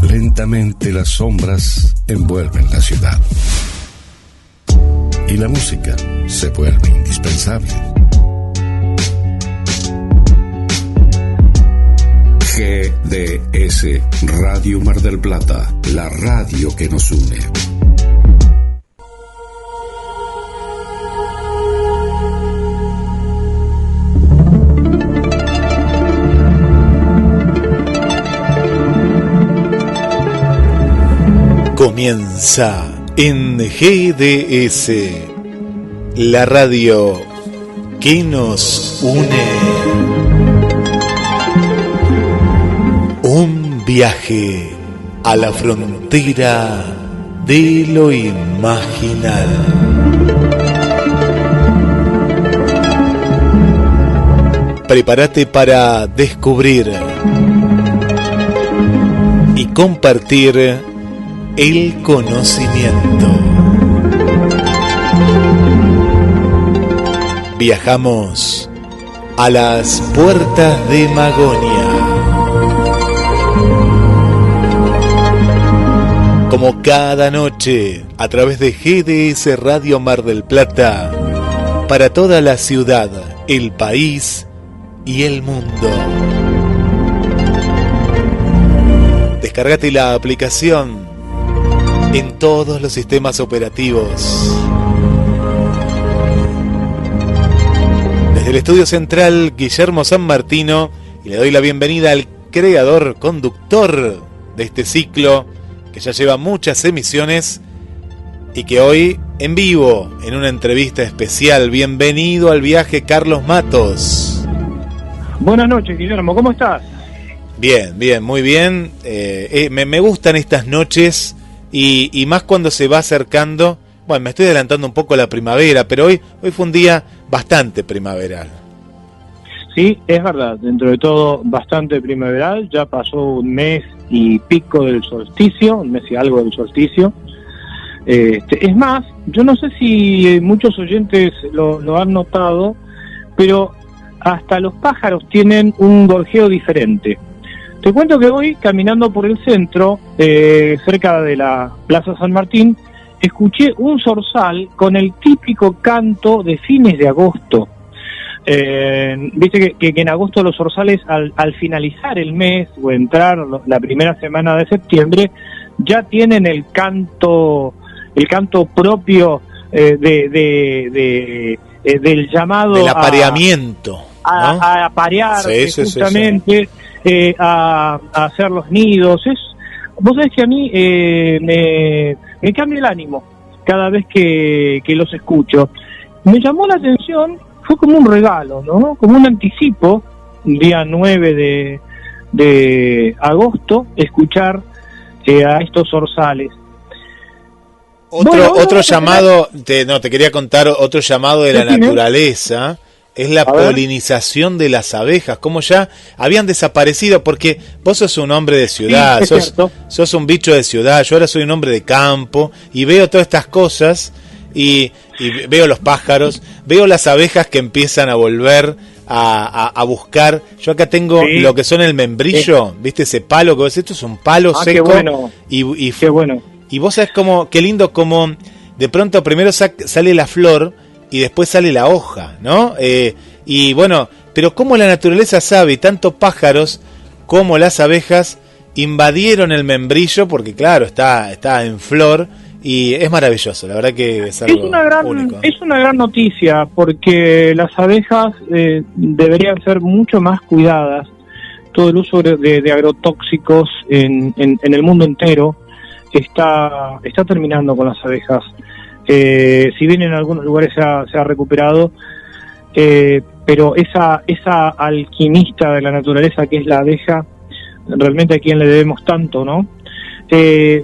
Lentamente las sombras envuelven la ciudad y la música se vuelve indispensable. GDS Radio Mar del Plata, la radio que nos une. Comienza en GDS, la radio que nos une. Un viaje a la frontera de lo imaginal. Prepárate para descubrir y compartir el conocimiento. Viajamos a las puertas de Magonia. Como cada noche, a través de GDS Radio Mar del Plata, para toda la ciudad, el país y el mundo. Descárgate la aplicación en todos los sistemas operativos. Desde el estudio central, Guillermo San Martino, y le doy la bienvenida al creador, conductor de este ciclo, que ya lleva muchas emisiones y que hoy, en vivo, en una entrevista especial, bienvenido al viaje, Carlos Matos. Buenas noches, Guillermo, ¿cómo estás? Bien, bien, muy bien. Me gustan estas noches y más cuando se va acercando. Bueno, me estoy adelantando un poco a la primavera, pero hoy fue un día bastante primaveral. Sí, es verdad, dentro de todo bastante primaveral. Ya pasó un mes y pico del solsticio, un mes y algo del solsticio. Es más, yo no sé si muchos oyentes lo han notado, pero hasta los pájaros tienen un gorjeo diferente. Te cuento que hoy, caminando por el centro, cerca de la Plaza San Martín, escuché un zorzal con el típico canto de fines de agosto. Viste que en agosto los zorzales, al finalizar el mes o entrar la primera semana de septiembre, ya tienen el canto propio del llamado del apareamiento, ¿no? a aparear, sí, justamente, sí. A hacer los nidos. Vos sabés que a mí me cambia el ánimo cada vez que los escucho. Me llamó la atención, fue como un regalo, ¿no? Como un anticipo, el día 9 de agosto, escuchar a estos zorzales. Otro llamado, te quería contar otro llamado de la naturaleza, es la polinización de las abejas, como ya habían desaparecido, porque vos sos un hombre de ciudad, sí, sos un bicho de ciudad, yo ahora soy un hombre de campo, y veo todas estas cosas, y veo los pájaros, veo las abejas que empiezan a volver a buscar. Yo acá tengo lo que son el membrillo, ¿viste ese palo que vos decís? Esto es un palo seco. Qué bueno. Qué bueno. Y vos sabés qué lindo como de pronto primero sale la flor y después sale la hoja, ¿no? Y bueno, pero cómo la naturaleza sabe, tanto pájaros como las abejas invadieron el membrillo, porque claro, está en flor, y es maravilloso, la verdad que es algo único. Es una gran noticia, porque las abejas deberían ser mucho más cuidadas. Todo el uso de agrotóxicos en el mundo entero está terminando con las abejas. Si bien en algunos lugares se ha recuperado, pero esa alquimista de la naturaleza que es la abeja, realmente a quien le debemos tanto, ¿no?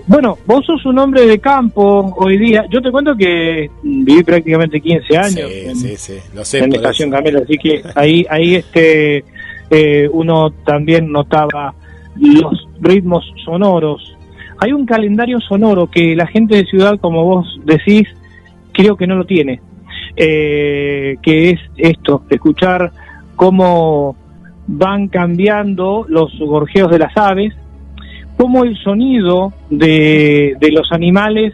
Bueno, vos sos un hombre de campo hoy día. Yo te cuento que viví prácticamente 15 años sí, lo sé, en Estación Camela, así que ahí uno también notaba los ritmos sonoros. Hay un calendario sonoro que la gente de ciudad, como vos decís, creo que no lo tiene, que es esto, escuchar cómo van cambiando los gorjeos de las aves. cómo el sonido de los animales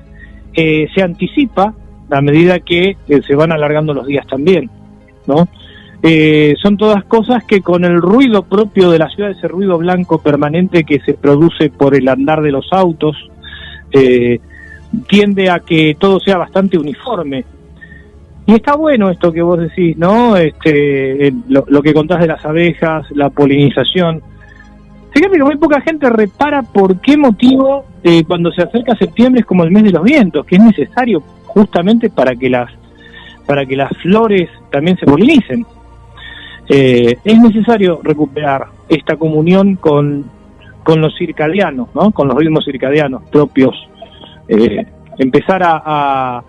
se anticipa a medida que se van alargando los días también, ¿no? Son todas cosas que con el ruido propio de la ciudad, ese ruido blanco permanente que se produce por el andar de los autos, tiende a que todo sea bastante uniforme. Y está bueno esto que vos decís, ¿no? Lo que contás de las abejas, la polinización. Fíjate que muy poca gente repara por qué motivo cuando se acerca septiembre es como el mes de los vientos, que es necesario justamente para que las flores también se polinicen. Es necesario recuperar esta comunión con los circadianos, ¿no? Con los ritmos circadianos propios. Empezar a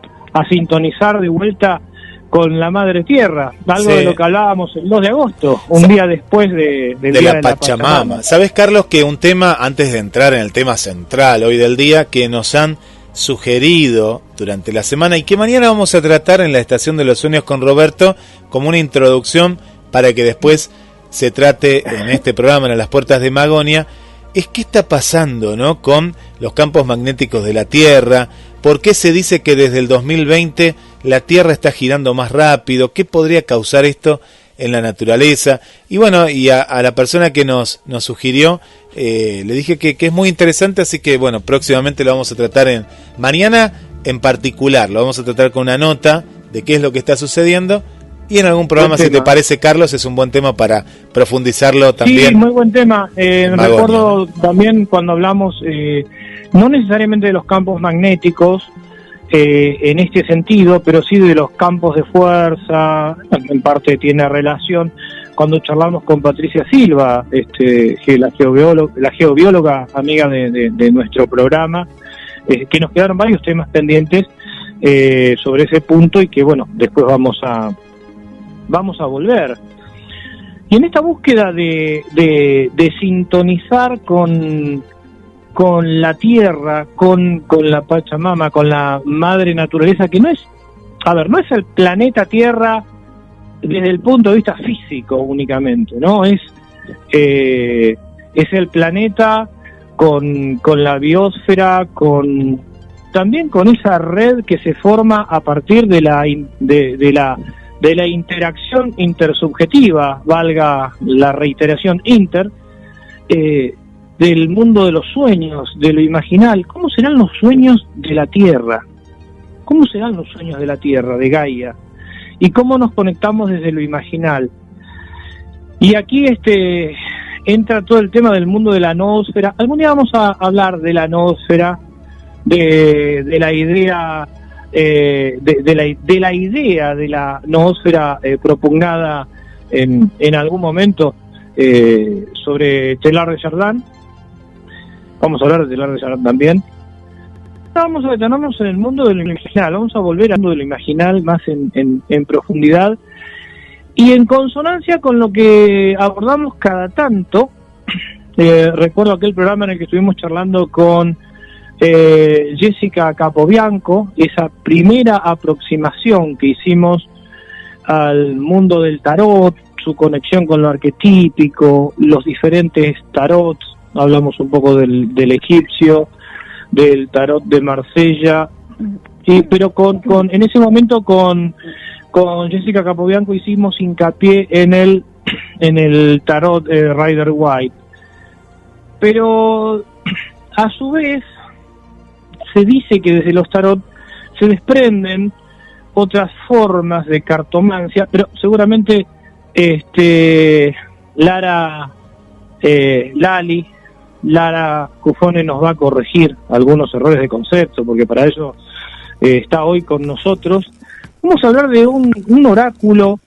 sintonizar de vuelta con la Madre Tierra, algo de lo que hablábamos el 2 de agosto, un día después del Día de la Pachamama. ¿Sabés, Carlos, que un tema, antes de entrar en el tema central hoy del día, que nos han sugerido durante la semana y que mañana vamos a tratar en la Estación de los Sueños con Roberto como una introducción para que después se trate en este programa en las puertas de Magonia, es qué está pasando, ¿no?, con los campos magnéticos de la Tierra? ¿Por qué se dice que desde el 2020 la Tierra está girando más rápido? ¿Qué podría causar esto en la naturaleza? Y bueno, y a la persona que nos sugirió, le dije que es muy interesante, así que bueno, próximamente lo vamos a tratar mañana en particular, lo vamos a tratar con una nota de qué es lo que está sucediendo. Y en algún programa, si te parece, Carlos, es un buen tema para profundizarlo también. Sí, muy buen tema. Recuerdo también cuando hablamos, no necesariamente de los campos magnéticos, en este sentido, pero sí de los campos de fuerza, en parte tiene relación, cuando charlamos con Patricia Silva, la geobióloga amiga de nuestro programa, que nos quedaron varios temas pendientes sobre ese punto y que, bueno, después vamos a volver. Y en esta búsqueda de sintonizar con la Tierra, con la Pachamama, con la Madre Naturaleza, que no es el planeta Tierra desde el punto de vista físico únicamente, ¿no? Es el planeta con la biosfera, también con esa red que se forma a partir de la interacción intersubjetiva, valga la reiteración del mundo de los sueños, de lo imaginal. ¿Cómo serán los sueños de la Tierra? ¿Cómo serán los sueños de la Tierra, de Gaia? ¿Y cómo nos conectamos desde lo imaginal? Y aquí entra todo el tema del mundo de la noósfera. Algún día vamos a hablar de la noósfera, de la idea de la idea de la noósfera propugnada en algún momento sobre Teilhard de Chardin. Vamos a hablar de Teilhard de Chardin también. Vamos a detenernos en el mundo de lo imaginal, vamos a volver al mundo de lo imaginal más en profundidad y en consonancia con lo que abordamos cada tanto. Recuerdo aquel programa en el que estuvimos charlando con Jessica Capobianco, esa primera aproximación que hicimos al mundo del tarot, su conexión con lo arquetípico, los diferentes tarots. Hablamos un poco del egipcio, del tarot de Marsella, pero en ese momento con Jessica Capobianco hicimos hincapié en el tarot Rider White, pero a su vez se dice que desde los tarot se desprenden otras formas de cartomancia, pero seguramente Lara Cufone nos va a corregir algunos errores de concepto, porque para eso está hoy con nosotros. Vamos a hablar de un oráculo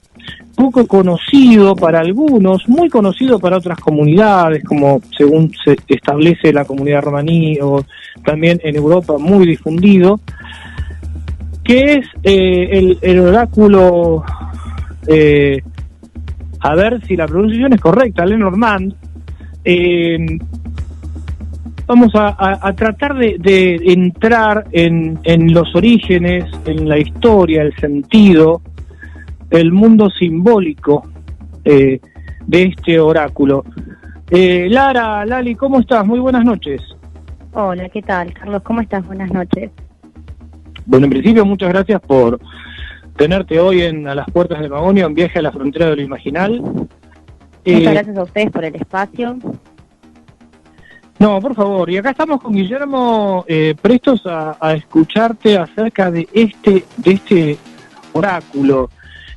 poco conocido para algunos, muy conocido para otras comunidades, como según se establece la comunidad romaní, o también en Europa muy difundido, que es el oráculo, a ver si la pronunciación es correcta, Lenormand. Vamos a tratar de entrar en los orígenes, en la historia, el sentido, el mundo simbólico de este oráculo. Lara, Lali, ¿cómo estás? Muy buenas noches. Hola, ¿qué tal, Carlos? ¿Cómo estás? Buenas noches. Bueno, en principio, muchas gracias por tenerte hoy a las puertas del Magonio, en viaje a la frontera de lo imaginal. Muchas gracias a ustedes por el espacio. No, por favor, y acá estamos con Guillermo prestos a escucharte acerca de este oráculo,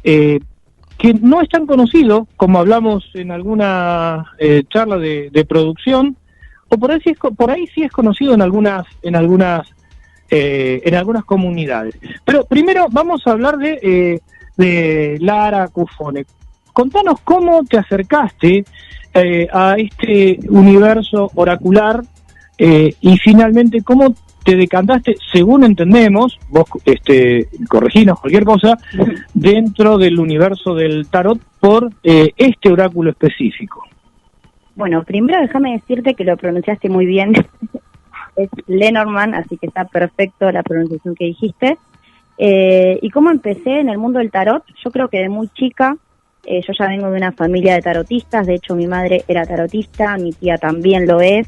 que no es tan conocido como hablamos en alguna charla de producción, o por ahí sí es conocido en algunas comunidades. Pero primero vamos a hablar de Lara Cufone. Contanos cómo te acercaste a este universo oracular y finalmente cómo te decantaste, según entendemos, vos correginos cualquier cosa, dentro del universo del tarot por este oráculo específico. Bueno, primero déjame decirte que lo pronunciaste muy bien. Es Lenormand, así que está perfecto la pronunciación que dijiste. ¿Y cómo empecé en el mundo del tarot? Yo creo que de muy chica. Yo ya vengo de una familia de tarotistas, de hecho mi madre era tarotista, mi tía también lo es,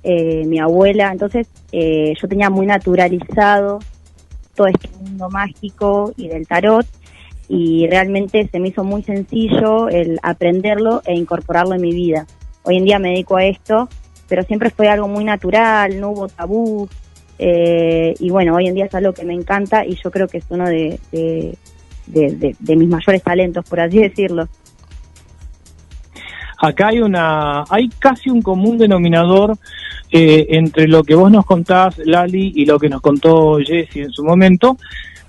mi abuela, entonces yo tenía muy naturalizado todo este mundo mágico y del tarot, y realmente se me hizo muy sencillo el aprenderlo e incorporarlo en mi vida. Hoy en día me dedico a esto, pero siempre fue algo muy natural, no hubo tabú, y bueno, hoy en día es algo que me encanta y yo creo que es uno de mis mayores talentos, por así decirlo. Acá hay casi un común denominador entre lo que vos nos contás, Lali, y lo que nos contó Jessy en su momento,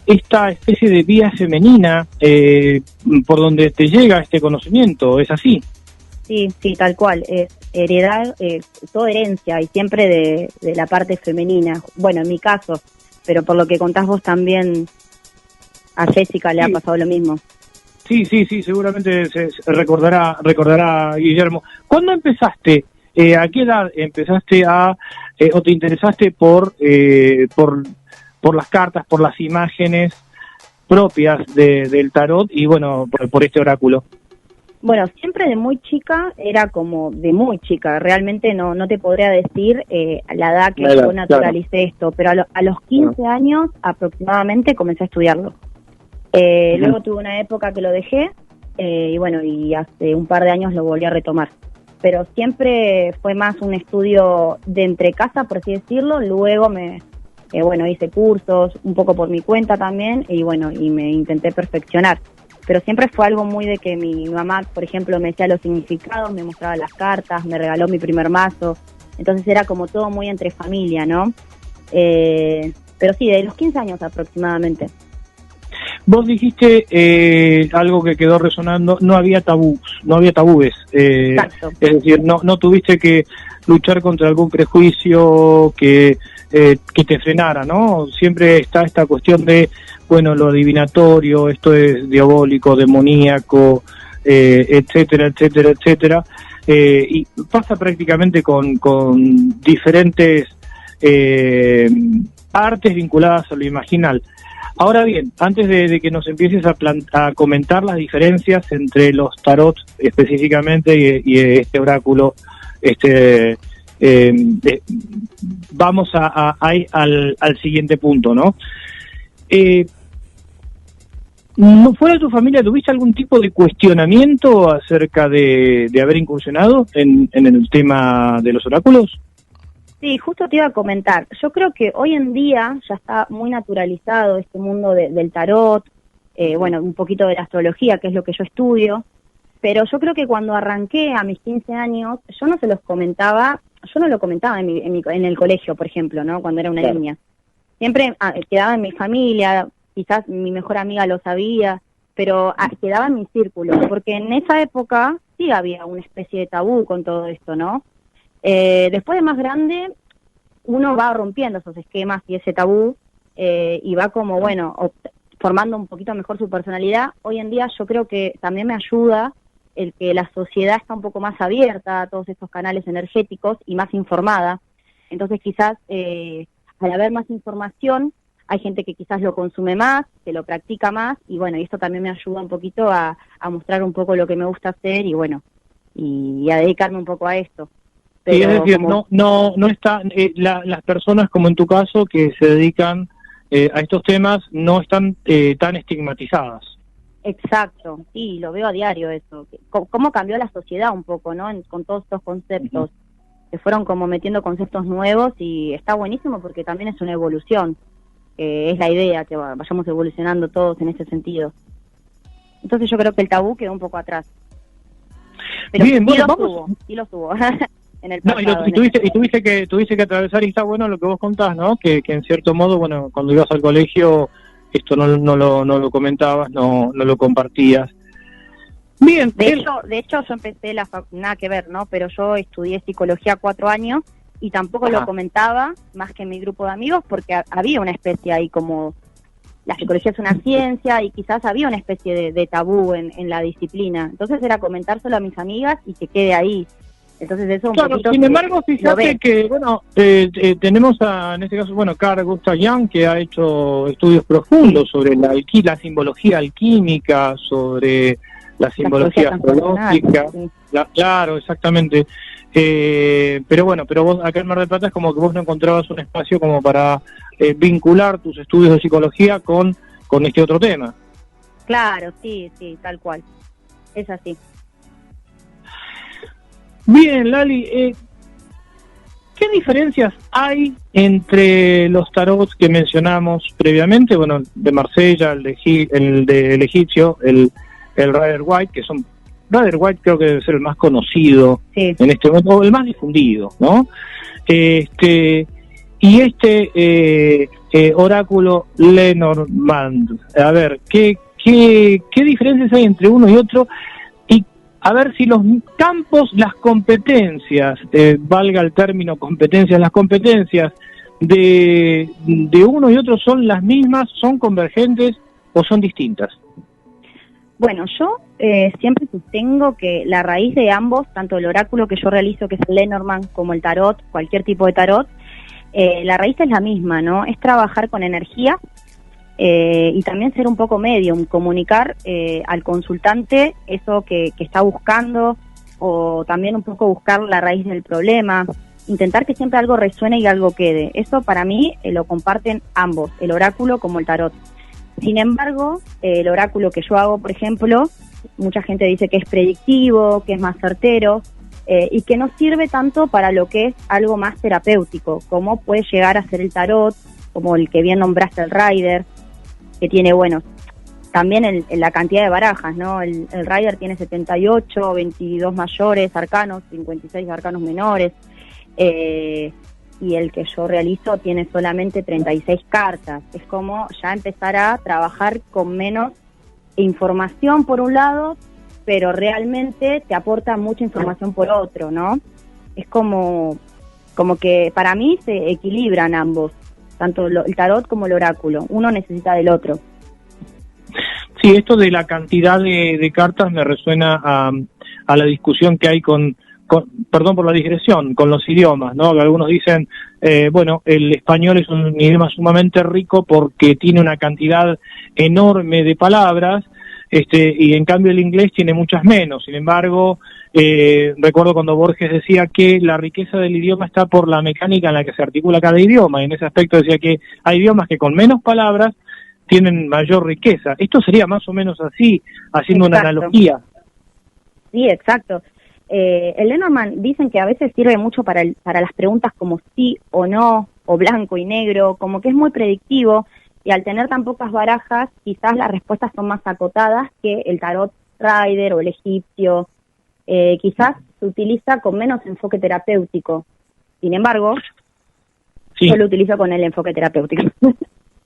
esta especie de vía femenina por donde te llega este conocimiento, ¿es así? Sí, tal cual, es heredad, toda herencia, y siempre de la parte femenina, bueno, en mi caso, pero por lo que contás vos también. A Jessica le ha pasado lo mismo. Sí, seguramente se recordará Guillermo. ¿Cuándo empezaste? ¿A qué edad empezaste o te interesaste por las cartas, por las imágenes propias del tarot y bueno, por este oráculo? Bueno, siempre de muy chica, era como de muy chica, realmente no te podría decir la edad que yo naturalicé esto, pero a los 15 años aproximadamente comencé a estudiarlo. Luego tuve una época que lo dejé y bueno, y hace un par de años lo volví a retomar. Pero siempre fue más un estudio de entre casa, por así decirlo. Luego hice cursos, un poco por mi cuenta también, y bueno, y me intenté perfeccionar. Pero siempre fue algo muy de que mi mamá, por ejemplo, me decía los significados, me mostraba las cartas, me regaló mi primer mazo. Entonces era como todo muy entre familia, ¿no? Pero sí, de los 15 años aproximadamente. Vos dijiste algo que quedó resonando, no había tabúes. Exacto. Es decir, no tuviste que luchar contra algún prejuicio que te frenara, ¿no? Siempre está esta cuestión de, bueno, lo adivinatorio, esto es diabólico, demoníaco, etcétera. Y pasa prácticamente con diferentes artes vinculadas a lo imaginal. Ahora bien, antes de que nos empieces a comentar las diferencias entre los tarots específicamente y este oráculo, vamos a ir al siguiente punto, ¿no? ¿Fuera de tu familia tuviste algún tipo de cuestionamiento acerca de haber incursionado en el tema de los oráculos? Sí, justo te iba a comentar. Yo creo que hoy en día ya está muy naturalizado este mundo del tarot, un poquito de la astrología, que es lo que yo estudio, pero yo creo que cuando arranqué a mis 15 años, yo no lo comentaba en el colegio, por ejemplo, ¿no? Cuando era una niña. Siempre quedaba en mi familia, quizás mi mejor amiga lo sabía, pero quedaba en mi círculo, porque en esa época sí había una especie de tabú con todo esto, ¿no? Después de más grande, uno va rompiendo esos esquemas y ese tabú y va como, formando un poquito mejor su personalidad. Hoy en día yo creo que también me ayuda el que la sociedad está un poco más abierta a todos estos canales energéticos y más informada. Entonces quizás al haber más información, hay gente que quizás lo consume más, que lo practica más, y bueno, y esto también me ayuda un poquito a mostrar un poco lo que me gusta hacer y bueno, y a dedicarme un poco a esto. Sí, es Pero decir, como- no está, las personas como en tu caso que se dedican a estos temas no están tan estigmatizadas. Exacto, sí, lo veo a diario eso. Cómo cambió la sociedad un poco, ¿no? Con todos estos conceptos. Se fueron como metiendo conceptos nuevos y está buenísimo porque también es una evolución. Es la idea que vayamos evolucionando todos en ese sentido. Entonces yo creo que el tabú quedó un poco atrás. Pero Bien, sí bueno, lo vamos. subo, sí lo subo. En el No, pasado. tuviste que atravesar, y está bueno lo que vos contás, ¿no? Que en cierto modo, bueno, cuando ibas al colegio, esto no lo comentabas, no lo compartías. Bien, De hecho yo empecé nada que ver, ¿no? Pero yo estudié psicología 4 años y tampoco lo comentaba más que en mi grupo de amigos porque había una especie ahí como la psicología es una ciencia y quizás había una especie de tabú en la disciplina. Entonces era comentárselo a mis amigas y que quede ahí. Entonces eso un claro, poquito sin se- embargo, lo fíjate ven. que, bueno, tenemos en este caso, bueno, Carl Gustav Jung, que ha hecho estudios profundos sobre la simbología alquímica, sobre la simbología astrológica. Sí. Claro, exactamente. Pero bueno, pero vos acá en Mar del Plata es como que vos no encontrabas un espacio como para vincular tus estudios de psicología con este otro tema. Claro, sí, tal cual. Es así. Bien, Lali, ¿qué diferencias hay entre los tarots que mencionamos previamente? Bueno, de Marsella, el del egipcio, el Rider White, que son... Rider White creo que debe ser el más conocido Sí. en este momento, o el más difundido, ¿no? Oráculo Lenormand. A ver, ¿qué diferencias hay entre uno y otro? Y a ver si los campos, las competencias, valga el término competencias, las competencias de uno y otro son las mismas, son convergentes o son distintas. Bueno, yo siempre sostengo que la raíz de ambos, tanto el oráculo que yo realizo, que es el Lenormand, como el tarot, cualquier tipo de tarot, la raíz es la misma, ¿no? Es trabajar con energía y también ser un poco medium, comunicar al consultante eso que está buscando, o también un poco buscar la raíz del problema, intentar que siempre algo resuene y algo quede. Eso para mí lo comparten ambos, el oráculo como el tarot. Sin embargo, el oráculo que yo hago, por ejemplo, mucha gente dice que es predictivo, que es más certero, y que no sirve tanto para lo que es algo más terapéutico, como puede llegar a ser el tarot, como el que bien nombraste, el Rider, que tiene, bueno, también la cantidad de barajas, ¿no? El Rider tiene 78, 22 mayores arcanos, 56 arcanos menores, y el que yo realizo tiene solamente 36 cartas. Es como ya empezar a trabajar con menos información por un lado, pero realmente te aporta mucha información por otro, ¿no? Es como que para mí se equilibran ambos, tanto el tarot como el oráculo. Uno necesita del otro. Sí, esto de la cantidad de cartas me resuena a la discusión que hay perdón por la digresión, con los idiomas, ¿no? Algunos dicen, bueno, el español es un idioma sumamente rico porque tiene una cantidad enorme de palabras, y en cambio el inglés tiene muchas menos. Sin embargo, recuerdo cuando Borges decía que la riqueza del idioma está por la mecánica en la que se articula cada idioma, y en ese aspecto decía que hay idiomas que con menos palabras tienen mayor riqueza. Esto sería más o menos así, haciendo Exacto. una analogía. Sí, exacto. El Lenormand dicen que a veces sirve mucho para las preguntas como sí o no, o blanco y negro, como que es muy predictivo, y al tener tan pocas barajas, quizás las respuestas son más acotadas que el tarot Rider o el egipcio. Quizás se utiliza con menos enfoque terapéutico. Sin embargo, Sí. yo lo utilizo con el enfoque terapéutico.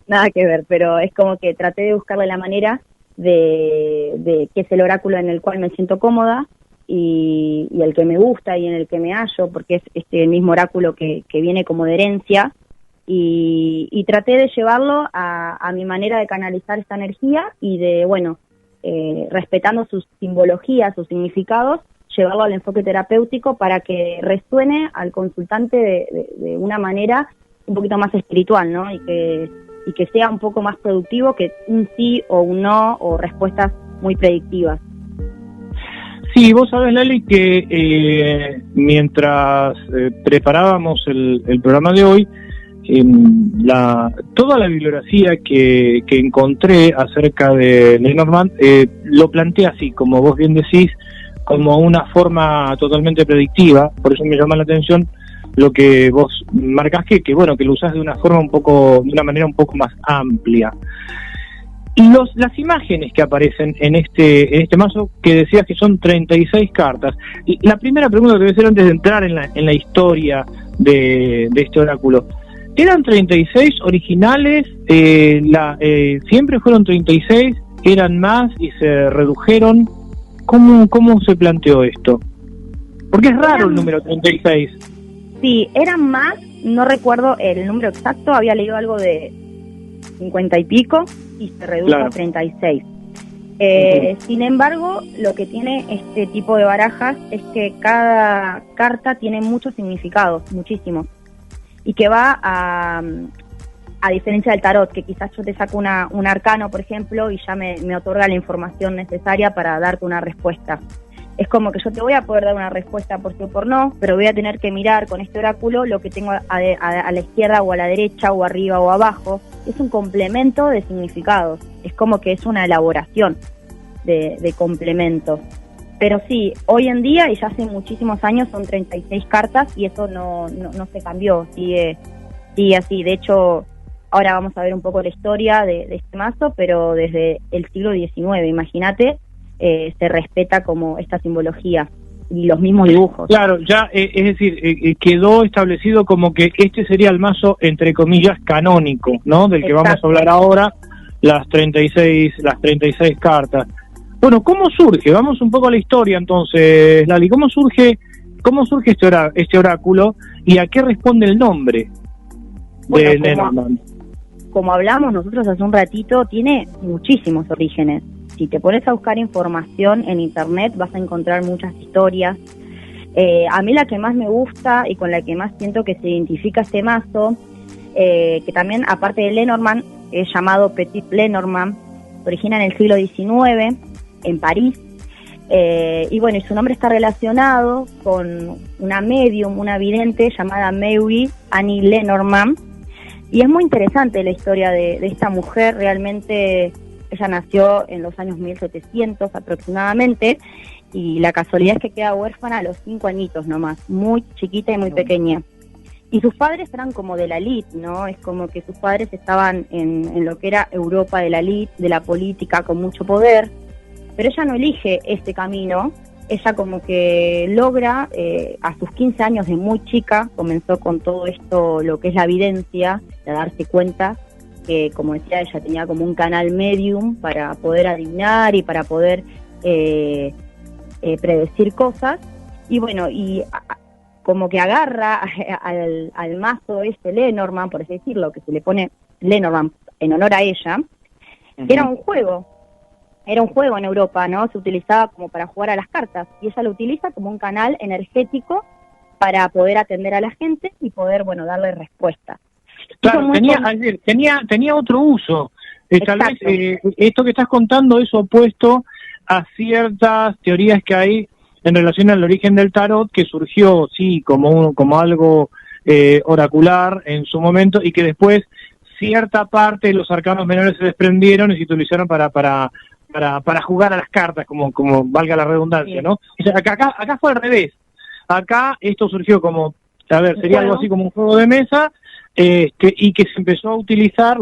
Nada que ver, pero es como que traté de buscarle la manera de que es el oráculo en el cual me siento cómoda y el que me gusta y en el que me hallo, porque es el mismo oráculo que viene como de herencia, y traté de llevarlo a mi manera de canalizar esta energía y de, bueno, respetando sus simbologías, sus significados, llevarlo al enfoque terapéutico para que resuene al consultante de una manera un poquito más espiritual, ¿no? Y que sea un poco más productivo que un sí o un no, o respuestas muy predictivas. Sí, vos sabés, Lali, que mientras preparábamos el programa de hoy, toda la bibliografía que encontré acerca de Lenormand lo plantea así, como vos bien decís, como una forma totalmente predictiva. Por eso me llama la atención lo que vos marcás, que bueno, que lo usás de una manera un poco más amplia. Y las imágenes que aparecen en este mazo, que decías que son 36 cartas. Y la primera pregunta que te voy a hacer antes de entrar en la historia de este oráculo: ¿eran 36 originales? ¿Siempre fueron 36? ¿Eran más y se redujeron? ¿Cómo se planteó esto? Porque es raro el número 36. Sí, eran más, no recuerdo el número exacto, había leído algo de 50 y pico y se redujo a 36. Sin embargo, lo que tiene este tipo de barajas es que cada carta tiene muchos significados, muchísimos, y que va a diferencia del tarot, que quizás yo te saco un arcano, por ejemplo, y ya me otorga la información necesaria para darte una respuesta. Es como que yo te voy a poder dar una respuesta por sí o por no, pero voy a tener que mirar con este oráculo lo que tengo a la izquierda o a la derecha o arriba o abajo. Es un complemento de significados, es como que es una elaboración de complementos. Pero sí, hoy en día, y ya hace muchísimos años, son 36 cartas y eso no se cambió, sigue así. De hecho, ahora vamos a ver un poco la historia de este mazo, pero desde el siglo XIX, imagínate, se respeta como esta simbología y los mismos dibujos. Claro, ya, es decir, quedó establecido como que este sería el mazo, entre comillas, canónico, ¿no? Del que Exacto. Vamos a hablar ahora, las 36 cartas. Bueno, ¿cómo surge? Vamos un poco a la historia entonces, Lali. ¿Cómo surge este oráculo y a qué responde el nombre de Lenormand? Como hablamos nosotros hace un ratito, tiene muchísimos orígenes. Si te pones a buscar información en internet vas a encontrar muchas historias. A mí la que más me gusta y con la que más siento que se identifica este mazo, que también aparte de Lenormand es llamado Petit Lenormand, se origina en el siglo XIX en París, y bueno, y su nombre está relacionado con una medium, una vidente llamada Mary Annie Lenormand, y es muy interesante la historia de esta mujer. Realmente ella nació en los años 1700 aproximadamente, y la casualidad es que queda huérfana a los 5 añitos nomás, muy chiquita y muy pequeña. Y sus padres eran como de la elite, ¿no? Es como que sus padres estaban en lo que era Europa de la elite, de la política, con mucho poder, pero ella no elige este camino. Ella como que logra, a sus 15 años de muy chica, comenzó con todo esto, lo que es la evidencia, de darse cuenta que, como decía ella, tenía como un canal medium para poder adivinar y para poder predecir cosas. Y bueno, como que agarra al mazo Lenormand, por así decirlo, que se le pone Lenormand en honor a ella. Era un juego en Europa, ¿no? Se utilizaba como para jugar a las cartas, y ella lo utiliza como un canal energético para poder atender a la gente y poder, bueno, darle respuestas. Claro, tenía otro uso. Tal vez esto que estás contando es opuesto a ciertas teorías que hay en relación al origen del tarot, que surgió, sí, como algo oracular en su momento, y que después cierta parte de los arcanos menores se desprendieron y se utilizaron para jugar a las cartas, como valga la redundancia, sí. ¿No? O sea, acá fue al revés. Acá esto surgió como, sería algo así como un juego de mesa, y que lo empezó a utilizar,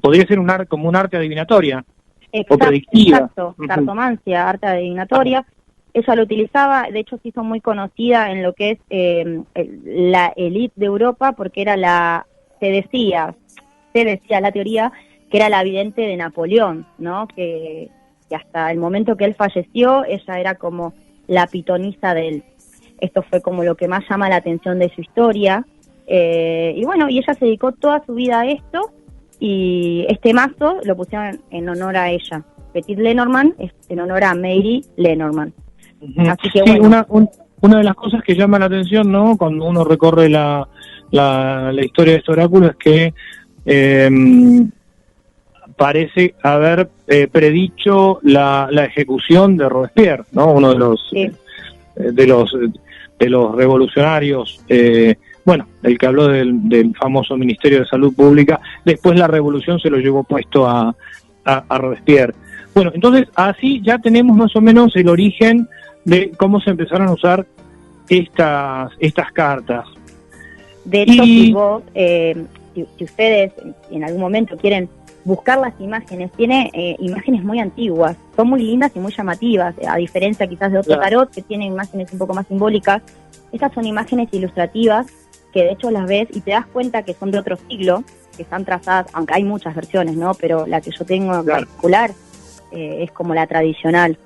podría ser como un arte adivinatoria. Exacto, o predictiva. Exacto, cartomancia, arte adivinatoria. Ella lo utilizaba, de hecho se hizo muy conocida en lo que es la élite de Europa, porque era se decía la teoría que era la vidente de Napoleón, ¿no? Que hasta el momento que él falleció, ella era como la pitonisa de él. Esto fue como lo que más llama la atención de su historia. Y bueno, y ella se dedicó toda su vida a esto, y este mazo lo pusieron en honor a ella. Petit Lenormand es en honor a Mary Lenormand. Así que sí, bueno. Una de las cosas que llama la atención, ¿no?, cuando uno recorre la historia de este oráculo, es que parece haber predicho la ejecución de Robespierre, ¿no? Uno de los Sí. de los revolucionarios, bueno, el que habló del famoso Ministerio de Salud Pública. Después la revolución se lo llevó puesto a Robespierre. Bueno, entonces así ya tenemos más o menos el origen de cómo se empezaron a usar estas cartas. De hecho, si vos, si ustedes en algún momento quieren buscar las imágenes, tiene imágenes muy antiguas, son muy lindas y muy llamativas, a diferencia quizás de otro tarot que tiene imágenes un poco más simbólicas. Estas son imágenes ilustrativas que de hecho las ves y te das cuenta que son de otro siglo, que están trazadas, aunque hay muchas versiones, ¿no? Pero la que yo tengo en particular es como la tradicional.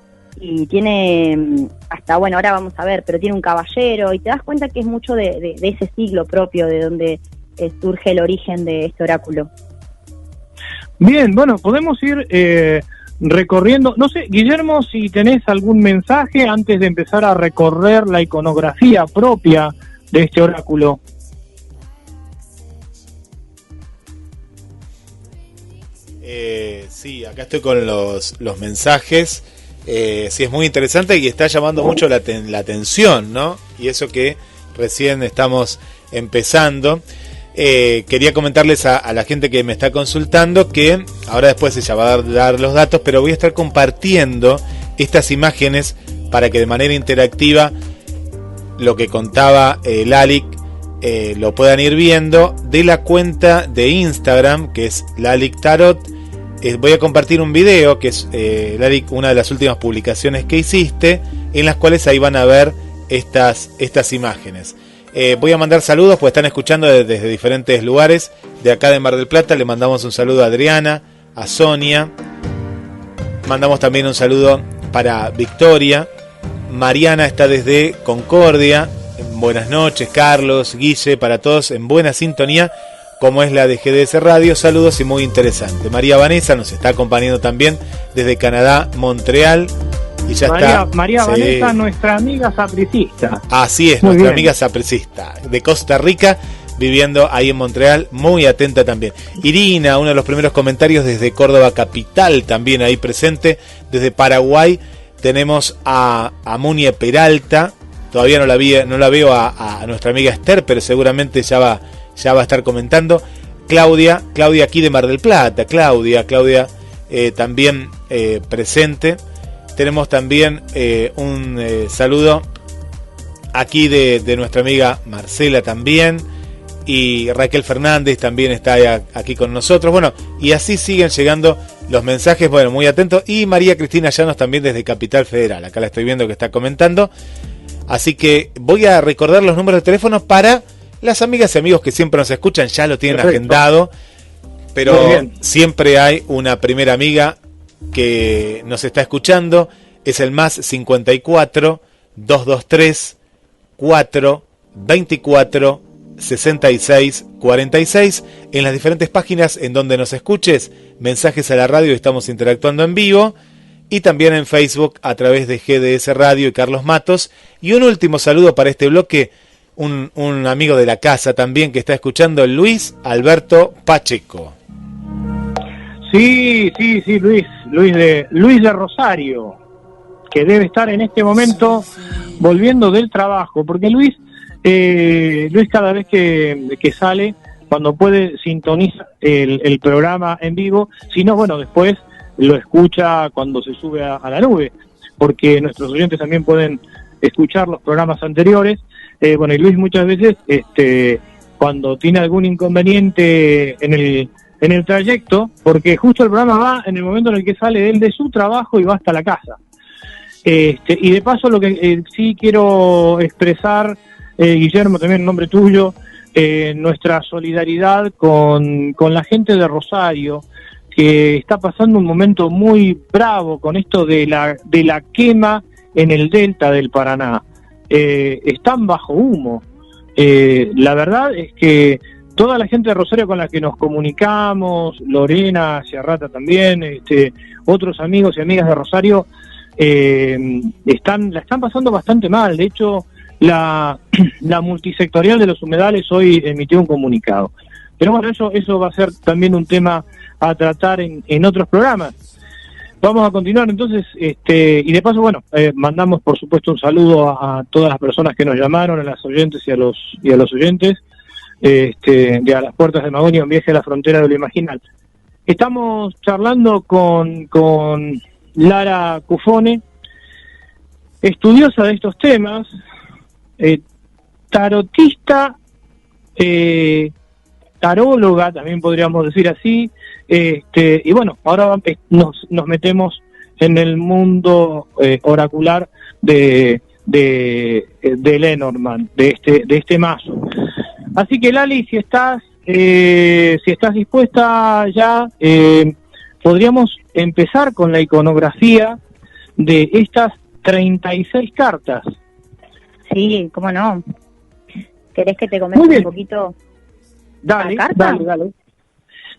Y tiene hasta, bueno, ahora vamos a ver, pero tiene un caballero y te das cuenta que es mucho de ese siglo propio de donde surge el origen de este oráculo. Bien, bueno, podemos ir recorriendo, no sé, Guillermo, si tenés algún mensaje antes de empezar a recorrer la iconografía propia de este oráculo. Sí, acá estoy con los mensajes. Sí, es muy interesante y está llamando mucho la atención, ¿no? Y eso que recién estamos empezando. Quería comentarles a la gente que me está consultando que ahora después ella va a dar los datos, pero voy a estar compartiendo estas imágenes para que de manera interactiva lo que contaba Lalic lo puedan ir viendo de la cuenta de Instagram, que es Lalic Tarot. Voy a compartir un video que es Lalic, una de las últimas publicaciones que hiciste, en las cuales ahí van a ver estas imágenes. Voy a mandar saludos, pues están escuchando desde diferentes lugares de acá de Mar del Plata. Le mandamos un saludo a Adriana, a Sonia, mandamos también un saludo para Victoria. Mariana está desde Concordia. Buenas noches, Carlos, Guille, para todos en buena sintonía, como es la de GDS Radio. Saludos y muy interesante. María Vanessa nos está acompañando también desde Canadá, Montreal. Y ya María Vanessa, nuestra amiga sapricista. Así es, nuestra amiga sapricista de Costa Rica, viviendo ahí en Montreal, muy atenta también. Irina, uno de los primeros comentarios desde Córdoba capital, también ahí presente. Desde Paraguay tenemos a Munie Peralta. Todavía no la veo a nuestra amiga Esther, pero seguramente ya va a estar comentando. Claudia aquí de Mar del Plata. Claudia también presente. Tenemos también un saludo aquí de nuestra amiga Marcela también. Y Raquel Fernández también está aquí con nosotros. Bueno, y así siguen llegando los mensajes. Bueno, muy atentos. Y María Cristina Llanos también desde Capital Federal. Acá la estoy viendo que está comentando. Así que voy a recordar los números de teléfono para las amigas y amigos que siempre nos escuchan. Ya lo tienen agendado. Pero siempre hay una primera amiga que nos está escuchando. Es el más 54 223 4 24 66 46. En las diferentes páginas en donde nos escuches, mensajes a la radio, estamos interactuando en vivo. Y también en Facebook a través de GDS Radio y Carlos Matos. Y un último saludo para este bloque, un amigo de la casa también que está escuchando, Luis Alberto Pacheco. Sí, Luis de Rosario, que debe estar en este momento volviendo del trabajo, porque Luis cada vez que sale, cuando puede, sintoniza el programa en vivo. Si no, bueno, después lo escucha cuando se sube a la nube, porque nuestros oyentes también pueden escuchar los programas anteriores. Bueno, y Luis muchas veces, cuando tiene algún inconveniente en el trayecto, porque justo el programa va en el momento en el que sale él de su trabajo y va hasta la casa. Y de paso lo que sí quiero expresar, Guillermo, también en nombre tuyo, nuestra solidaridad con la gente de Rosario, que está pasando un momento muy bravo con esto de la quema en el delta del Paraná. Están bajo humo. La verdad es que toda la gente de Rosario con la que nos comunicamos, Lorena Ciarrata también, otros amigos y amigas de Rosario, la están pasando bastante mal. De hecho, la multisectorial de los humedales hoy emitió un comunicado. Pero bueno, eso va a ser también un tema a tratar en otros programas. Vamos a continuar entonces, y de paso, bueno, mandamos por supuesto un saludo a todas las personas que nos llamaron, a las oyentes y a los oyentes, de A las Puertas de Magonia, un viaje a la frontera de lo imaginal. Estamos charlando con Lara Cufone, estudiosa de estos temas, tarotista, taróloga, también podríamos decir así, y bueno, ahora nos metemos en el mundo oracular de Lenormand, de este mazo. Así que Lali, si estás dispuesta ya, podríamos empezar con la iconografía de estas 36 cartas. Sí, cómo no. ¿Querés que te comente un poquito Dale, la carta?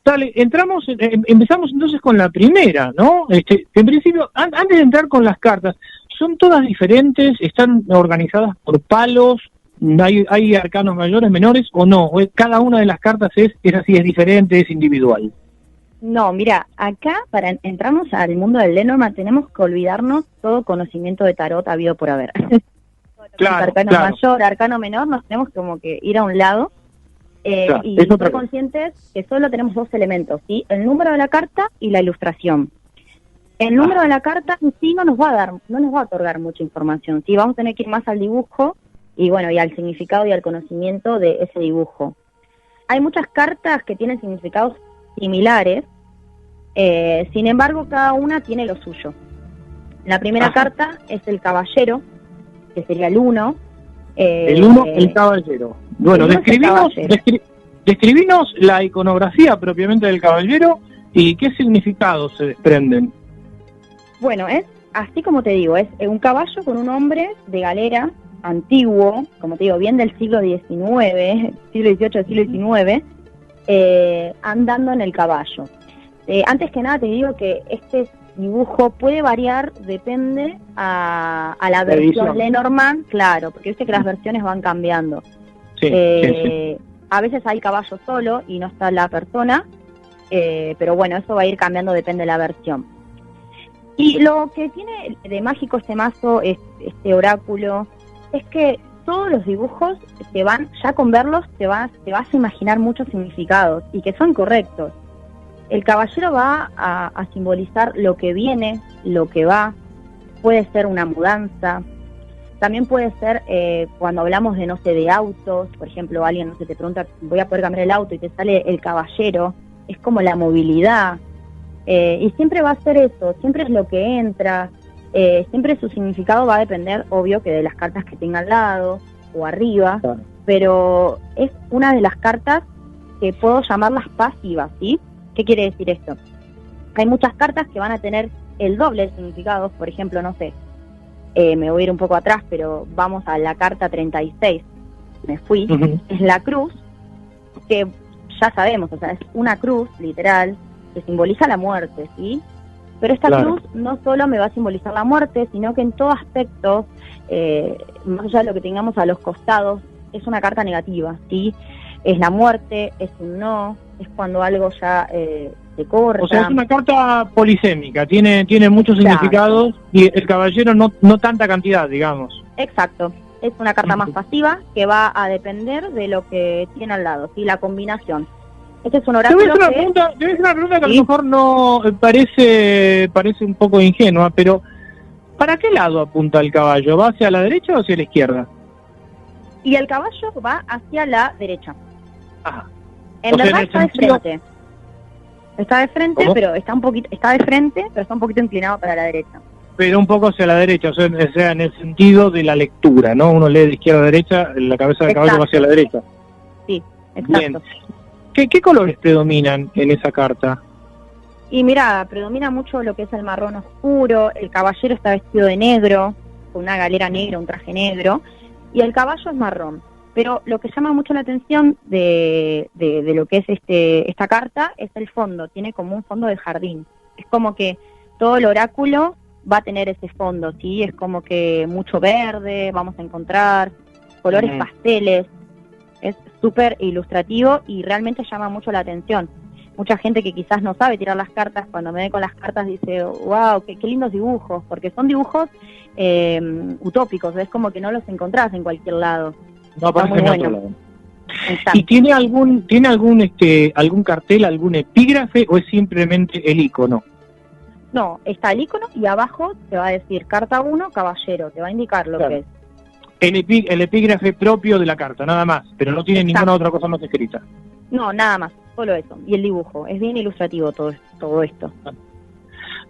Dale, empezamos entonces con la primera, ¿no? En principio, antes de entrar con las cartas, ¿son todas diferentes? ¿Están organizadas por palos? ¿Hay arcanos mayores, menores o no? ¿O cada una de las cartas es así, es diferente, es individual? No, mira, acá para entrarnos al mundo del Lenormand tenemos que olvidarnos todo conocimiento de tarot habido por haber. Claro, arcano mayor, arcano menor, nos tenemos como que ir a un lado y ser conscientes que solo tenemos dos elementos, ¿sí? El número de la carta y la ilustración. El número de la carta en sí no nos va a otorgar mucha información, ¿sí? Vamos a tener que ir más al dibujo y bueno, y al significado y al conocimiento de ese dibujo. Hay muchas cartas que tienen significados similares, sin embargo cada una tiene lo suyo. La primera carta es el caballero, que sería el 1. El 1, el caballero. Bueno, describinos la iconografía propiamente del caballero y qué significados se desprenden. Bueno, es así como te digo, es un caballo con un hombre de galera antiguo, como te digo, bien del siglo XIX, siglo XVIII, siglo XIX, andando en el caballo. Antes que nada te digo que este dibujo puede variar, depende a la versión Lenormand, claro, porque viste que las versiones van cambiando. Sí. A veces hay caballo solo y no está la persona, pero bueno, eso va a ir cambiando, depende de la versión. Y lo que tiene de mágico este mazo, este oráculo, es que todos los dibujos ya con verlos te vas a imaginar muchos significados y que son correctos. El caballero va a simbolizar lo que viene, lo que va, puede ser una mudanza, también puede ser cuando hablamos de, no sé, de autos, por ejemplo, alguien, no sé, te pregunta, voy a poder cambiar el auto y te sale el caballero, es como la movilidad, y siempre va a ser eso, siempre es lo que entra, siempre su significado va a depender, obvio, que de las cartas que tenga al lado o arriba, claro. Pero es una de las cartas que puedo llamarlas pasivas, ¿sí? ¿Qué quiere decir esto? Hay muchas cartas que van a tener el doble de significados, por ejemplo, no sé, me voy a ir un poco atrás, pero vamos a la carta 36, me fui, es la cruz, que ya sabemos, o sea, es una cruz, literal, que simboliza la muerte, ¿sí? Pero esta cruz no solo me va a simbolizar la muerte, sino que en todo aspecto, más allá de lo que tengamos a los costados, es una carta negativa, ¿sí? Es la muerte, es un no, es cuando algo ya se corta. O sea, es una carta polisémica, tiene muchos significados y el caballero no tanta cantidad, digamos. Exacto, es una carta más pasiva que va a depender de lo que tiene al lado, ¿sí? La combinación. Este es un oráculo. Te voy a hacer una pregunta que a lo mejor no parece un poco ingenua, pero ¿para qué lado apunta el caballo? ¿Va hacia la derecha o hacia la izquierda? Y el caballo va hacia la derecha. Ajá. En verdad está de frente. Está de frente, ¿cómo? Pero está de frente, pero está un poquito inclinado para la derecha. Pero un poco hacia la derecha, o sea, en el sentido de la lectura, ¿no? Uno lee de izquierda a derecha, la cabeza del caballo va hacia la derecha. Sí, exacto. Bien. ¿Qué colores predominan en esa carta? Y mira, predomina mucho lo que es el marrón oscuro, el caballero está vestido de negro, con una galera negra, un traje negro, y el caballo es marrón. Pero lo que llama mucho la atención de lo que es esta carta es el fondo, tiene como un fondo de jardín. Es como que todo el oráculo va a tener ese fondo, ¿sí? Es como que mucho verde, vamos a encontrar colores pasteles, es súper ilustrativo y realmente llama mucho la atención. mucha gente que quizás no sabe tirar las cartas, cuando me ve con las cartas dice, wow, qué lindos dibujos, porque son dibujos utópicos, es como que no los encontrás en cualquier lado. No aparece muy en bueno. otro lado. Exacto. ¿Y tiene algún cartel, algún epígrafe o es simplemente el icono? No, está el icono y abajo te va a decir carta 1, caballero, te va a indicar lo Claro. que es. El epígrafe propio de la carta, nada más, pero no tiene Exacto. ninguna otra cosa más escrita. No, nada más, solo eso. Y el dibujo, es bien ilustrativo todo esto.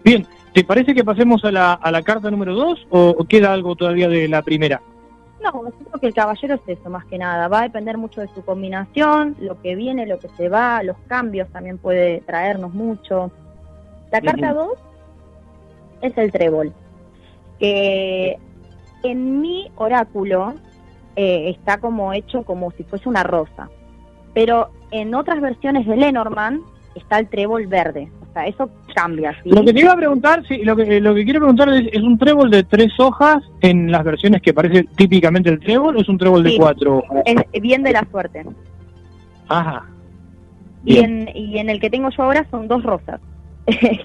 Bien, ¿te parece que pasemos a la carta número 2 o queda algo todavía de la primera? No, yo creo que el caballero es eso, más que nada. Va a depender mucho de su combinación, lo que viene, lo que se va, los cambios también puede traernos mucho. La carta 2 es el trébol, que en mi oráculo está como hecho como si fuese una rosa, pero en otras versiones de Lenormand está el trébol verde, o sea, eso cambia, ¿sí? Lo que te iba a preguntar, sí, lo que quiero preguntar es un trébol de 3 hojas en las versiones que parece típicamente el trébol, o es un trébol de Sí. 4 hojas. Es bien de la suerte. Ajá. Y Bien. en el que tengo yo ahora son 2 rosas,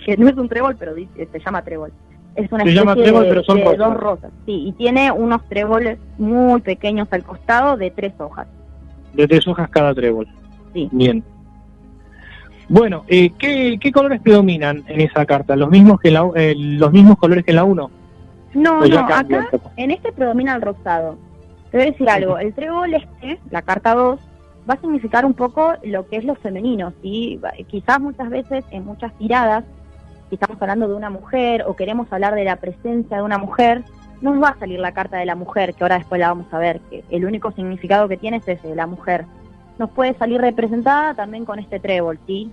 que no es un trébol, pero se llama trébol. Es una Se llama especie trébol, pero son de rosas. 2 rosas, sí, y tiene unos tréboles muy pequeños al costado de 3 hojas. De 3 hojas cada trébol. Sí. Bien. Bueno, ¿qué colores predominan en esa carta? ¿Los mismos los mismos colores que en la 1? No, Pues ya no, cambia acá un poco. en este predomina el rosado. Te voy a decir algo, el trébol la carta 2, va a significar un poco lo que es lo femenino, ¿sí? Quizás muchas veces en muchas tiradas, si estamos hablando de una mujer o queremos hablar de la presencia de una mujer, nos va a salir la carta de la mujer, que ahora después la vamos a ver, que el único significado que tiene es ese, de la mujer. Nos puede salir representada también con este trébol, ¿sí?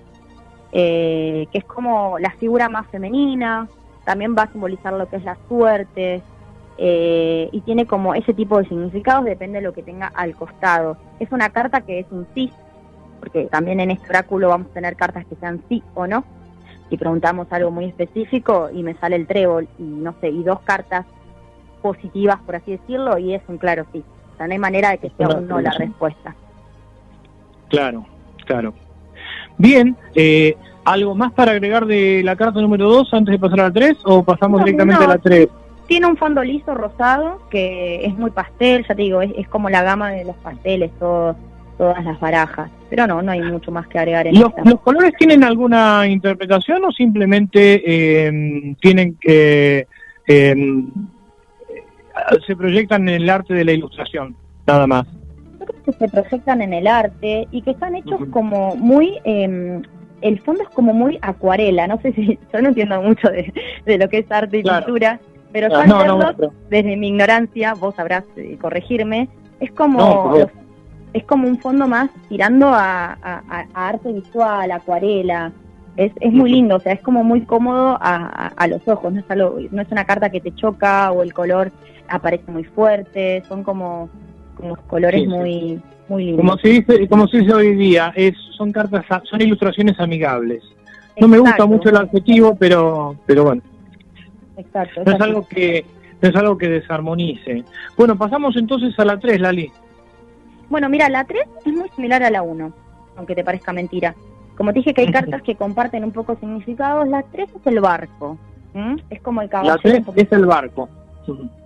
Que es como la figura más femenina, también va a simbolizar lo que es la suerte, y tiene como ese tipo de significados, depende de lo que tenga al costado. Es una carta que es un sí, porque también en este oráculo vamos a tener cartas que sean sí o no. Si preguntamos algo muy específico y me sale el trébol y no sé, y 2 cartas positivas, por así decirlo, y es un claro sí. O sea, no hay manera de que sea un no la respuesta. Claro, claro. Bien, ¿algo más para agregar de la carta número 2 antes de pasar a la 3 o pasamos directamente a la 3? Tiene un fondo liso rosado que es muy pastel, ya te digo, es como la gama de los pasteles, todas las barajas. Pero no hay mucho más que agregar en esta. ¿Los colores tienen alguna interpretación o simplemente tienen que se proyectan en el arte de la ilustración, nada más? Yo creo que se proyectan en el arte y que están hechos como muy... el fondo es como muy acuarela, no sé si... Yo no entiendo mucho de lo que es arte y pintura, pero yo al verlos, desde mi ignorancia, vos sabrás corregirme, es como... es como un fondo más tirando a arte visual, acuarela. Es muy lindo, o sea, es como muy cómodo a los ojos, no es una carta que te choca o el color aparece muy fuerte, son como colores muy lindos. Como se dice hoy día, son ilustraciones amigables. No me gusta mucho el adjetivo, pero bueno. Exacto. No es algo que desarmonice. Bueno, pasamos entonces a la 3, Lali. Bueno, mira, la 3 es muy similar a la 1, aunque te parezca mentira. Como te dije que hay cartas que comparten un poco significados, la 3 es el barco. Es como el caballero. La 3 es el barco.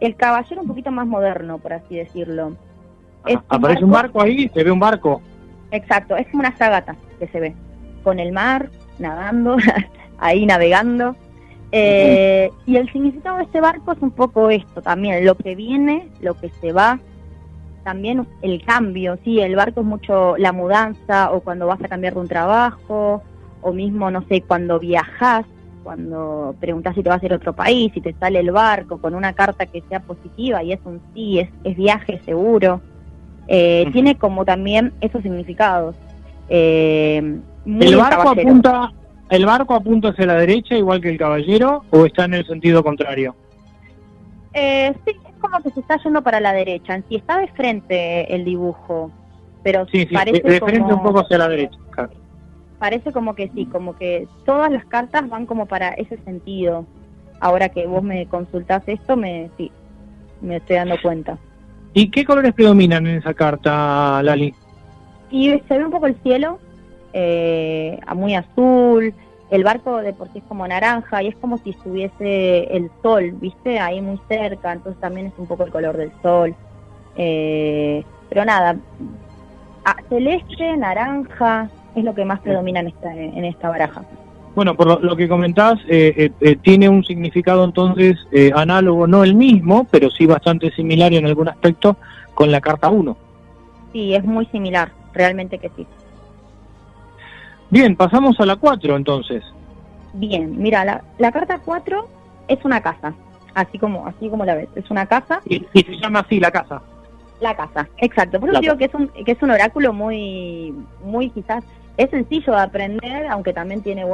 El caballero un poquito más moderno, por así decirlo. ¿Aparece un barco ahí? ¿Se ve un barco? Exacto, es como una fragata que se ve, con el mar, nadando, ahí navegando. Y el significado de este barco es un poco esto también, lo que viene, lo que se va, también el cambio, sí, el barco es mucho la mudanza, o cuando vas a cambiar de un trabajo, o mismo, no sé, cuando viajas, cuando preguntas si te vas a ir a otro país, si te sale el barco con una carta que sea positiva y es un sí, es viaje seguro. Tiene como también esos significados. ¿El barco apunta hacia la derecha igual que el caballero o está en el sentido contrario? Sí, es como que se está yendo para la derecha. En sí está de frente el dibujo, pero sí, parece de frente como, un poco hacia la derecha. Claro. Parece como que sí, como que todas las cartas van como para ese sentido. Ahora que vos me consultás esto, me estoy dando cuenta. ¿Y qué colores predominan en esa carta, Lali? Y se ve un poco el cielo, muy azul. El barco de por sí es como naranja y es como si estuviese el sol, ¿viste? Ahí muy cerca, entonces también es un poco el color del sol. Pero nada, celeste, naranja, es lo que más predomina en esta baraja. Bueno, por lo que comentás, tiene un significado entonces análogo, no el mismo, pero sí bastante similar en algún aspecto con la carta 1. Sí, es muy similar, realmente que sí. Bien, pasamos a la 4 entonces. Bien, mira, la carta 4 es una casa, así como la ves, es una casa. Y se llama así, la casa. La casa, exacto. Por eso digo que es un oráculo muy quizás, es sencillo de aprender, aunque también tiene,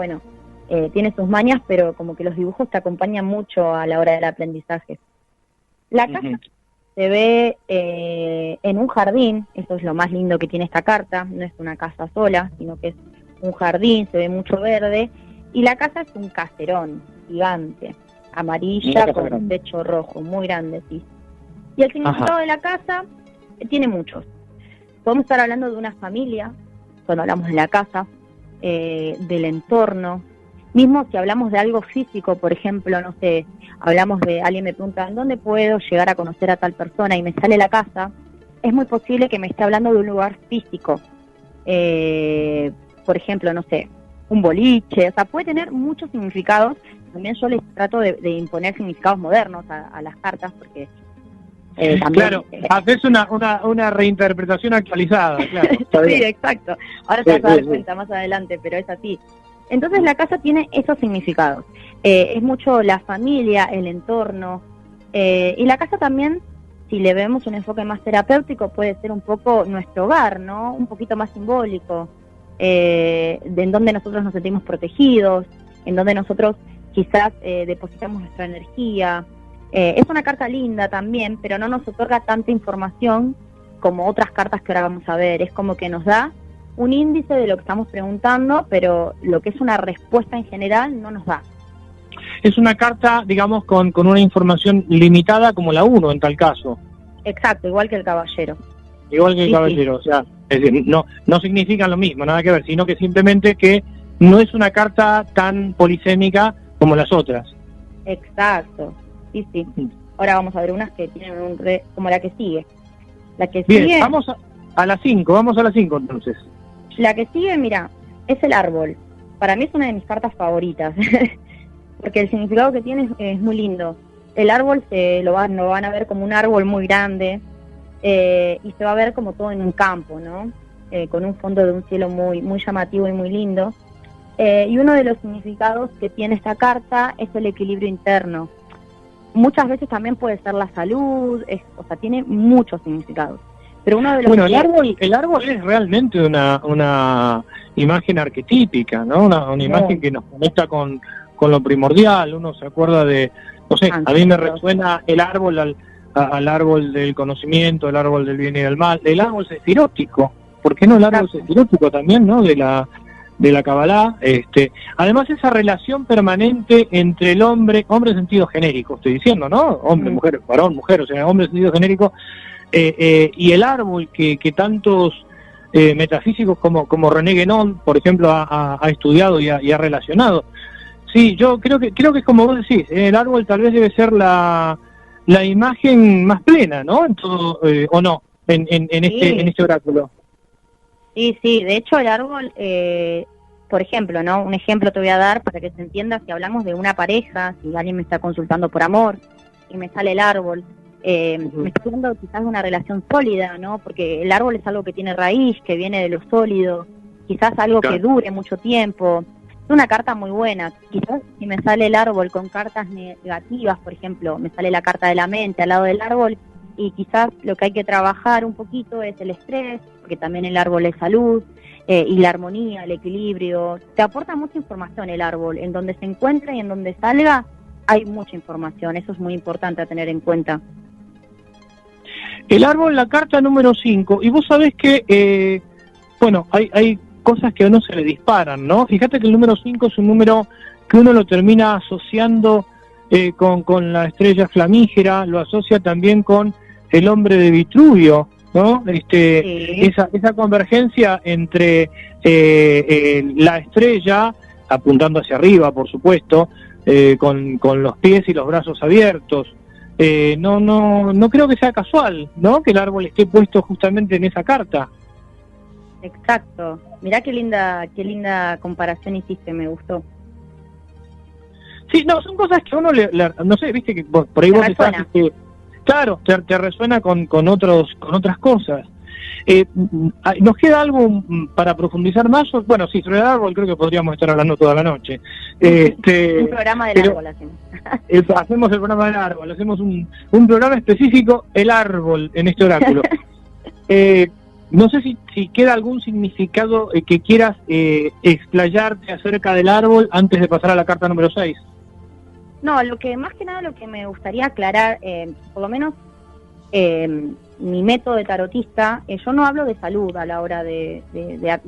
tiene sus mañas, pero como que los dibujos te acompañan mucho a la hora del aprendizaje. La casa se ve en un jardín, eso es lo más lindo que tiene esta carta, no es una casa sola, sino que es un jardín, se ve mucho verde, y la casa es un caserón gigante, amarilla con un techo rojo, muy grande, sí. Y el significado de la casa tiene muchos. Podemos estar hablando de una familia, cuando hablamos de la casa, del entorno, mismo si hablamos de algo físico, por ejemplo, no sé, hablamos de, alguien me pregunta, ¿dónde puedo llegar a conocer a tal persona? Y me sale la casa, es muy posible que me esté hablando de un lugar físico. Por ejemplo, no sé, un boliche, o sea, puede tener muchos significados. También yo les trato de imponer significados modernos a las cartas, porque también, claro, haces una reinterpretación actualizada, claro. Sí, exacto. Ahora te vas a dar cuenta más adelante, pero es así. Entonces la casa tiene esos significados. Es mucho la familia, el entorno, y la casa también, si le vemos un enfoque más terapéutico, puede ser un poco nuestro hogar, ¿no? Un poquito más simbólico, en donde nosotros nos sentimos protegidos, en donde nosotros quizás depositamos nuestra energía. Es una carta linda también, pero no nos otorga tanta información como otras cartas que ahora vamos a ver. Es como que nos da un índice de lo que estamos preguntando, pero lo que es una respuesta en general no nos da. Es una carta, digamos, con una información limitada como la 1 en tal caso. Exacto, igual que el caballero. Igual que el caballero, o sea, es decir, no significan lo mismo, nada que ver, sino que simplemente que no es una carta tan polisémica como las otras. Exacto, sí. Ahora vamos a ver unas que tienen como la que sigue. La que Bien, sigue, vamos a la 5 entonces. La que sigue, mira, es el árbol. Para mí es una de mis cartas favoritas, porque el significado que tiene es muy lindo. El árbol lo van a ver como un árbol muy grande, y se va a ver como todo en un campo, ¿no? Con un fondo de un cielo muy, muy llamativo y muy lindo. Y uno de los significados que tiene esta carta es el equilibrio interno. Muchas veces también puede ser la salud, o sea, tiene muchos significados. Pero uno de los el árbol es realmente una imagen arquetípica, ¿no? Una imagen que nos conecta con lo primordial. Uno se acuerda de, no sé, a mí me resuena el árbol al árbol del conocimiento, el árbol del bien y del mal, el árbol sefirótico. ¿Por qué no el árbol sefirótico también, no? De la Kabbalah. Además, esa relación permanente entre el hombre en sentido genérico, estoy diciendo, ¿no? Hombre, mujer, varón, mujer, o sea, hombre en sentido genérico, y el árbol que tantos metafísicos como René Guénon, por ejemplo, ha estudiado y ha relacionado. Sí, yo creo que es como vos decís, el árbol tal vez debe ser la imagen más plena, ¿no? En todo, o no, en este oráculo. Sí, de hecho el árbol, por ejemplo, ¿no? Un ejemplo te voy a dar para que se entienda, si hablamos de una pareja, si alguien me está consultando por amor y me sale el árbol, me estoy hablando quizás de una relación sólida, ¿no? Porque el árbol es algo que tiene raíz, que viene de lo sólido, quizás algo que dure mucho tiempo. Es una carta muy buena. Quizás si me sale el árbol con cartas negativas, por ejemplo, me sale la carta de la mente al lado del árbol, y quizás lo que hay que trabajar un poquito es el estrés, porque también el árbol es salud, y la armonía, el equilibrio. Te aporta mucha información el árbol, en donde se encuentra y en donde salga hay mucha información, eso es muy importante a tener en cuenta. El árbol, la carta número 5, y vos sabés que, hay cosas que a uno se le disparan, ¿no? Fíjate que el número 5 es un número que uno lo termina asociando con la estrella flamígera, lo asocia también con el hombre de Vitruvio, ¿no? Sí. Esa convergencia entre la estrella apuntando hacia arriba, por supuesto, con los pies y los brazos abiertos. No creo que sea casual, ¿no? Que el árbol esté puesto justamente en esa carta. Exacto. Mirá qué linda comparación hiciste, me gustó. Sí, no, son cosas que uno no sé, viste que por ahí Te vos resuena. estás, claro, te resuena con otras cosas. ¿Nos queda algo para profundizar más? Bueno, sí, sobre el árbol creo que podríamos estar hablando toda la noche. Un programa del árbol hacemos. Hacemos el programa del árbol, hacemos un programa específico, el árbol, en este oráculo. No sé si queda algún significado que quieras explayarte acerca del árbol antes de pasar a la carta número 6. No, más que nada lo que me gustaría aclarar, por lo menos mi método de tarotista, yo no hablo de salud a la hora de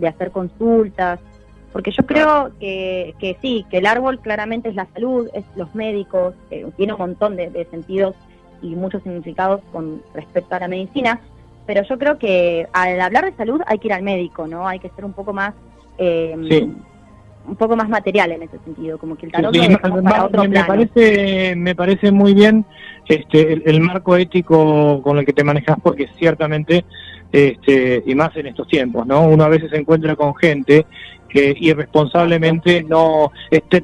hacer consultas, porque yo creo que sí, que el árbol claramente es la salud, es los médicos, tiene un montón de sentidos y muchos significados con respecto a la medicina, pero yo creo que al hablar de salud hay que ir al médico, ¿no? Hay que ser un poco más un poco más material en ese sentido, como que el tarot lo dejamos para otro plano. Me parece muy bien el marco ético con el que te manejas, porque ciertamente, y más en estos tiempos, ¿no? Uno a veces se encuentra con gente que irresponsablemente no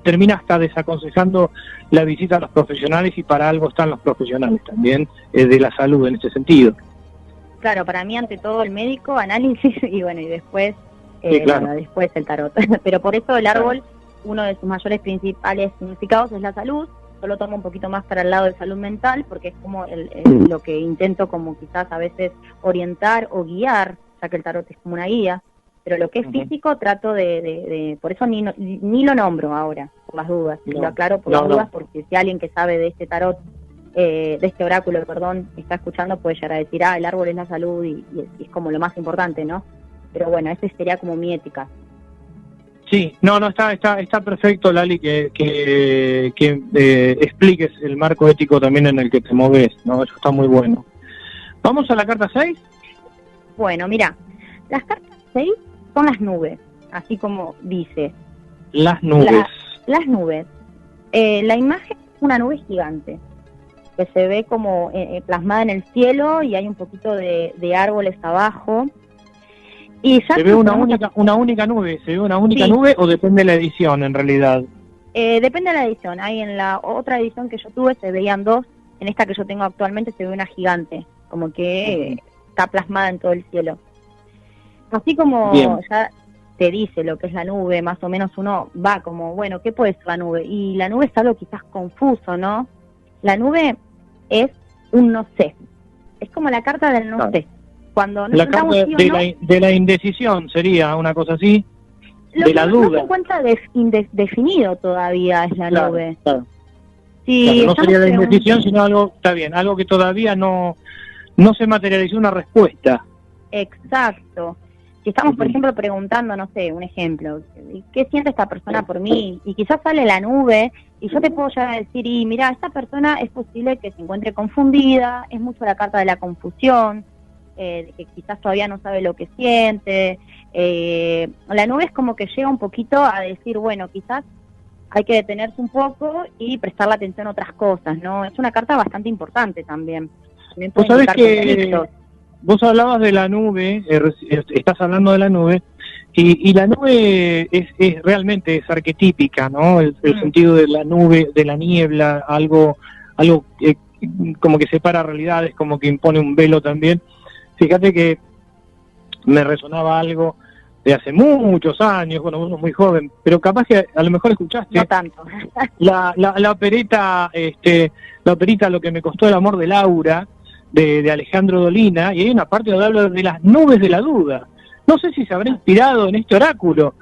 termina hasta desaconsejando la visita a los profesionales, y para algo están los profesionales también de la salud en este sentido. Claro, para mí ante todo el médico, análisis y bueno, y después sí, claro. después el tarot. Pero por eso el árbol, uno de sus mayores principales significados es la salud. Yo lo tomo un poquito más para el lado de salud mental, porque es como lo que intento como quizás a veces orientar o guiar, ya que el tarot es como una guía. Pero lo que es físico trato por eso ni lo nombro ahora, por las dudas. Lo aclaro por las dudas, porque si alguien que sabe de este tarot, de este oráculo, perdón, está escuchando, puede llegar a decir, el árbol es la salud y es como lo más importante, ¿no? Pero bueno, esa sería como mi ética. Sí, está perfecto, Lali, que expliques el marco ético también en el que te moves, ¿no? Eso está muy bueno. ¿Vamos a la carta 6? Bueno, mira, las cartas 6 son las nubes, así como dice. Las nubes. Las nubes. La imagen es una nube gigante, que se ve como plasmada en el cielo, y hay un poquito de árboles abajo. Y ya ¿Se ve una única nube? ¿Se ve una única nube o depende de la edición en realidad? Depende de la edición. Ahí en la otra edición que yo tuve se veían dos. En esta que yo tengo actualmente se ve una gigante, como que está plasmada en todo el cielo. Así como ya te dice lo que es la nube, más o menos uno va como, bueno, ¿qué puede ser la nube? Y la nube es algo quizás confuso, ¿no? La nube es un no sé. Es como la carta del no sé. Cuando no la carta de la indecisión sería una cosa así, de la duda. No se encuentra definido todavía es la nube. Claro. Sí, no sería la indecisión, sino algo, está bien, algo que todavía no se materializó una respuesta. Exacto. Si estamos, por ejemplo, preguntando, no sé, un ejemplo, ¿qué siente esta persona por mí? Y quizás sale la nube, y yo te puedo llegar a decir, y mira, esta persona es posible que se encuentre confundida, es mucho la carta de la confusión, que quizás todavía no sabe lo que siente. La nube es como que llega un poquito a decir, bueno, quizás hay que detenerse un poco y prestarle atención a otras cosas, ¿no? Es una carta bastante importante también. Vos sabés que vos hablabas de la nube, estás hablando de la nube, y la nube es realmente arquetípica, ¿no? El sentido de la nube, de la niebla, algo como que separa realidades, como que impone un velo también. Fíjate que me resonaba algo de hace muchos años, bueno, uno muy joven, pero capaz que a lo mejor escuchaste. No tanto. la opereta, la operita Lo que me costó el amor de Laura, de Alejandro Dolina, y hay una parte donde habla de las nubes de la duda. No sé si se habrá inspirado en este oráculo,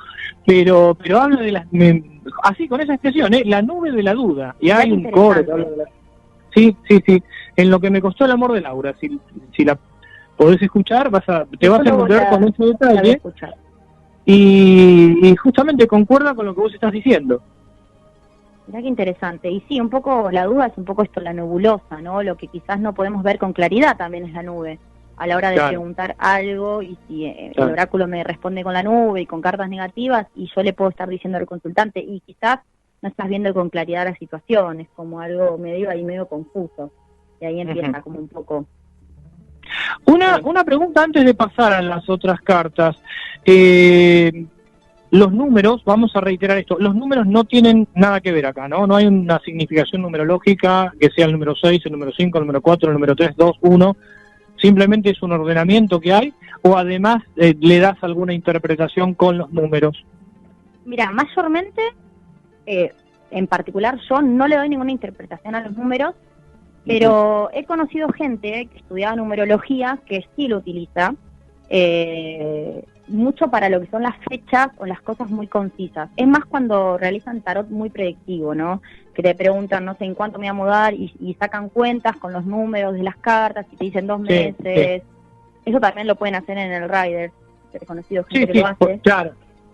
pero habla de así con esa expresión, la nube de la duda, y hay un coro que habla de sí, en Lo que me costó el amor de Laura, si la podés escuchar, te vas a encontrar con ese detalle, y justamente concuerda con lo que vos estás diciendo. Mirá qué interesante. Y sí, un poco la duda es un poco esto, la nebulosa, ¿no? Lo que quizás no podemos ver con claridad también es la nube. a la hora de Claro. preguntar algo, y si Claro. el oráculo me responde con la nube y con cartas negativas, y yo le puedo estar diciendo al consultante, y quizás no estás viendo con claridad la situación, es como algo medio ahí, medio confuso, y ahí empieza Ujú. como un poco... Una pregunta antes de pasar a las otras cartas. Los números, vamos a reiterar esto, los números no tienen nada que ver acá, ¿no? No hay una significación numerológica que sea el número 6, el número 5, el número 4, el número 3, 2, 1. Simplemente es un ordenamiento que hay, o además le das alguna interpretación con los números. Mira, mayormente, en particular yo no le doy ninguna interpretación a los números, pero he conocido gente que estudiaba numerología que sí lo utiliza, mucho para lo que son las fechas o las cosas muy concisas. Es más cuando realizan tarot muy predictivo, ¿no? Que te preguntan, no sé, en cuánto me voy a mudar, y sacan cuentas con los números de las cartas y te dicen 2 Sí, meses. Eso también lo pueden hacer en el Rider. He conocido gente que Sí, lo hace.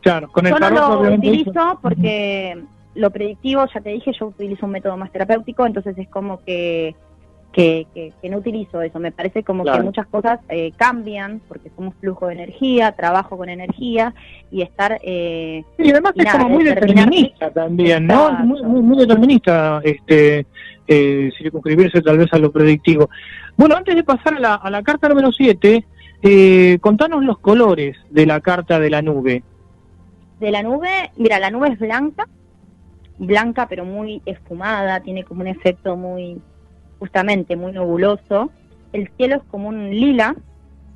claro. Con el Yo no tarot, lo obviamente, utilizo porque lo predictivo, ya te dije, yo utilizo un método más terapéutico, entonces es como que no utilizo eso. Me parece como Claro. que muchas cosas cambian, porque somos flujo de energía, trabajo con energía, y estar... Sí, y además y es nada, como muy determinar- determinista también, ¿no? Exacto. Muy determinista, circunscribirse tal vez a lo predictivo. Bueno, antes de pasar a la carta número 7, contanos los colores de la carta de la nube. De la nube, mira, la nube es blanca pero muy esfumada, tiene como un efecto muy, justamente, muy nebuloso. El cielo es como un lila,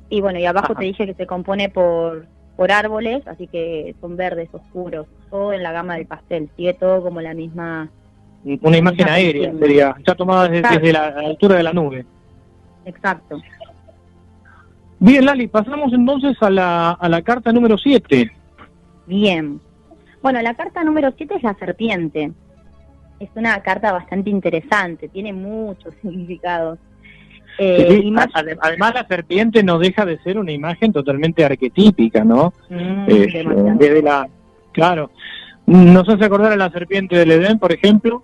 y bueno, y abajo Ajá. te dije que se compone por árboles, así que son verdes oscuros, todo en la gama del pastel, sigue todo como la misma... Una imagen Esa aérea, pintura. sería, está tomada Exacto. desde la altura de la nube. Exacto. Bien, Lali, pasamos entonces a la carta número 7. Bien. Bueno, la carta número 7 es la serpiente. Es una carta bastante interesante, tiene muchos significados. Y más... Además, la serpiente no deja de ser una imagen totalmente arquetípica, ¿no? demasiado. Desde claro, nos hace acordar a la serpiente del Edén, por ejemplo,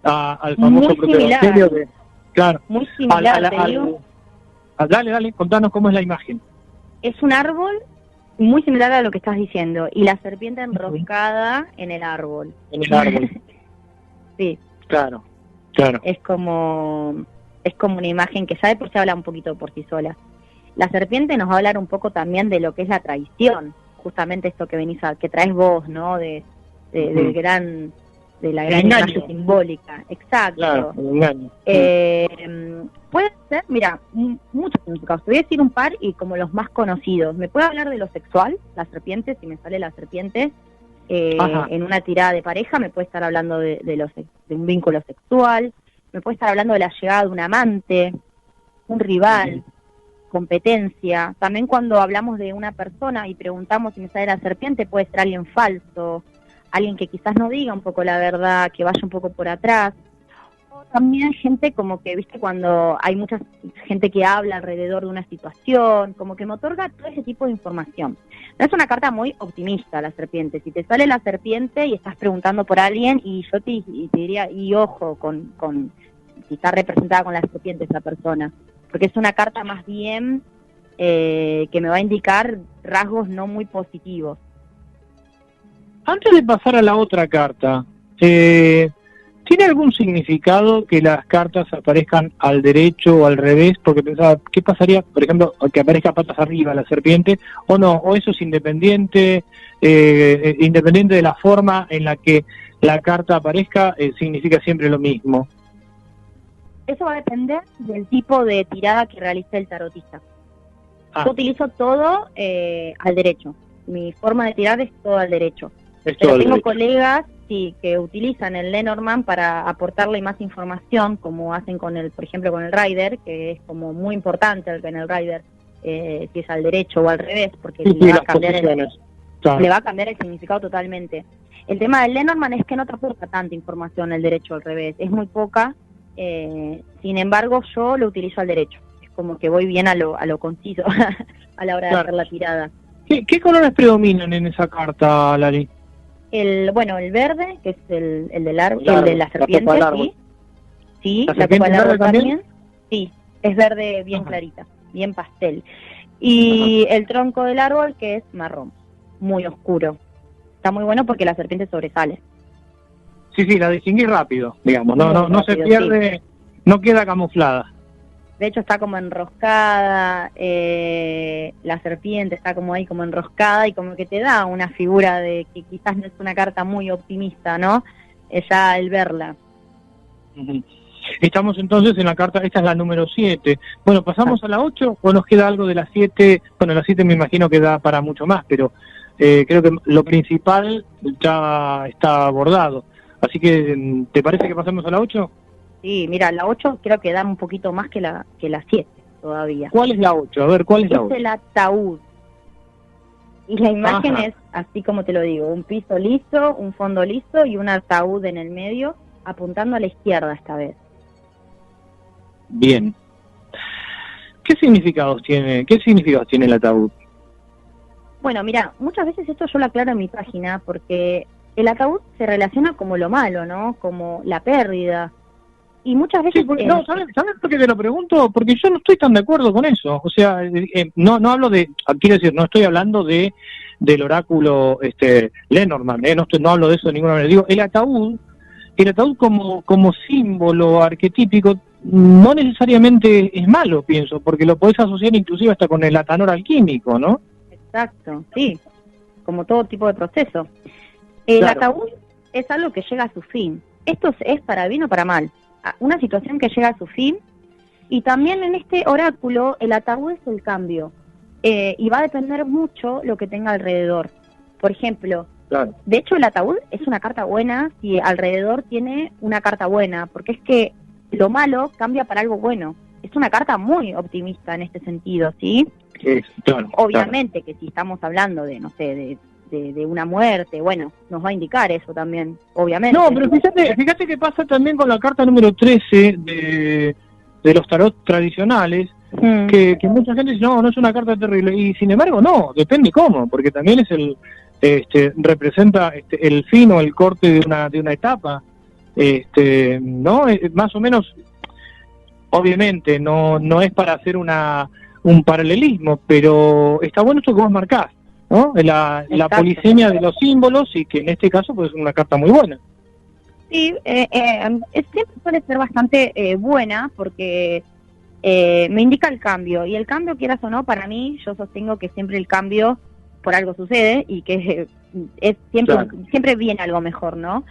al famoso Muy similar. protoevangelio. Claro. Muy similar, Al- te al- digo. Dale, contanos cómo es la imagen. Es un árbol muy similar a lo que estás diciendo, y la serpiente enroscada en el árbol. En el árbol. Sí, Claro. es como una imagen que ya de por sí habla un poquito por sí sola. La serpiente nos va a hablar un poco también de lo que es la traición, justamente esto que venís que traes vos, ¿no? De la El gran engaño. imagen simbólica. Exacto. Claro, el engaño. Puede ser, mira, muchos significados. Te voy a decir un par y como los más conocidos. Me puede hablar de lo sexual, la serpiente, si me sale la serpiente, Ajá. en una tirada de pareja, me puede estar hablando de un vínculo sexual, me puede estar hablando de la llegada de un amante, un rival, competencia. También cuando hablamos de una persona y preguntamos si me sale la serpiente, puede ser alguien falso, alguien que quizás no diga un poco la verdad, que vaya un poco por atrás. O también gente como que, viste, cuando hay mucha gente que habla alrededor de una situación, como que me otorga todo ese tipo de información. No es una carta muy optimista la serpiente. Si te sale la serpiente y estás preguntando por alguien, y yo te diría, y ojo con si está representada con la serpiente esa persona, porque es una carta más bien que me va a indicar rasgos no muy positivos. Antes de pasar a la otra carta, ¿tiene algún significado que las cartas aparezcan al derecho o al revés? Porque pensaba, ¿qué pasaría, por ejemplo, que aparezca patas arriba la serpiente? ¿O no? ¿O eso es independiente de la forma en la que la carta aparezca, significa siempre lo mismo? Eso va a depender del tipo de tirada que realice el tarotista. Ah, Yo utilizo todo al derecho. Mi forma de tirar es todo al derecho. es Pero todo al tengo derecho. colegas sí, que utilizan el Lenormand para aportarle más información, como hacen por ejemplo, con el Rider, que es como muy importante en el Rider, si es al derecho o al revés, porque Sí, le va a las cambiar posiciones. Claro. le va a cambiar el significado totalmente. El tema del Lenormand es que no te aporta tanta información el derecho o al revés, es muy poca. Sin embargo, yo lo utilizo al derecho. Es como que voy bien a lo conciso a la hora de Claro. hacer la tirada. ¿Qué colores predominan en esa carta, Lali? El verde, que es el del árbol, El árbol, el de la la serpiente, copa del árbol. sí. Sí, ¿La la serpiente copa del árbol verde también. Sí, es verde bien Ajá. clarita. bien pastel. Y el tronco del árbol, que es marrón, muy oscuro. Está muy bueno porque la serpiente sobresale. Sí, la distinguí rápido, digamos, no Muy se rápido, pierde, sí. no queda camuflada. De hecho está como enroscada, la serpiente está como ahí como enroscada y como que te da una figura de que quizás no es una carta muy optimista, ¿no? Ya el verla. Ujú. Estamos entonces en la carta, esta es la número 7. Bueno, ¿pasamos a la 8 o nos queda algo de la 7? Bueno, la 7 me imagino que da para mucho más, pero creo que lo principal ya está abordado. Así que, ¿te parece que pasemos a la 8? Sí, mira, la 8 creo que da un poquito más que la 7 todavía. ¿Cuál es la 8? A ver, ¿cuál es la 8? Es el ataúd. Y la imagen Ajá. es así como te lo digo, un piso liso, un fondo liso y un ataúd en el medio, apuntando a la izquierda esta vez. Bien. ¿Qué significados tiene el ataúd? Bueno, mira, muchas veces esto yo lo aclaro en mi página porque el ataúd se relaciona como lo malo, ¿no? Como la pérdida. Y muchas veces... Sí, no, ¿sabes por qué te lo pregunto? Porque yo no estoy tan de acuerdo con eso. O sea, no hablo de... Quiero decir, no estoy hablando del oráculo Lenormand, no hablo de eso de ninguna manera. Digo, el ataúd como símbolo arquetípico no necesariamente es malo, pienso, porque lo podés asociar inclusive hasta con el atanor alquímico, ¿no? Exacto, sí, como todo tipo de proceso. El Claro. ataúd es algo que llega a su fin. Esto es para bien o para mal. Una situación que llega a su fin. Y también en este oráculo el ataúd es el cambio. Y va a depender mucho lo que tenga alrededor. Por ejemplo, Claro. de hecho el ataúd es una carta buena si alrededor tiene una carta buena, porque es que lo malo cambia para algo bueno. Es una carta muy optimista en este sentido, ¿sí? Claro. Obviamente que si estamos hablando de, no sé, de una muerte, bueno, nos va a indicar eso también, obviamente. No, pero fíjate que pasa también con la carta número 13 de los tarot tradicionales, que mucha gente dice, no es una carta terrible, y sin embargo no, depende cómo, porque también es representa el fin o el corte de una etapa, ¿no? Más o menos, obviamente, no es para hacer un paralelismo, pero está bueno esto que vos marcás, ¿no? La Exacto. polisemia de los símbolos, y que en este caso pues es una carta muy buena. Sí, siempre suele ser bastante buena porque me indica el cambio, y el cambio, quieras o no, para mí, yo sostengo que siempre el cambio por algo sucede y que es siempre, Claro. siempre viene algo mejor, ¿no?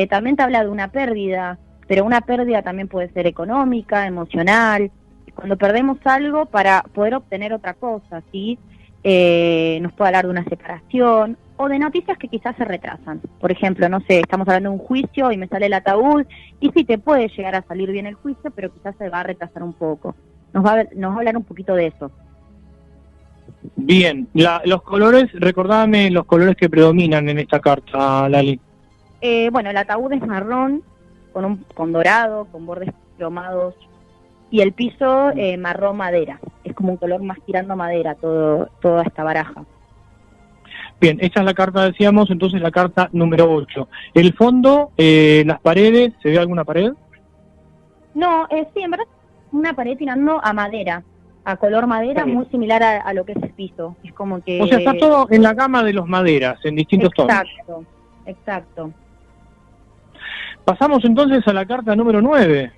También te habla de una pérdida, pero una pérdida también puede ser económica, emocional, cuando perdemos algo para poder obtener otra cosa, ¿sí? Nos puede hablar de una separación o de noticias que quizás se retrasan. Por ejemplo, no sé, estamos hablando de un juicio y me sale el ataúd, y sí, te puede llegar a salir bien el juicio, pero quizás se va a retrasar un poco. Nos va a hablar un poquito de eso. Bien, los colores, recordame los colores que predominan en esta carta, Lali. Bueno, el ataúd es marrón, con dorado, con bordes cromados, y el piso marrón madera. Es como un color más tirando a madera, toda esta baraja. Bien, esta es la carta, decíamos, entonces la carta número 8. El fondo, las paredes, ¿se ve alguna pared? No, sí, en verdad una pared tirando a madera, a color madera, Bien. muy similar a lo que es el piso. Es como que... O sea, está todo en la gama de los maderas, en distintos tonos. Exacto. Pasamos entonces a la carta número 9.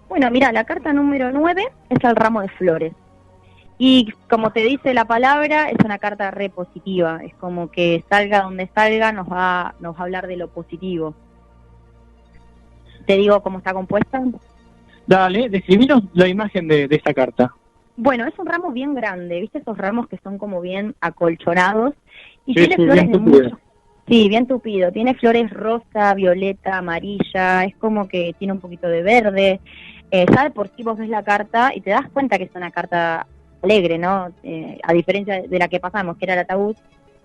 Bueno, mira, la carta número 9 es el ramo de flores. Y como te dice la palabra, es una carta repositiva. Es como que salga donde salga, nos va a hablar de lo positivo. ¿Te digo cómo está compuesta? Dale, describinos la imagen de esta carta. Bueno, es un ramo bien grande, ¿viste? Esos ramos que son como bien acolchonados. Y Sí, tiene sí, flores bien de tupido. mucho... Sí, bien tupido. Tiene flores rosa, violeta, amarilla. Es como que tiene un poquito de verde. Ya de por sí vos ves la carta y te das cuenta que es una carta alegre, ¿no? A diferencia de la que pasamos, que era el ataúd.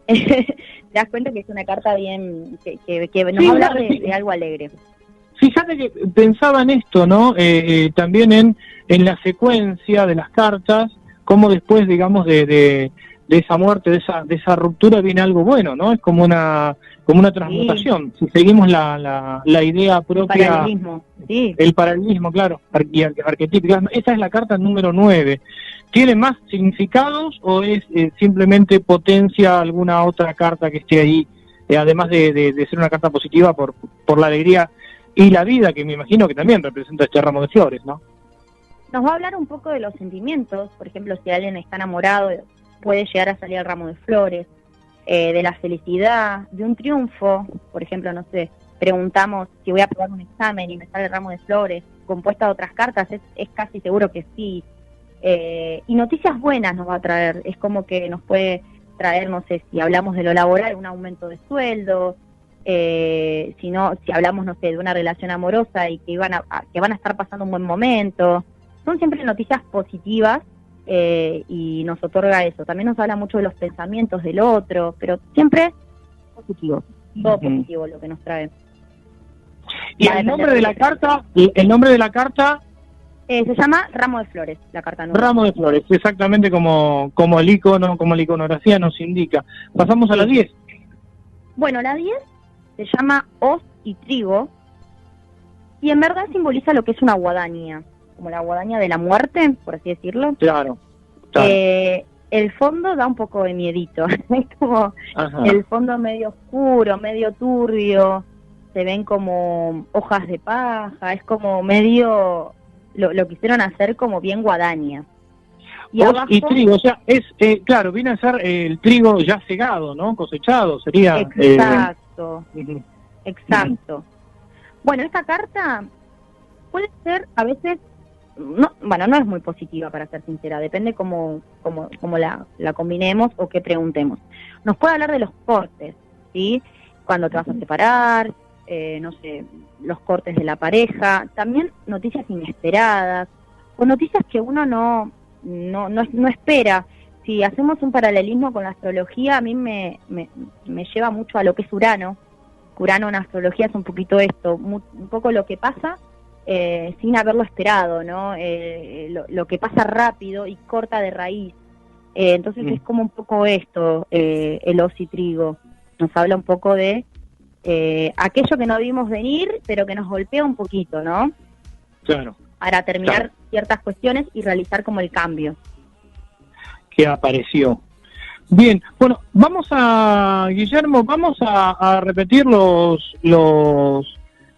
Te das cuenta que es una carta bien... que nos Sí, habla no, sí. de algo alegre. Fíjate que pensaba en esto, ¿no? También en la secuencia de las cartas, cómo después, digamos, de esa muerte, de esa ruptura viene algo bueno, ¿no? Es como una transmutación. Sí. Si seguimos la idea propia, el paralelismo, sí. El paralelismo, claro, arquetípico. Esa es la carta número 9. ¿Tiene más significados o es simplemente potencia alguna otra carta que esté ahí, además de ser una carta positiva por la alegría y la vida, que me imagino que también representa este ramo de flores, ¿no? Nos va a hablar un poco de los sentimientos. Por ejemplo, si alguien está enamorado, puede llegar a salir el ramo de flores, de la felicidad, de un triunfo. Por ejemplo, no sé, preguntamos si voy a probar un examen y me sale el ramo de flores, compuesta de otras cartas, es casi seguro que sí. Y noticias buenas nos va a traer. Es como que nos puede traer, no sé, si hablamos de lo laboral, un aumento de sueldo, si hablamos, no sé, de una relación amorosa y que van a estar pasando un buen momento. Son siempre noticias positivas, y nos otorga eso. También nos habla mucho de los pensamientos del otro, pero siempre positivo, todo positivo lo que nos trae. ¿Y el nombre de la carta? ¿El nombre de la carta? Se llama Ramo de Flores, la carta nueva. Ramo de Flores, exactamente como el icono, como la iconografía nos indica. Pasamos a la 10. Bueno, la 10 se llama hoz y trigo, y en verdad simboliza lo que es una guadaña, como la guadaña de la muerte, por así decirlo. Claro. El fondo da un poco de miedito, es como el fondo medio oscuro, medio turbio, se ven como hojas de paja, es como medio, lo quisieron hacer como bien guadaña. Y abajo, y trigo, o sea, es, claro, viene a ser el trigo ya segado, ¿no? Cosechado, sería. Exacto, exacto. Bueno, esta carta puede ser a veces, no es muy positiva, para ser sincera, depende cómo la combinemos o qué preguntemos. Nos puede hablar de los cortes, ¿sí? Cuando te vas a separar, no sé, los cortes de la pareja, también noticias inesperadas, o noticias que uno no espera. Si hacemos un paralelismo con la astrología, a mí me lleva mucho a lo que es Urano. Urano en astrología es un poquito esto, un poco lo que pasa sin haberlo esperado, ¿no? Lo que pasa rápido y corta de raíz. Entonces es como un poco esto, el hoz y trigo. Nos habla un poco de aquello que no vimos venir, pero que nos golpea un poquito, ¿no? Claro. Para terminar ciertas cuestiones y realizar como el cambio que apareció. Bien, bueno, Guillermo, vamos a repetir los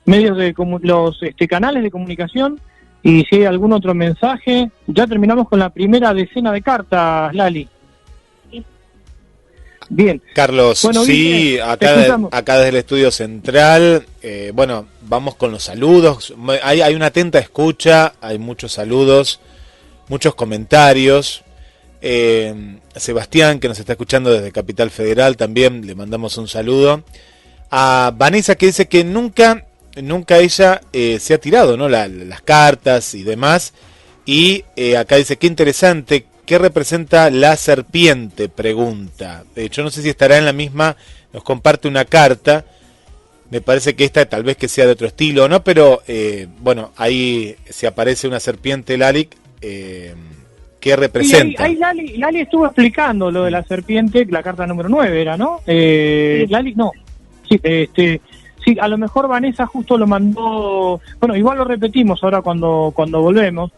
medios de los canales de comunicación, y si hay algún otro mensaje. Ya terminamos con la primera decena de cartas, Lali. Sí. Bien. Carlos, bueno, sí, acá desde el estudio central, vamos con los saludos. Hay una atenta escucha, hay muchos saludos, muchos comentarios. Sebastián, que nos está escuchando desde Capital Federal, también le mandamos un saludo. A Vanessa, que dice que nunca ella se ha tirado, ¿no? Las cartas y demás. Y acá dice, qué interesante, ¿qué representa la serpiente? Pregunta. Yo no sé si estará en la misma, nos comparte una carta. Me parece que esta tal vez que sea de otro estilo, ¿no? Pero ahí se aparece una serpiente, Lalic. ¿Qué representa? Ahí Lali estuvo explicando lo de la serpiente, la carta número 9 era, ¿no? Sí. Lali, no. Sí, a lo mejor Vanessa justo lo mandó. Bueno, igual lo repetimos ahora cuando volvemos.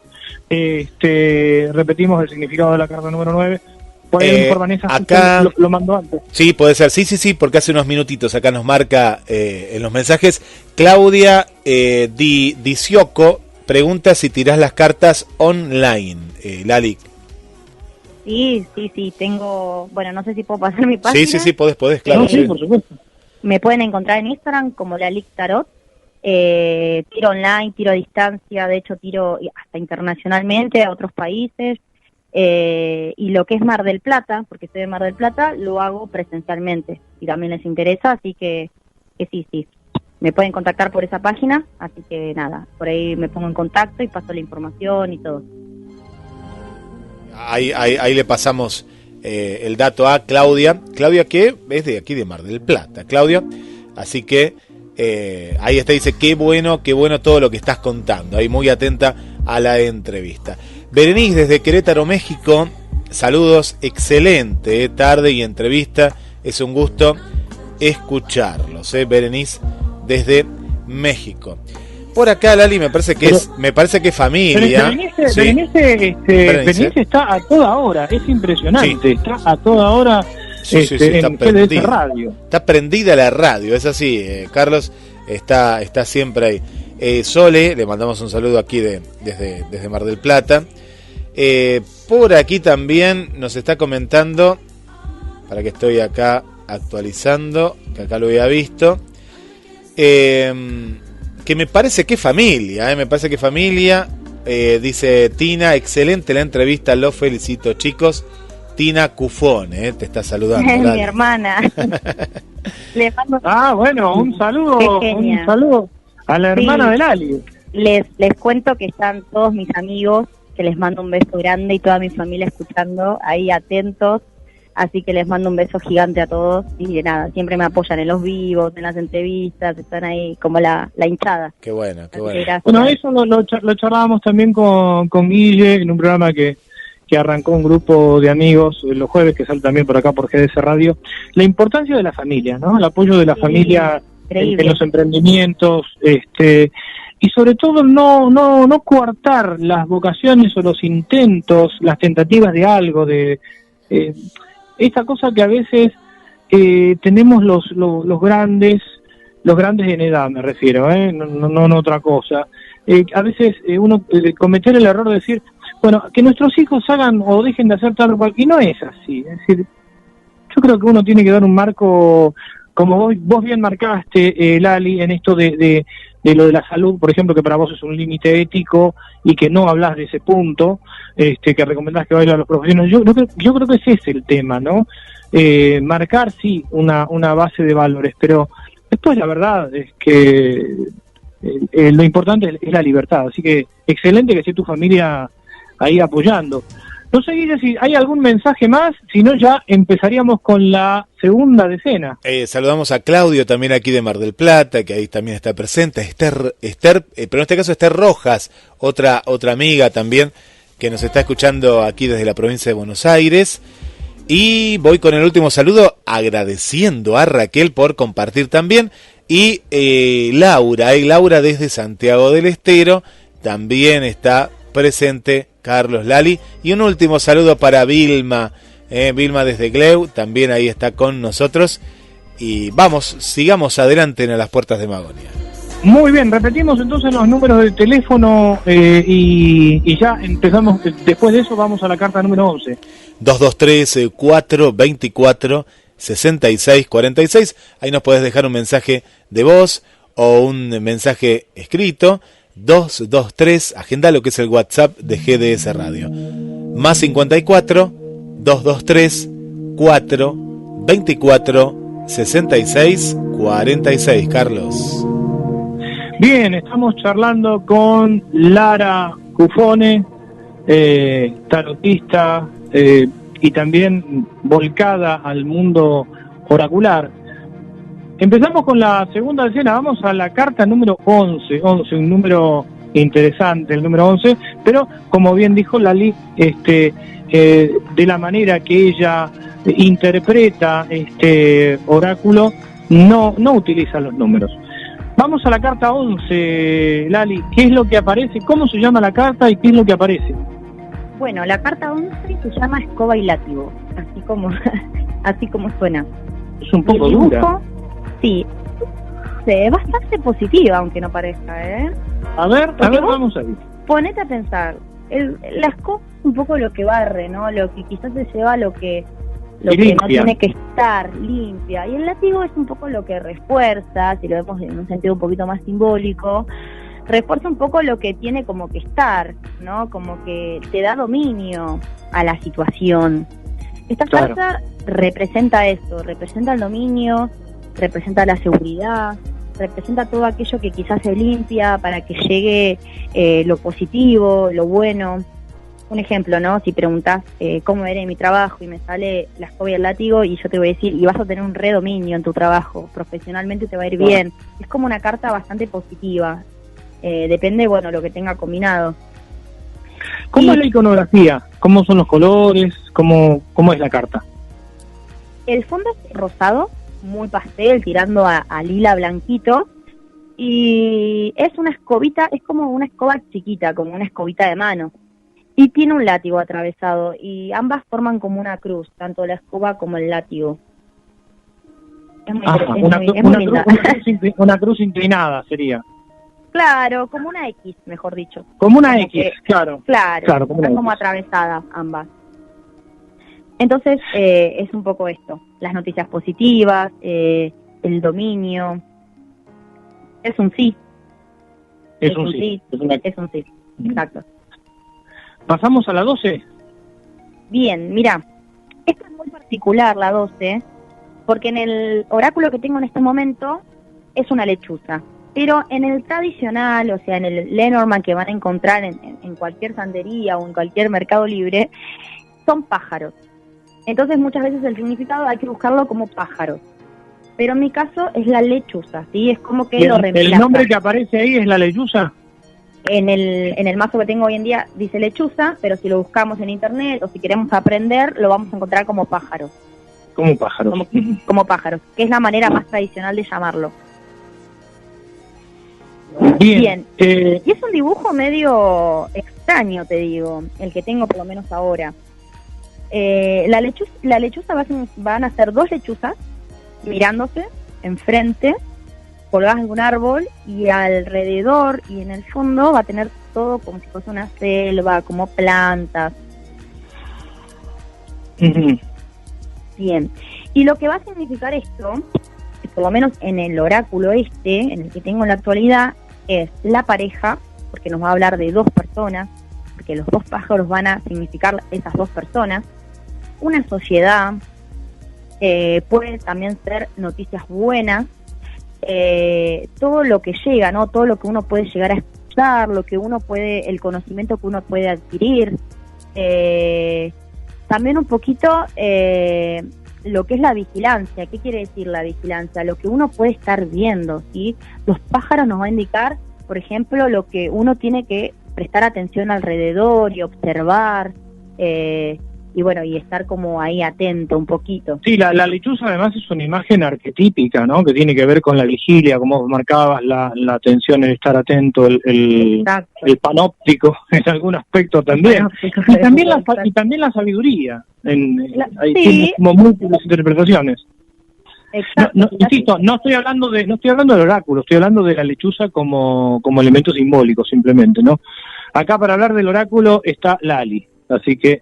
Repetimos el significado de la carta número 9. Por ahí a lo mejor Vanessa acá lo mandó antes. Sí, puede ser. Sí, porque hace unos minutitos acá nos marca en los mensajes. Claudia Dicioco pregunta si tirás las cartas online, Lali. Sí, tengo, no sé si puedo pasar mi página. Sí, podés, claro. Sí, por supuesto. Me pueden encontrar en Instagram como Lalic Tarot. Tiro online, tiro a distancia, de hecho tiro hasta internacionalmente a otros países. Y lo que es Mar del Plata, porque soy de Mar del Plata, lo hago presencialmente. Y también les interesa, así que sí. Me pueden contactar por esa página, así que nada, por ahí me pongo en contacto y paso la información y todo. Ahí le pasamos el dato a Claudia, que es de aquí de Mar del Plata, Claudia, así que ahí está, dice, qué bueno todo lo que estás contando, ahí muy atenta a la entrevista. Berenice desde Querétaro, México, saludos, excelente tarde y entrevista, es un gusto escucharlos. Berenice desde México. Por acá, Lali, me parece que es familia. Berenice está a toda hora, es impresionante, sí. Está a toda hora está en GDS Radio. Está prendida la radio, es así, Carlos está siempre ahí. Sole, le mandamos un saludo aquí desde Mar del Plata. Por aquí también nos está comentando, para que estoy acá actualizando, que acá lo había visto, que me parece que familia, dice Tina, excelente la entrevista, los felicito, chicos. Tina Cufón, te está saludando. Es mi hermana. Le mando... bueno, un saludo a la hermana de Lali. Les cuento que están todos mis amigos, que les mando un beso grande, y toda mi familia escuchando, ahí atentos. Así que les mando un beso gigante a todos y nada, siempre me apoyan en los vivos, en las entrevistas, están ahí como la hinchada. Qué bueno, qué bueno. Bueno, eso lo charlábamos también con Guille en un programa que arrancó un grupo de amigos los jueves, que sale también por acá por GDS Radio. La importancia de la familia, ¿no? El apoyo de la familia en los emprendimientos, y sobre todo no coartar las vocaciones o los intentos, las tentativas de algo, esta cosa que a veces tenemos los grandes en edad, me refiero, no otra cosa. A veces uno cometer el error de decir, bueno, que nuestros hijos hagan o dejen de hacer tal o cual, y no es así. Es decir, yo creo que uno tiene que dar un marco, como vos bien marcaste, Lali, en esto de lo de la salud, por ejemplo, que para vos es un límite ético y que no hablas de ese punto, que recomendás que vayan a los profesionales. Yo creo que ese es el tema, ¿no? Marcar, sí, una base de valores, pero después la verdad es que lo importante es la libertad. Así que excelente que esté tu familia ahí apoyando. No sé, Guille, si hay algún mensaje más, si no ya empezaríamos con la segunda decena. Saludamos a Claudio también aquí de Mar del Plata, que ahí también está presente, Esther, pero en este caso Esther Rojas, otra amiga también, que nos está escuchando aquí desde la provincia de Buenos Aires. Y voy con el último saludo, agradeciendo a Raquel por compartir también, y Laura desde Santiago del Estero, también está presente, Carlos, Lali, y un último saludo para Vilma, Vilma desde Gleu, también ahí está con nosotros, y sigamos adelante en las puertas de Magonia. Muy bien, repetimos entonces los números de teléfono y ya empezamos, después de eso vamos a la carta número 11. 223-424-6646, ahí nos podés dejar un mensaje de voz o un mensaje escrito. 223, agenda lo que es el WhatsApp de GDS Radio. Más 54 223 424 66 46. Carlos. Bien, estamos charlando con Lara Cufone, tarotista y también volcada al mundo oracular. Empezamos con la segunda decena, vamos a la carta número 11, un número interesante, el número 11, pero como bien dijo Lali, de la manera que ella interpreta este oráculo, no utiliza los números. Vamos a la carta 11, Lali, ¿qué es lo que aparece? ¿Cómo se llama la carta y qué es lo que aparece? Bueno, la carta 11 se llama escoba y látigo, así como suena. Es un poco dura. Sí, es bastante positiva, aunque no parezca, A ver, vamos a ver. Ponete a pensar, la escoba es un poco lo que barre, ¿no? Lo que quizás te lleva a lo que no tiene que estar limpia. Y el látigo es un poco lo que refuerza, si lo vemos en un sentido un poquito más simbólico, refuerza un poco lo que tiene como que estar, ¿no? Como que te da dominio a la situación. Esta carta representa eso, representa el dominio, representa la seguridad, representa todo aquello que quizás se limpia para que llegue lo positivo, lo bueno. Un ejemplo, ¿no? Si preguntás cómo era mi trabajo y me sale la escoba y el látigo, y yo te voy a decir, y vas a tener un redominio en tu trabajo, profesionalmente te va a ir bien. Es como una carta bastante positiva. Depende, bueno, lo que tenga combinado. ¿Cómo Y- es la iconografía? ¿Cómo son los colores? ¿Cómo es la carta? El fondo es rosado, muy pastel, tirando a lila blanquito. Y es una escobita, es como una escoba chiquita, como una escobita de mano. Y tiene un látigo atravesado. Y ambas forman como una cruz, tanto la escoba como el látigo. Es muy, Ajá, es muy linda. una cruz inclinada sería. Claro, como una X, mejor dicho. Como una Como X, que- claro. Claro, Claro, como una están como X. atravesadas ambas. Entonces, es un poco esto. Las noticias positivas, el dominio. Es un sí. Es un sí. Es un sí, exacto. Pasamos a la 12. Bien, mira, esta es muy particular, la 12, porque en el oráculo que tengo en este momento es una lechuza. Pero en el tradicional, o sea, en el Lenormand que van a encontrar en cualquier santería o en cualquier mercado libre, son pájaros. Entonces muchas veces el significado hay que buscarlo como pájaros. Pero en mi caso es la lechuza, ¿sí? Es como que lo reemplaza. ¿El nombre que aparece ahí es la lechuza? En el mazo que tengo hoy en día dice lechuza, pero si lo buscamos en internet o si queremos aprender, lo vamos a encontrar como pájaro. Como pájaro. Como pájaros, que es la manera más tradicional de llamarlo. Bien. Y es un dibujo medio extraño, te digo, el que tengo por lo menos ahora. La lechuza van a ser dos lechuzas mirándose enfrente, colgadas de un árbol, y alrededor y en el fondo va a tener todo como si fuese una selva, como plantas. Ujú. Bien. Y lo que va a significar esto, por lo menos en el oráculo en el que tengo en la actualidad, es la pareja, porque nos va a hablar de dos personas, porque los dos pájaros van a significar esas dos personas, una sociedad, puede también ser noticias buenas, todo lo que llega, ¿no? Todo lo que uno puede llegar a escuchar, el conocimiento que uno puede adquirir, también un poquito lo que es la vigilancia. ¿Qué quiere decir la vigilancia? Lo que uno puede estar viendo, ¿sí? Los pájaros nos va a indicar, por ejemplo, lo que uno tiene que prestar atención alrededor y observar, y bueno, y estar como ahí atento un poquito. Sí, la lechuza además es una imagen arquetípica, ¿no? Que tiene que ver con la vigilia, como marcabas la atención, el estar atento, el panóptico en algún aspecto también. Y también la sabiduría. Hay sí, como múltiples interpretaciones. Exacto. Insisto, no estoy hablando del oráculo, estoy hablando de la lechuza como elemento simbólico simplemente, ¿no? Acá para hablar del oráculo está Lali, así que...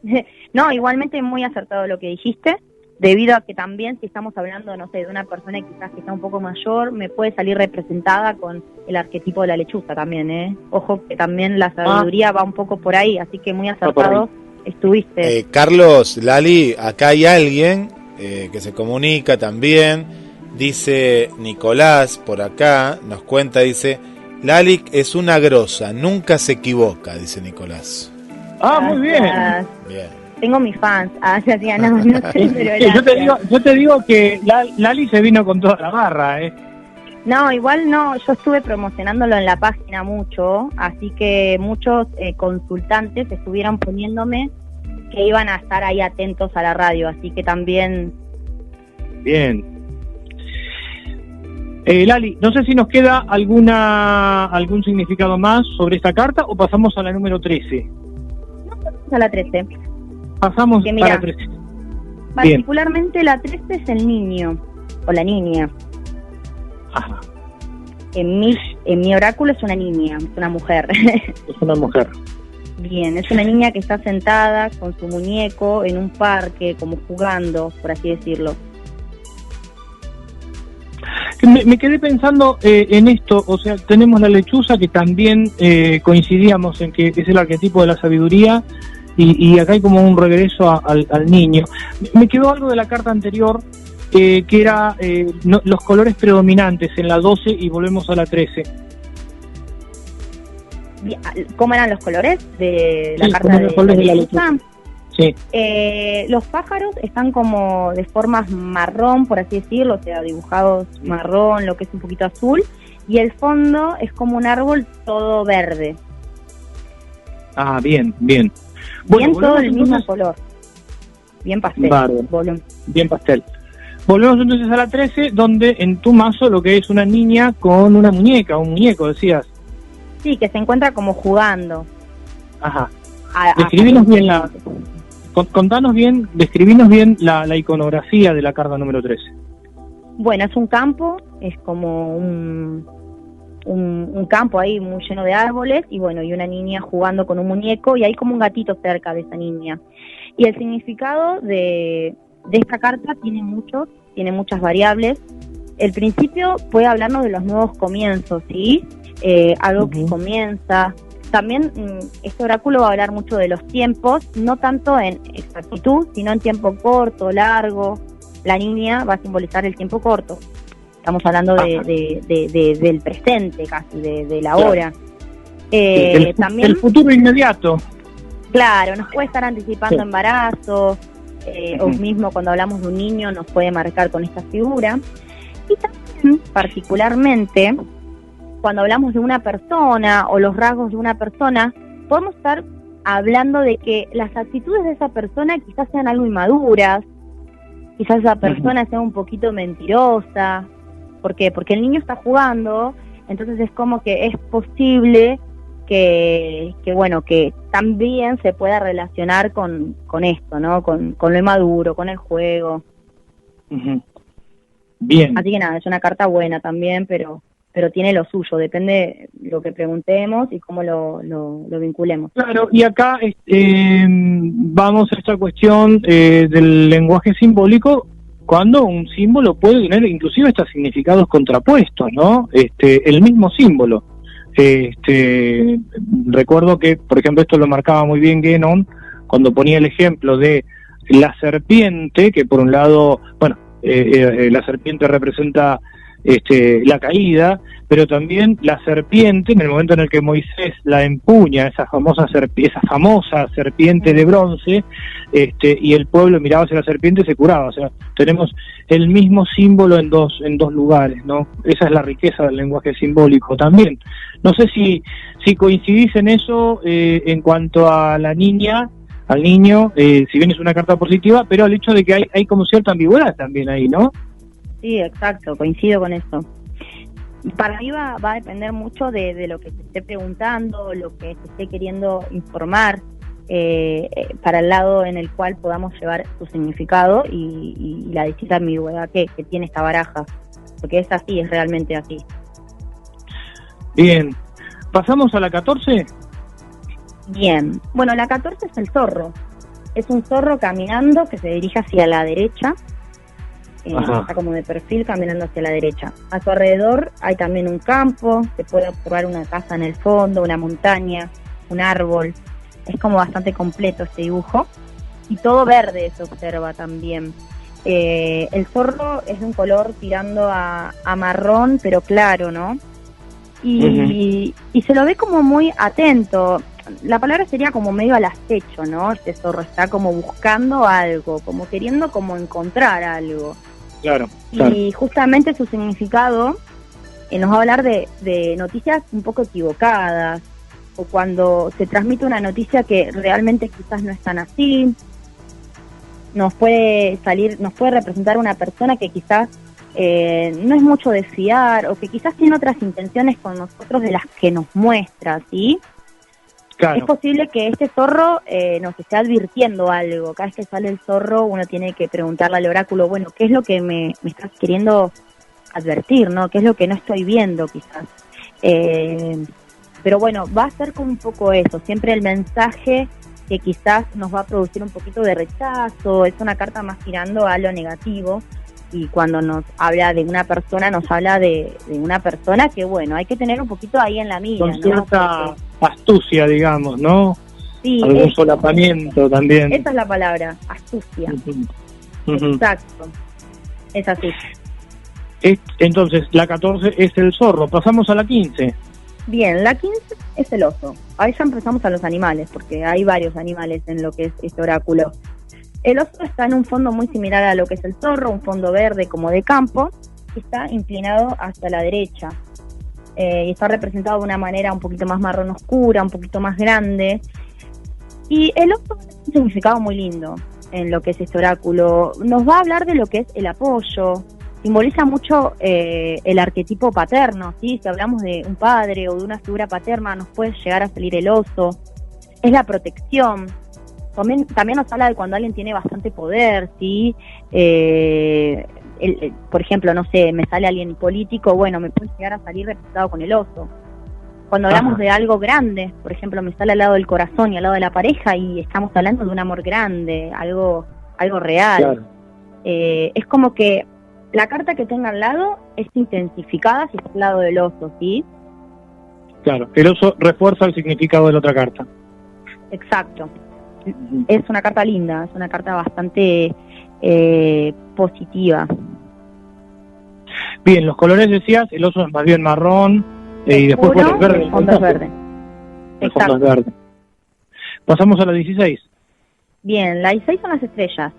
No, igualmente muy acertado lo que dijiste, debido a que también si estamos hablando, no sé, de una persona quizás que está un poco mayor, me puede salir representada con el arquetipo de la lechuza también, ¿eh? Ojo que también la sabiduría va un poco por ahí, así que muy acertado estuviste. Carlos, Lali, acá hay alguien que se comunica también, dice Nicolás por acá, nos cuenta, dice, Lali es una grosa, nunca se equivoca, dice Nicolás. Ah, muy bien. Bien. Tengo mis fans, no sé, pero yo te digo que Lali se vino con toda la barra, ¿eh? No, igual no, yo estuve promocionándolo en la página mucho, así que muchos consultantes estuvieron poniéndome que iban a estar ahí atentos a la radio, así que también... Bien. Lali, no sé si nos queda algún significado más sobre esta carta o pasamos a la número 13. No, pasamos a la 13. Pasamos que mira, a la 13. Particularmente bien. La 13 es el niño, o la niña. Ajá. En mi oráculo es una niña, es una mujer. Es una mujer. Bien, es una niña que está sentada con su muñeco en un parque, como jugando, por así decirlo. Me quedé pensando en esto, o sea, tenemos la lechuza que también coincidíamos en que es el arquetipo de la sabiduría y acá hay como un regreso al niño. Me quedó algo de la carta anterior que era los colores predominantes en la 12 y volvemos a la 13. ¿Cómo eran los colores de la Sí, carta de la lechuza? Sí. Los pájaros están como de formas marrón, por así decirlo, o sea, dibujados marrón, lo que es un poquito azul, y el fondo es como un árbol todo verde. Ah, bien, bien. Bien todo el mismo entonces, color. Bien pastel. Bárbaro. Volumen. Bien pastel. Volvemos entonces a la 13, donde en tu mazo lo que es una niña con una muñeca, un muñeco, decías. Sí, que se encuentra como jugando. Ajá. A Describinos bien contanos bien, describinos bien la iconografía de la carta número 13. Bueno, es un campo, es como un campo ahí muy lleno de árboles y bueno, y una niña jugando con un muñeco y hay como un gatito cerca de esa niña. Y el significado de esta carta tiene muchas variables. El principio puede hablarnos de los nuevos comienzos, ¿sí? Algo que comienza. También este oráculo va a hablar mucho de los tiempos, no tanto en exactitud, sino en tiempo corto, largo. La niña va a simbolizar el tiempo corto. Estamos hablando del presente casi, de la hora. También el futuro inmediato. Claro, nos puede estar anticipando embarazo, o mismo cuando hablamos de un niño nos puede marcar con esta figura. Y también, particularmente, cuando hablamos de una persona o los rasgos de una persona, podemos estar hablando de que las actitudes de esa persona quizás sean algo inmaduras, quizás esa persona sea un poquito mentirosa. ¿Por qué? Porque el niño está jugando, entonces es como que es posible que también se pueda relacionar con esto, ¿no? Con lo inmaduro, con el juego. Bien. Así que nada, es una carta buena también, pero tiene lo suyo, depende lo que preguntemos y cómo lo vinculemos. Claro, y acá vamos a esta cuestión del lenguaje simbólico, cuando un símbolo puede tener inclusive hasta significados contrapuestos, ¿no? El mismo símbolo. Recuerdo que, por ejemplo, esto lo marcaba muy bien Guénon cuando ponía el ejemplo de la serpiente, que por un lado, la serpiente representa la caída, pero también la serpiente, en el momento en el que Moisés la empuña, esa famosa serpiente de bronce, y el pueblo miraba hacia la serpiente y se curaba. O sea, tenemos el mismo símbolo en dos lugares, ¿no? Esa es la riqueza del lenguaje simbólico también. No sé si coincidís en eso en cuanto a la niña, al niño, si bien es una carta positiva, pero el hecho de que hay como cierta ambigüedad también ahí, ¿no? Sí, exacto, coincido con eso. Para mí va a depender mucho de lo que se esté preguntando, lo que se esté queriendo informar, para el lado en el cual podamos llevar su significado y la distinta ambigüedad que tiene esta baraja, porque es así, es realmente así. Bien, ¿pasamos a la 14? Bien, bueno, la 14 es el zorro. Es un zorro caminando que se dirige hacia la derecha. Está como de perfil caminando hacia la derecha. A su alrededor hay también un campo, se puede observar una casa en el fondo, una montaña, un árbol. Es como bastante completo este dibujo. Y todo verde se observa también. El zorro es de un color tirando a marrón, pero claro, ¿no? Y se lo ve como muy atento. La palabra sería como medio al acecho, ¿no? Este zorro está como buscando algo, como queriendo como encontrar algo. Claro. Y justamente su significado nos va a hablar de noticias un poco equivocadas, o cuando se transmite una noticia que realmente quizás no es tan así. Nos puede representar una persona que quizás no es mucho de fiar, o que quizás tiene otras intenciones con nosotros de las que nos muestra, ¿sí? Claro. Es posible que este zorro nos esté advirtiendo algo. Cada vez que sale el zorro uno tiene que preguntarle al oráculo, bueno, ¿qué es lo que me estás queriendo advertir, ¿no? ¿Qué es lo que no estoy viendo quizás? Pero bueno, va a ser como un poco eso, siempre el mensaje que quizás nos va a producir un poquito de rechazo. Es una carta más tirando a lo negativo, y cuando nos habla de una persona, nos habla de una persona que, bueno, hay que tener un poquito ahí en la mira, con cierta astucia, digamos, ¿no? Sí. Algún solapamiento también. Esa es la palabra, astucia. Exacto. Es así. Entonces, la 14 es el zorro. Pasamos a la 15. Bien, la 15 es el oso. Ahí ya empezamos a los animales, porque hay varios animales en lo que es este oráculo. El oso está en un fondo muy similar a lo que es el zorro, un fondo verde como de campo, que está inclinado hacia la derecha. Y está representado de una manera un poquito más marrón oscura, un poquito más grande, Y el oso tiene un significado muy lindo en lo que es este oráculo. Nos va a hablar de lo que es el apoyo, simboliza mucho el arquetipo paterno, ¿sí? Si hablamos de un padre o de una figura paterna, nos puede llegar a salir el oso. Es la protección. También nos habla de cuando alguien tiene bastante poder, ¿sí? Por ejemplo, no sé, me sale alguien político, bueno, me puede llegar a salir representado con el oso. Cuando hablamos de algo grande, por ejemplo, me sale al lado del corazón y al lado de la pareja y estamos hablando de un amor grande, algo real. Claro. Es como que la carta que tenga al lado es intensificada si está al lado del oso, ¿sí? Claro, el oso refuerza el significado de la otra carta. Exacto. Es una carta linda, es una carta bastante positiva. Bien, los colores decías, el oso es más bien marrón, y después Oscuro, el verde. el fondo es verde. El fondo es verde. Pasamos a la 16. Bien, la 16 son las estrellas.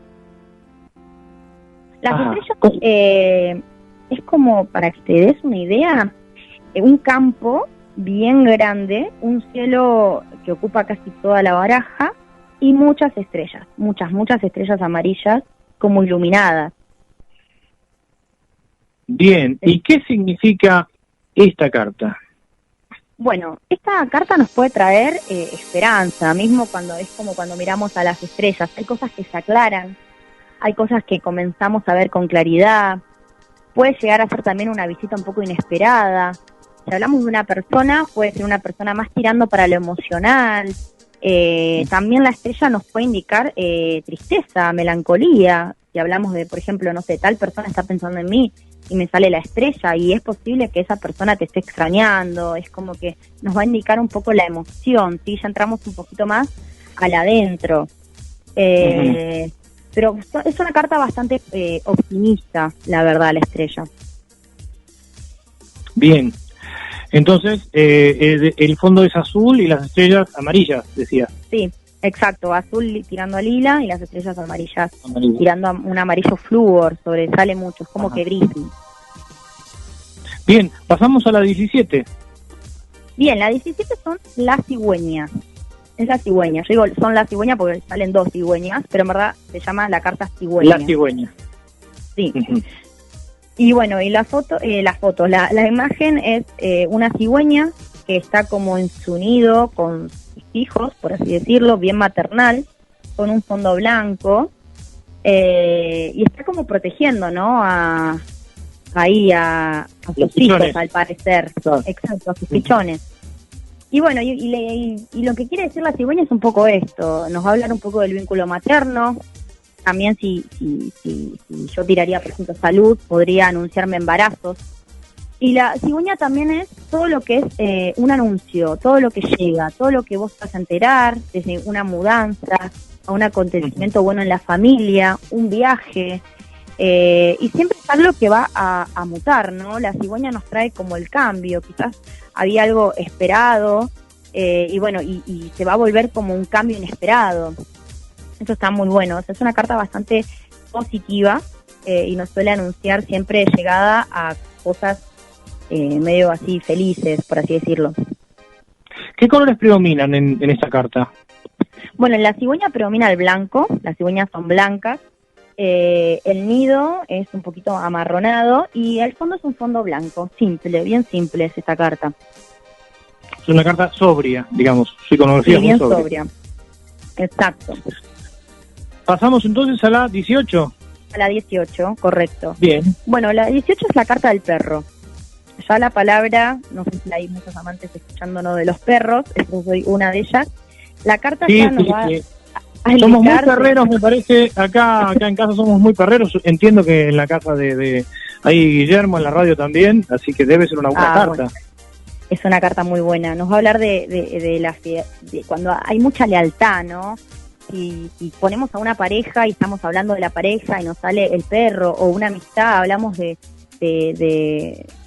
Las estrellas es como, para que te des una idea, un campo bien grande, un cielo que ocupa casi toda la baraja y muchas estrellas, muchas estrellas amarillas como iluminadas. Bien, ¿y qué significa esta carta? Bueno, esta carta nos puede traer esperanza, mismo cuando es como cuando miramos a las estrellas. Hay cosas que se aclaran, hay cosas que comenzamos a ver con claridad. Puede llegar a ser también una visita un poco inesperada. Si hablamos de una persona, puede ser una persona más tirando para lo emocional. También la estrella nos puede indicar tristeza, melancolía. Si hablamos de, por ejemplo, no sé, tal persona está pensando en mí y me sale la estrella y es posible que esa persona te esté extrañando. Es como que nos va a indicar un poco la emoción, ¿sí? Ya entramos un poquito más al adentro. Pero es una carta bastante optimista, la verdad, la estrella. Bien, entonces el fondo es azul y las estrellas amarillas, decía. Sí, exacto, azul tirando a lila y las estrellas amarillas tirando a un amarillo flúor, sobresale mucho, es como que brilla. Bien, pasamos a la 17. Bien, la 17 son las cigüeñas. Es la cigüeña. Yo digo son las cigüeñas porque salen dos cigüeñas, pero en verdad se llama la carta cigüeña. La cigüeña. Sí. Y bueno, y la imagen es una cigüeña que está como en su nido con sus hijos, por así decirlo, bien maternal, con un fondo blanco, y está como protegiendo, ¿no? A sus hijos, al parecer. Claro. Exacto, a sus pichones. Y bueno, y lo que quiere decir la cigüeña es un poco esto, nos va a hablar un poco del vínculo materno. También si yo tiraría, por ejemplo, salud, podría anunciarme embarazos. Y la cigüeña también es todo lo que es un anuncio, todo lo que llega, todo lo que vos vas a enterar, desde una mudanza a un acontecimiento bueno en la familia, un viaje. Y siempre es algo que va a mutar, ¿no? La cigüeña nos trae como el cambio, quizás había algo esperado, y bueno, y se va a volver como un cambio inesperado. Eso está muy bueno. O sea, es una carta bastante positiva y nos suele anunciar siempre llegada a cosas medio así felices, por así decirlo. ¿Qué colores predominan en esta carta? Bueno, en la cigüeña predomina el blanco, las cigüeñas son blancas, el nido es un poquito amarronado y el fondo es un fondo blanco, simple, bien simple es esta carta. Es una carta sobria, digamos, su iconografía. Sí, bien sobria. Exacto. Pasamos entonces a la 18. A la 18, correcto. Bien. Bueno, la 18 es la carta del perro. Ya la palabra, no sé si hay muchos amantes escuchándonos de los perros, yo soy una de ellas. La carta ya nos va a somos muy perreros, me parece. Acá en casa somos muy perreros. Entiendo que en la casa de ahí Guillermo, en la radio también, así que debe ser una buena carta. Bueno. Es una carta muy buena. Nos va a hablar de cuando hay mucha lealtad, ¿no? Si ponemos a una pareja y estamos hablando de la pareja y nos sale el perro o una amistad, hablamos de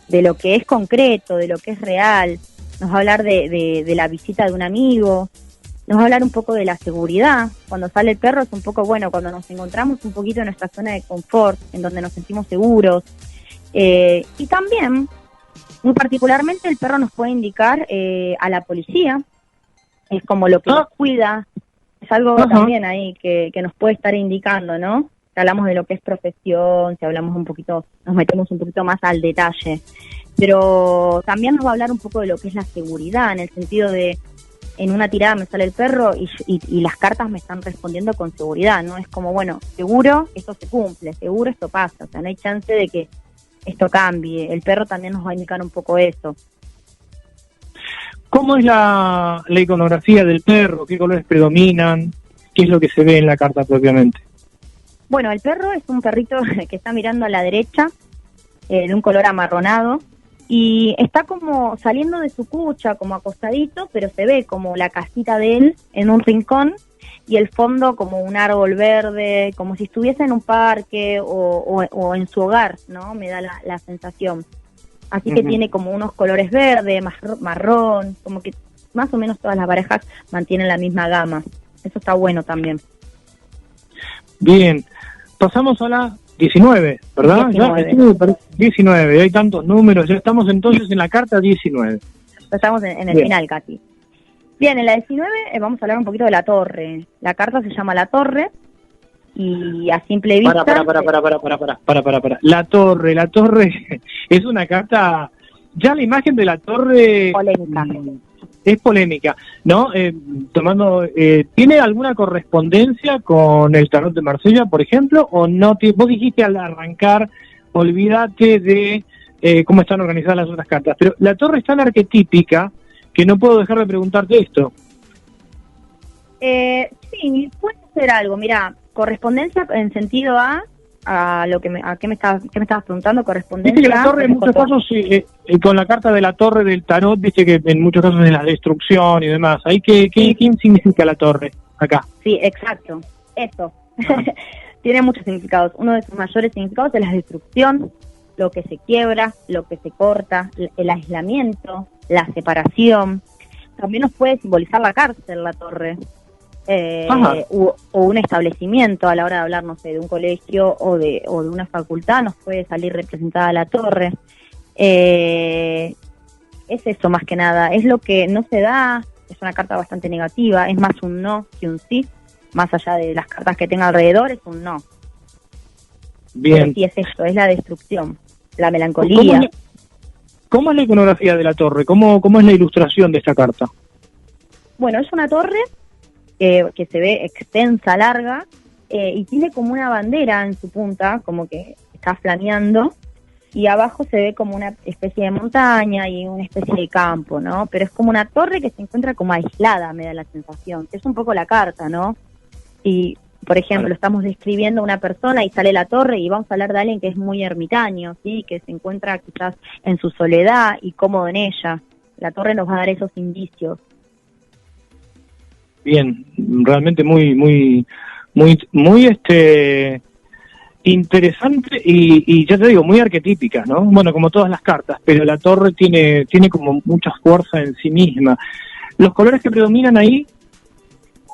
lo que es concreto, de lo que es real. Nos va a hablar de la visita de un amigo, nos va a hablar un poco de la seguridad. Cuando sale el perro es un poco, bueno, cuando nos encontramos un poquito en nuestra zona de confort, en donde nos sentimos seguros. Y también, muy particularmente, el perro nos puede indicar a la policía, es como lo que nos cuida. Es algo Ajá. también ahí que nos puede estar indicando, ¿no? Si hablamos de lo que es profesión, si hablamos un poquito, nos metemos un poquito más al detalle. Pero también nos va a hablar un poco de lo que es la seguridad, en el sentido de, en una tirada me sale el perro y las cartas me están respondiendo con seguridad, ¿no? Es como, bueno, seguro esto se cumple, seguro esto pasa, o sea, no hay chance de que esto cambie. El perro también nos va a indicar un poco eso. ¿Cómo es la iconografía del perro? ¿Qué colores predominan? ¿Qué es lo que se ve en la carta propiamente? Bueno, el perro es un perrito que está mirando a la derecha, de un color amarronado, y está como saliendo de su cucha, como acostadito, pero se ve como la casita de él en un rincón, y el fondo como un árbol verde, como si estuviese en un parque o en su hogar, ¿no? Me da la sensación. Así que tiene como unos colores verde, marrón, como que más o menos todas las parejas mantienen la misma gama. Eso está bueno también. Bien, pasamos a la 19, ¿verdad? 19. Ya, 19, hay tantos números, ya estamos entonces en la carta 19. Estamos en el Bien. final casi. Bien, en la 19 vamos a hablar un poquito de la torre. La carta se llama La Torre y a simple vista... Para. La torre es una carta, ya la imagen de la torre Polémica. Es polémica, ¿no? ¿Tiene alguna correspondencia con el tarot de Marsella, por ejemplo, o no? Vos dijiste al arrancar, olvídate de cómo están organizadas las otras cartas, pero la torre es tan arquetípica que no puedo dejar de preguntarte esto. Sí, puede ser algo. Mira, correspondencia en sentido a lo que qué me estabas preguntando, correspondencia. Viste que la torre en muchos casos, con la carta de la torre del tarot, viste que en muchos casos es la destrucción y demás. ¿Ahí qué significa la torre acá? Sí, exacto. Eso. Tiene muchos significados. Uno de sus mayores significados es la destrucción, lo que se quiebra, lo que se corta, el aislamiento, la separación. También nos puede simbolizar la cárcel, la torre. O un establecimiento a la hora de hablar, no sé, de un colegio o de una facultad, nos puede salir representada la torre. Es eso más que nada, es lo que no se da, es una carta bastante negativa, es más un no que un sí, más allá de las cartas que tenga alrededor, es un no. Bien. Pero sí, es esto, es la destrucción, la melancolía. ¿Cómo es la iconografía de la torre? ¿Cómo es la ilustración de esta carta? Bueno, es una torre que se ve extensa, larga, y tiene como una bandera en su punta, como que está flameando, y abajo se ve como una especie de montaña y una especie de campo, ¿no? Pero es como una torre que se encuentra como aislada, me da la sensación, que es un poco la carta, ¿no? Y, por ejemplo, estamos describiendo a una persona y sale la torre y vamos a hablar de alguien que es muy ermitaño, ¿sí? Que se encuentra quizás en su soledad y cómodo en ella. La torre nos va a dar esos indicios. Bien, realmente muy interesante y ya te digo, muy arquetípica, ¿no? Bueno, como todas las cartas, pero la torre tiene como mucha fuerza en sí misma. ¿Los colores que predominan ahí?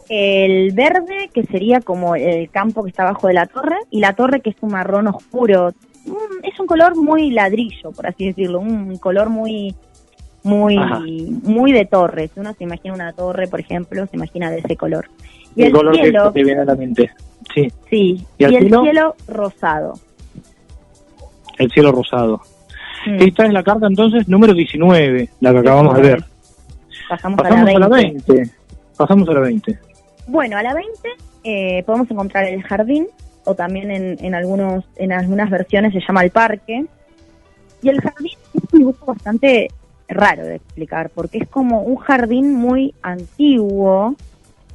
El verde, que sería como el campo que está abajo de la torre, y la torre, que es un marrón oscuro. Es un color muy ladrillo, por así decirlo, un color muy de torre. Si uno se imagina una torre, por ejemplo, se imagina de ese color. Y el color cielo, que te viene a la mente. Sí. Sí, ¿Y el cielo rosado. El cielo rosado. Esta es la carta entonces número 19, la que acabamos de ver. Pasamos a la 20. Pasamos a la 20. Bueno, a la 20 podemos encontrar el jardín, o también en algunas versiones se llama el parque. Y el jardín es un dibujo bastante raro de explicar, porque es como un jardín muy antiguo,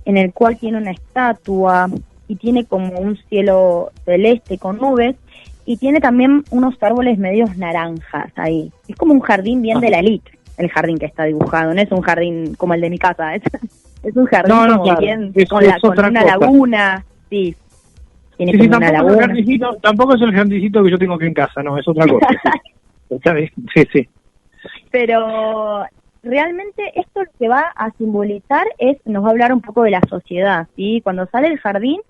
en el cual tiene una estatua y tiene como un cielo celeste con nubes, y tiene también unos árboles medios naranjas ahí. Es como un jardín bien de la elite, el jardín que está dibujado, no es un jardín como el de mi casa, es un jardín bien con una laguna, sí. Tiene como una laguna. Tampoco es el jardincito que yo tengo aquí en casa, no, es otra cosa. Sí. Pero realmente esto lo que va a simbolizar nos va a hablar un poco de la sociedad, ¿sí? Cuando sale el jardín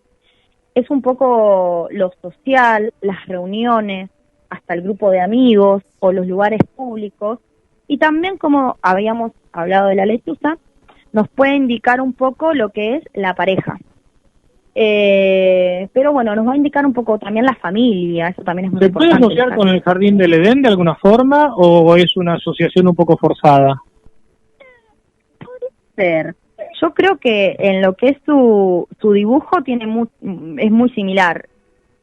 es un poco lo social, las reuniones, hasta el grupo de amigos o los lugares públicos, y también, como habíamos hablado de la lechuza, nos puede indicar un poco lo que es la pareja. Pero bueno, nos va a indicar un poco también la familia, eso también es muy ¿Se puede importante. asociar con el Jardín del Edén de alguna forma o es una asociación un poco forzada? Ser. Yo creo que en lo que es su dibujo es muy similar,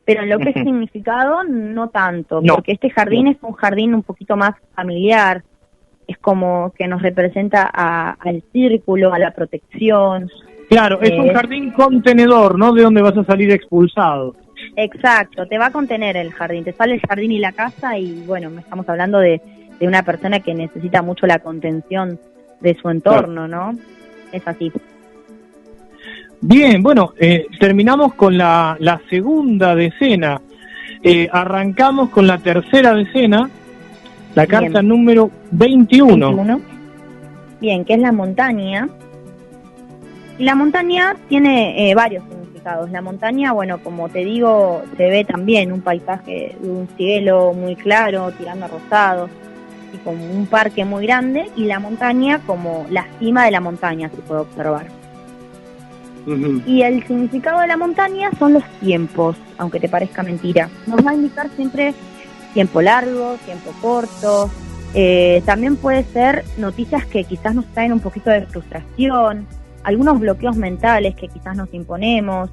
pero en lo que es significado no tanto, No. porque este jardín es un jardín un poquito más familiar, es como que nos representa al círculo, a la protección. Claro, es un jardín contenedor, ¿no? De donde vas a salir expulsado. Exacto, te va a contener el jardín, te sale el jardín y la casa y bueno, estamos hablando de una persona que necesita mucho la contención de su entorno, ¿no? Es así. Bien, bueno, terminamos con la segunda decena. Arrancamos con la tercera decena, la carta Bien. número 21. Bien, que es la montaña. Y la montaña tiene varios significados. La montaña, bueno, como te digo, se ve también un paisaje de un cielo muy claro, tirando a rosado, y como un parque muy grande, y la montaña como la cima de la montaña se puede observar. Ujú. Y el significado de la montaña son los tiempos, aunque te parezca mentira. Nos va a indicar siempre tiempo largo, tiempo corto. También puede ser noticias que quizás nos traen un poquito de frustración, algunos bloqueos mentales que quizás nos imponemos.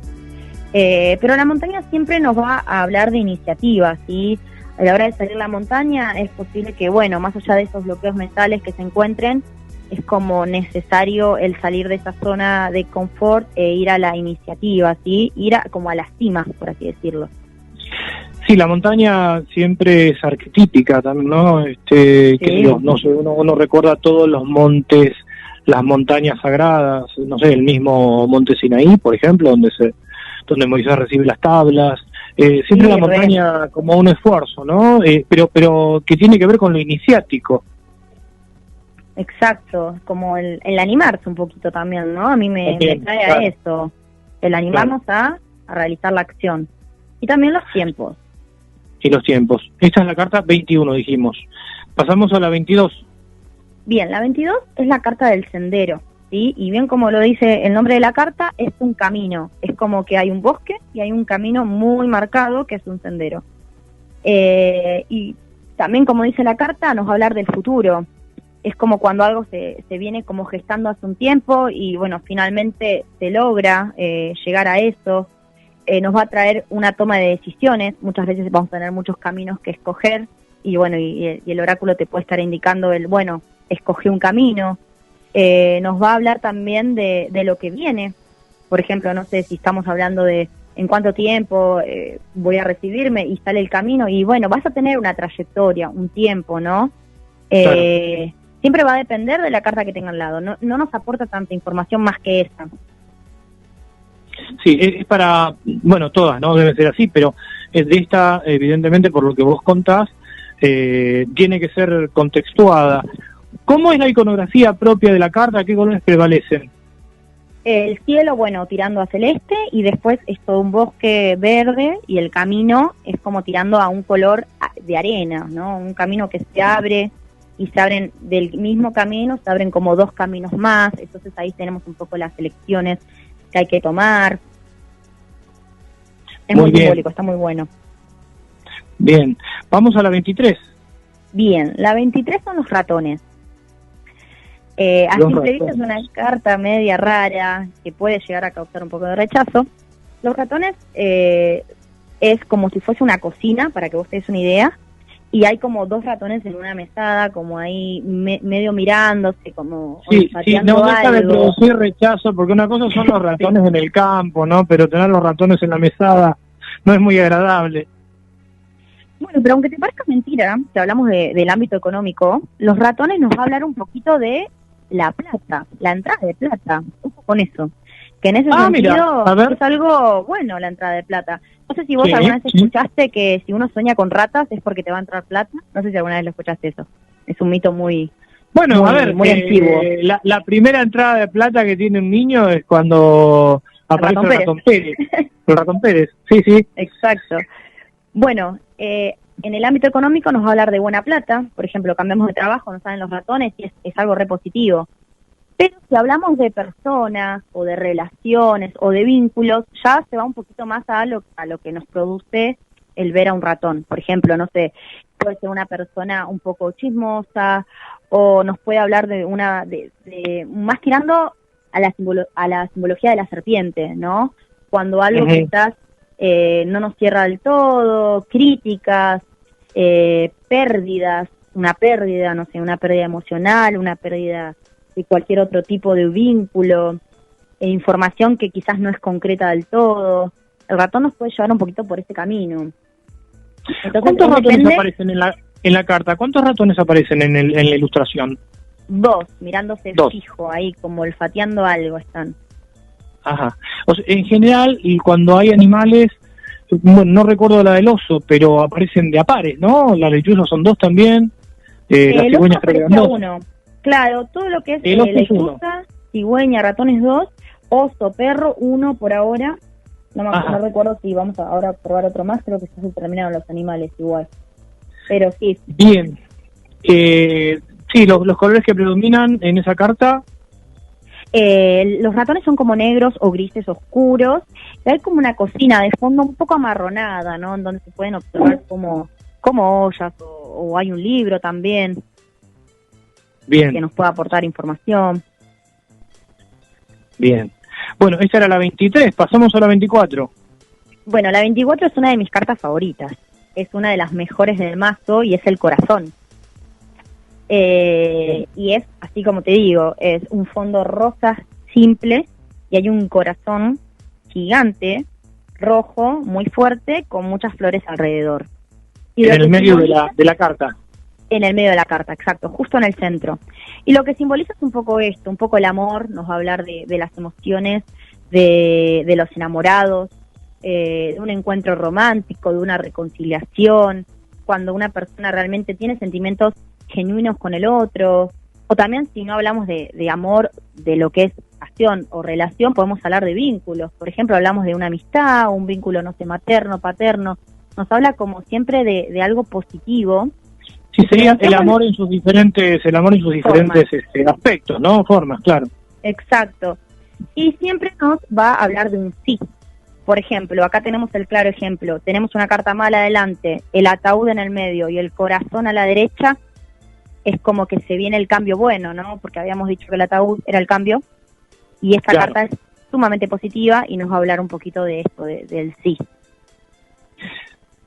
Pero la montaña siempre nos va a hablar de iniciativas, ¿sí? A la hora de salir a la montaña es posible que, bueno, más allá de esos bloqueos mentales que se encuentren, es como necesario el salir de esa zona de confort e ir a la iniciativa, ¿sí? Ir como a la cima, por así decirlo. Sí, la montaña siempre es arquetípica también, ¿no? Que digo, no sé, uno recuerda todos los montes, las montañas sagradas, no sé, el mismo monte Sinaí, por ejemplo, donde Moisés recibe las tablas. Siempre la montaña como un esfuerzo, ¿no? Pero que tiene que ver con lo iniciático. Exacto, como el animarse un poquito también, ¿no? A mí me trae a eso, el animarnos a realizar la acción. Y también los tiempos. Y los tiempos. Esta es la carta 21, dijimos. Pasamos a la 22. Bien, la 22 es la carta del sendero, ¿sí? Y bien como lo dice el nombre de la carta, es un camino. Es como que hay un bosque y hay un camino muy marcado que es un sendero. Y también como dice la carta, nos va a hablar del futuro. Es como cuando algo se viene como gestando hace un tiempo y bueno, finalmente se logra llegar a eso. Nos va a traer una toma de decisiones. Muchas veces vamos a tener muchos caminos que escoger y bueno, y el oráculo te puede estar indicando escogí un camino. Nos va a hablar también de lo que viene. Por ejemplo, no sé si estamos hablando de en cuánto tiempo voy a recibirme y sale el camino y bueno, vas a tener una trayectoria, un tiempo, ¿no? Claro. Siempre va a depender de la carta que tenga al lado. No nos aporta tanta información más que esa. Sí, es para, bueno, todas, ¿no? Debe ser así, pero de esta, evidentemente, por lo que vos contás, tiene que ser contextuada. ¿Cómo es la iconografía propia de la carta? ¿Qué colores prevalecen? El cielo, bueno, tirando a celeste y después es todo un bosque verde y el camino es como tirando a un color de arena, ¿no? Un camino que se abre y se abren del mismo camino, se abren como dos caminos más, entonces ahí tenemos un poco las elecciones que hay que tomar. Es muy simbólico, está muy bueno. Bien, vamos a la 23. Bien, la 23 son los ratones. A simple vista es una carta media rara que puede llegar a causar un poco de rechazo. Los ratones es como si fuese una cocina, para que vos te des una idea, y hay como dos ratones en una mesada, como ahí medio mirándose, como sí, no deja de producir rechazo, porque una cosa son los ratones en el campo, ¿no? Pero tener los ratones en la mesada no es muy agradable. Bueno, pero aunque te parezca mentira, si hablamos del ámbito económico, los ratones nos va a hablar un poquito de la plata, la entrada de plata. Ojo con eso. Que en ese sentido es algo bueno la entrada de plata. No sé si vos alguna vez escuchaste que si uno sueña con ratas es porque te va a entrar plata. No sé si alguna vez lo escuchaste eso. Es un mito muy muy antiguo. La primera entrada de plata que tiene un niño es cuando aparece el ratón Pérez. El ratón Pérez, sí. Exacto. Bueno, en el ámbito económico nos va a hablar de buena plata. Por ejemplo, cambiamos de trabajo, nos salen los ratones y es algo re positivo. Pero si hablamos de personas o de relaciones o de vínculos, ya se va un poquito más a lo que nos produce el ver a un ratón. Por ejemplo, no sé, puede ser una persona un poco chismosa o nos puede hablar de más tirando a la simbología de la serpiente, ¿no? Cuando algo quizás no nos cierra del todo, críticas, pérdidas, una pérdida, no sé, una pérdida emocional, una pérdida de cualquier otro tipo de vínculo, información que quizás no es concreta del todo. El ratón nos puede llevar un poquito por ese camino. Entonces, ¿cuántos ratones aparecen en la carta? ¿Cuántos ratones aparecen en la ilustración? 2, mirándose fijo ahí, como olfateando algo están. Ajá. O sea, en general, y cuando hay animales, bueno, no recuerdo la del oso, pero aparecen de a pares, ¿no? Las lechuzas son 2 también, las cigüeñas creo que eran 2. 1. Claro, todo lo que es lechuza, cigüeña, ratones 2, oso, perro 1 por ahora. No recuerdo si vamos a ahora probar otro más, creo que ya se terminaron los animales igual. Pero sí. Bien. Sí, los colores que predominan en esa carta. Los ratones son como negros o grises oscuros. Y hay como una cocina de fondo un poco amarronada, ¿no? En donde se pueden observar como ollas o hay un libro también. Bien. Que nos pueda aportar información. Bien. Bueno, esta era la 23, pasamos a la 24. Bueno, la 24 es una de mis cartas favoritas. Es una de las mejores del mazo y es el corazón. Y es, así como te digo, es un fondo rosa simple y hay un corazón gigante, rojo, muy fuerte, con muchas flores alrededor. Y en el medio de la carta. En el medio de la carta, exacto, justo en el centro. Y lo que simboliza es un poco esto, un poco el amor, nos va a hablar de las emociones, de los enamorados, de un encuentro romántico, de una reconciliación, cuando una persona realmente tiene sentimientos genuinos con el otro, o también si no hablamos de amor, de lo que es pasión o relación, podemos hablar de vínculos. Por ejemplo, hablamos de una amistad, un vínculo, no sé, materno, paterno, nos habla como siempre de algo positivo. Sí, sería el amor en sus diferentes aspectos, ¿no? Formas, claro. Exacto. Y siempre nos va a hablar de un sí. Por ejemplo, acá tenemos el claro ejemplo. Tenemos una carta mala adelante, el ataúd en el medio y el corazón a la derecha. Es como que se viene el cambio bueno, ¿no? Porque habíamos dicho que el ataúd era el cambio. Y esta carta es sumamente positiva y nos va a hablar un poquito de esto, del sí.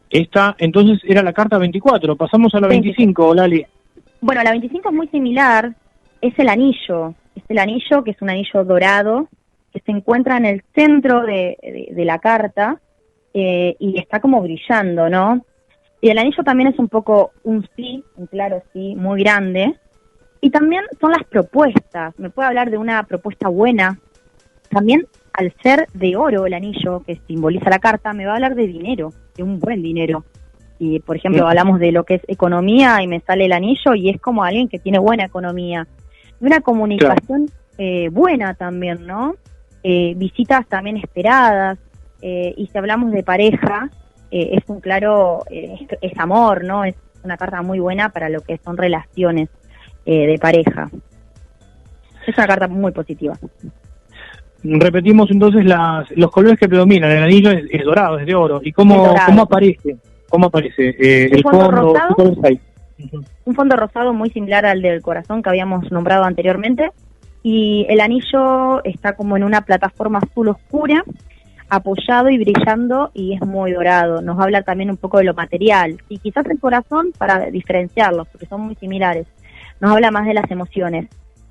Esta, entonces, era la carta 24. Pasamos a la 25, Lali. Bueno, la 25 es muy similar. Es el anillo. Es el anillo, que es un anillo dorado, que se encuentra en el centro de la carta y está como brillando, ¿no? Y el anillo también es un poco un sí, un claro sí, muy grande. Y también son las propuestas. Me puede hablar de una propuesta buena. También, al ser de oro el anillo, que simboliza la carta, me va a hablar de dinero, de un buen dinero. Y, por ejemplo, hablamos de lo que es economía y me sale el anillo y es como alguien que tiene buena economía. Y una comunicación buena también, ¿no? Visitas también esperadas. Y si hablamos de pareja, es un claro, es amor, ¿no? Es una carta muy buena para lo que son relaciones de pareja. Es una carta muy positiva. Repetimos entonces los colores que predominan. El anillo es dorado, es de oro. ¿Y cómo aparece? ¿Cómo aparece? El fondo rosado. Un fondo rosado muy similar al del corazón que habíamos nombrado anteriormente. Y el anillo está como en una plataforma azul oscura, apoyado y brillando, y es muy dorado. Nos habla también un poco de lo material. Y quizás el corazón, para diferenciarlos, porque son muy similares, nos habla más de las emociones.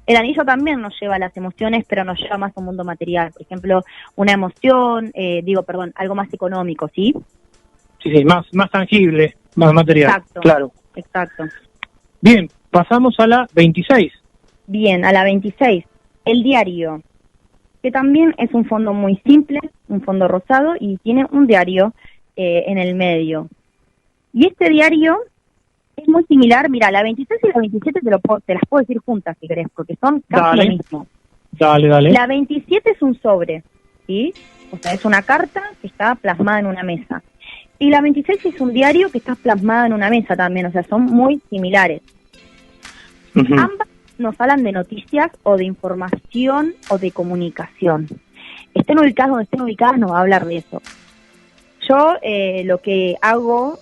El anillo también nos lleva a las emociones, pero nos lleva más a un mundo material. Por ejemplo, una emoción, algo más económico, ¿sí? Sí, más tangible, más material. Exacto, claro. Exacto. Bien, pasamos a la 26. Bien, a la 26. El diario, que también es un fondo muy simple, un fondo rosado, y tiene un diario en el medio. Y este diario es muy similar. Mira, la 26 y la 27 te las puedo decir juntas si querés, porque son casi lo mismo. Dale. La 27 es un sobre, ¿sí? O sea, es una carta que está plasmada en una mesa. Y la 26 es un diario que está plasmado en una mesa también, o sea, son muy similares. Uh-huh. Ambas nos hablan de noticias o de información o de comunicación. Estén ubicadas donde estén ubicadas, nos va a hablar de eso. Yo lo que hago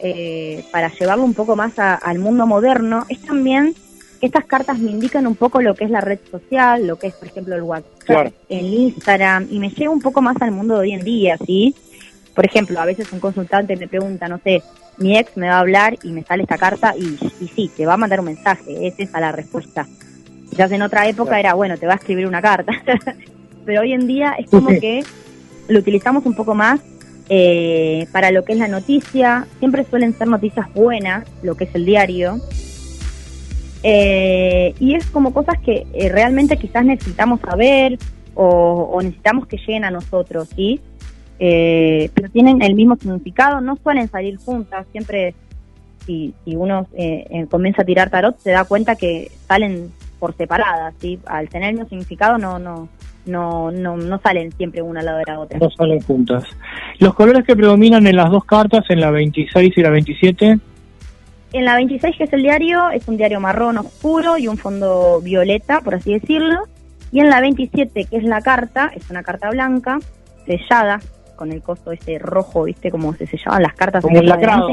para llevarlo un poco más al mundo moderno es también que estas cartas me indican un poco lo que es la red social, lo que es, por ejemplo, el WhatsApp, claro, el Instagram, y me lleva un poco más al mundo de hoy en día, ¿sí? Por ejemplo, a veces un consultante me pregunta, no sé, mi ex me va a hablar y me sale esta carta y sí, te va a mandar un mensaje, es esa la respuesta. Ya en otra época era, bueno, te va a escribir una carta. Pero hoy en día es como que lo utilizamos un poco más para lo que es la noticia. Siempre suelen ser noticias buenas, lo que es el diario. Y es como cosas que realmente quizás necesitamos saber o necesitamos que lleguen a nosotros, ¿sí? Pero tienen el mismo significado, no suelen salir juntas. Siempre si uno comienza a tirar tarot se da cuenta que salen por separadas, ¿sí? Al tener el mismo significado no salen siempre una al lado de la otra. No salen juntas. Los colores que predominan en las dos cartas, en la 26 y la 27. En la 26, que es el diario, es un diario marrón oscuro y un fondo violeta, por así decirlo. Y en la 27, que es la carta, es una carta blanca, sellada, con el costo ese rojo, ¿viste? Como se sellaban las cartas. Como un lacrado.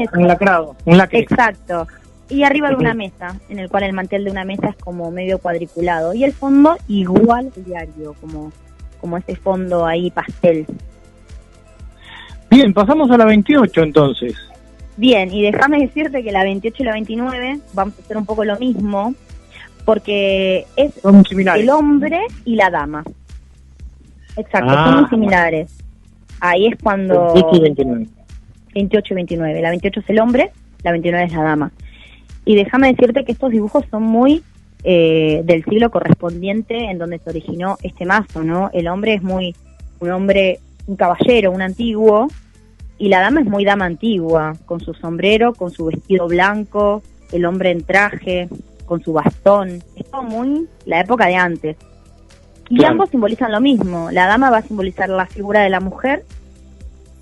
Un lacre. Exacto. Y arriba de una mesa, en el cual el mantel de una mesa es como medio cuadriculado. Y el fondo igual al diario, como ese fondo ahí pastel. Bien, pasamos a la 28 entonces. Bien, y déjame decirte que la 28 y la 29 vamos a hacer un poco lo mismo, porque es el hombre y la dama. Exacto, son muy similares. Ahí es cuando... 28 y 29. 28 y 29. La 28 es el hombre, la 29 es la dama. Y déjame decirte que estos dibujos son muy del siglo correspondiente en donde se originó este mazo, ¿no? El hombre es muy un caballero, un antiguo, y la dama es muy dama antigua, con su sombrero, con su vestido blanco, el hombre en traje, con su bastón. Es todo muy la época de antes. Y claro, ambos simbolizan lo mismo. La dama va a simbolizar la figura de la mujer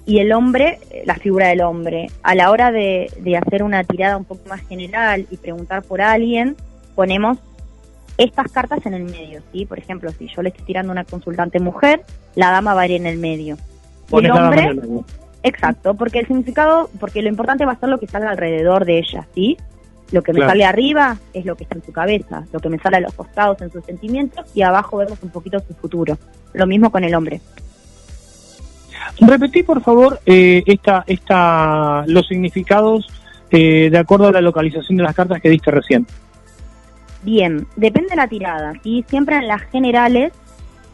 y el hombre, la figura del hombre. A la hora de hacer una tirada un poco más general y preguntar por alguien, ponemos estas cartas en el medio, ¿sí? Por ejemplo, si yo le estoy tirando a una consultante mujer, la dama va a ir en el medio. Y el hombre, exacto, porque el significado, porque lo importante va a ser lo que salga alrededor de ella, ¿sí? Lo que me sale arriba es lo que está en su cabeza, lo que me sale a los costados en sus sentimientos, y abajo vemos un poquito su futuro. Lo mismo con el hombre. Repetí, por favor, los significados de acuerdo a la localización de las cartas que diste recién. Bien, depende de la tirada, ¿sí? Siempre en las generales,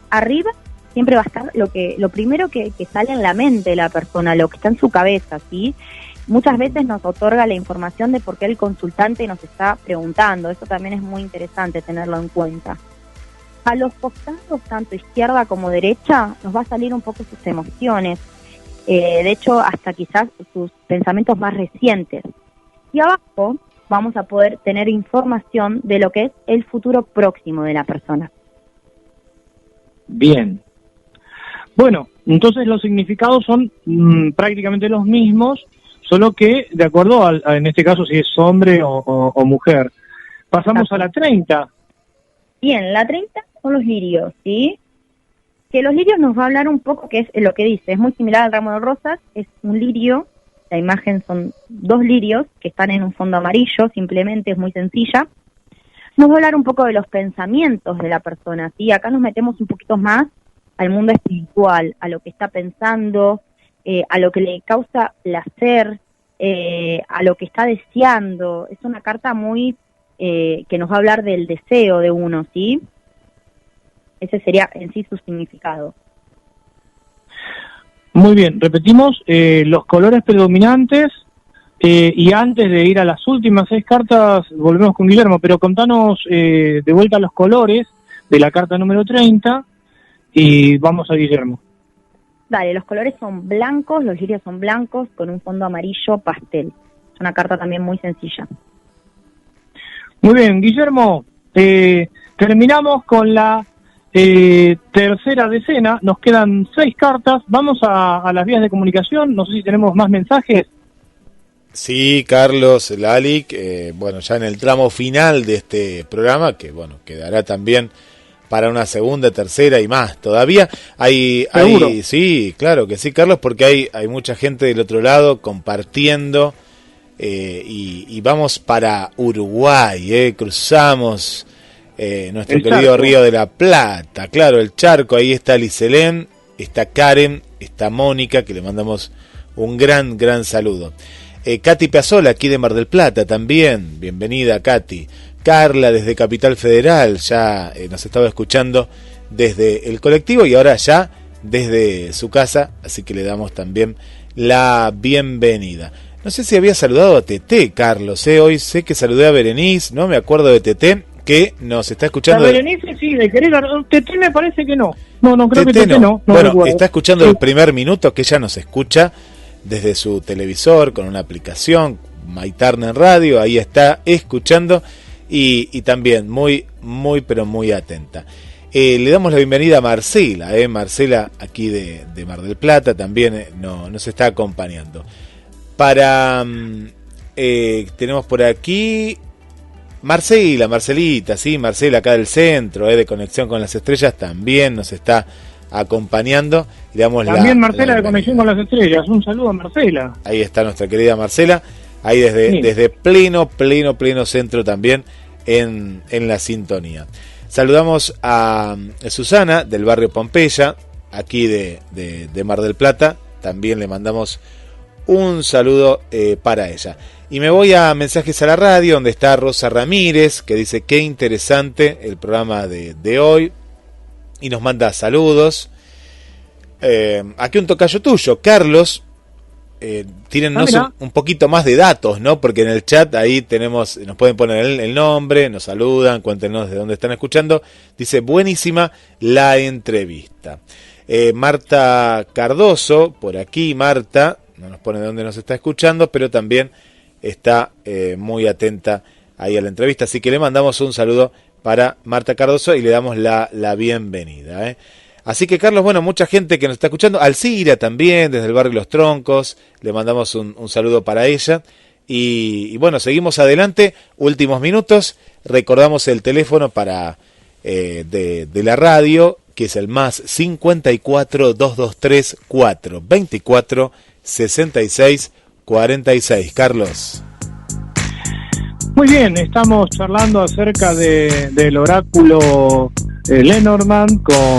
arriba siempre va a estar lo primero que sale en la mente de la persona, lo que está en su cabeza, ¿sí? Muchas veces nos otorga la información de por qué el consultante nos está preguntando. Eso también es muy interesante tenerlo en cuenta. A los costados, tanto izquierda como derecha, nos va a salir un poco sus emociones. De hecho, hasta quizás sus pensamientos más recientes. Y abajo vamos a poder tener información de lo que es el futuro próximo de la persona. Bien. Bueno, entonces los significados son prácticamente los mismos, solo que de acuerdo en este caso si es hombre o mujer. Pasamos a la 30. Bien, la 30 son los lirios, ¿sí? Que los lirios nos va a hablar un poco, que es lo que dice, es muy similar al ramo de rosas, es un lirio, la imagen son dos lirios que están en un fondo amarillo, simplemente es muy sencilla. Nos va a hablar un poco de los pensamientos de la persona, ¿sí? Acá nos metemos un poquito más al mundo espiritual, a lo que está pensando, a lo que le causa placer, a lo que está deseando. Es una carta muy que nos va a hablar del deseo de uno, ¿sí? Ese sería en sí su significado. Muy bien, repetimos los colores predominantes y antes de ir a las últimas 6 cartas volvemos con Guillermo, pero contanos de vuelta los colores de la carta número 30 y vamos a Guillermo. Dale, los colores son blancos, los lirios son blancos con un fondo amarillo pastel. Es una carta también muy sencilla. Muy bien, Guillermo, terminamos con la tercera decena, nos quedan 6 cartas, vamos a las vías de comunicación, no sé si tenemos más mensajes. Sí, Carlos, Lali, bueno, ya en el tramo final de este programa, que bueno, quedará también para una segunda, tercera y más. Todavía hay sí, claro que sí, Carlos, porque hay mucha gente del otro lado compartiendo, y vamos para Uruguay, cruzamos nuestro querido charco. Río de la Plata, claro, el charco. Ahí está Liselén, está Karen, está Mónica, que le mandamos un gran saludo. Katy Piazzola, aquí de Mar del Plata también, bienvenida Katy. Carla desde Capital Federal, ya nos estaba escuchando desde el colectivo y ahora ya desde su casa, así que le damos también la bienvenida. No sé si había saludado a Teté, Carlos, hoy sé que saludé a Berenice, no me acuerdo de Teté, que nos está escuchando. La Berenice sí, de querer, Teté me parece que no. No, creo Teté que Teté no. Bueno, recuerdo. está escuchando el primer minuto, que ella nos escucha desde su televisor con una aplicación, MyTarner Radio, ahí está escuchando y también muy pero muy atenta. Le damos la bienvenida a Marcela, Marcela aquí de Mar del Plata también nos está acompañando. Tenemos por aquí Marcelita, sí, Marcela acá del centro, de Conexión con las Estrellas, también nos está acompañando. Le damos también Marcela de Conexión con las Estrellas, un saludo a Marcela. Ahí está nuestra querida Marcela, ahí Sí. desde pleno centro también en la sintonía. Saludamos a Susana del barrio Pompeya, aquí de Mar del Plata, también le mandamos un saludo para ella. Y me voy a mensajes a la radio, donde está Rosa Ramírez, que dice qué interesante el programa de hoy, y nos manda saludos. Aquí un tocayo tuyo, Carlos, tírennos un poquito más de datos, ¿no? Porque en el chat ahí nos pueden poner el nombre, nos saludan, cuéntenos de dónde están escuchando. Dice, buenísima la entrevista. Marta Cardoso, por aquí, Marta, no nos pone de dónde nos está escuchando, pero también está muy atenta ahí a la entrevista, así que le mandamos un saludo para Marta Cardoso y le damos la bienvenida. Así que Carlos, bueno, mucha gente que nos está escuchando, Alcira también, desde el barrio Los Troncos, le mandamos un saludo para ella, y bueno, seguimos adelante, últimos minutos, recordamos el teléfono para de la radio, que es el más 54 223 424 66 46. Carlos. Muy bien, estamos charlando acerca del oráculo Lenormand con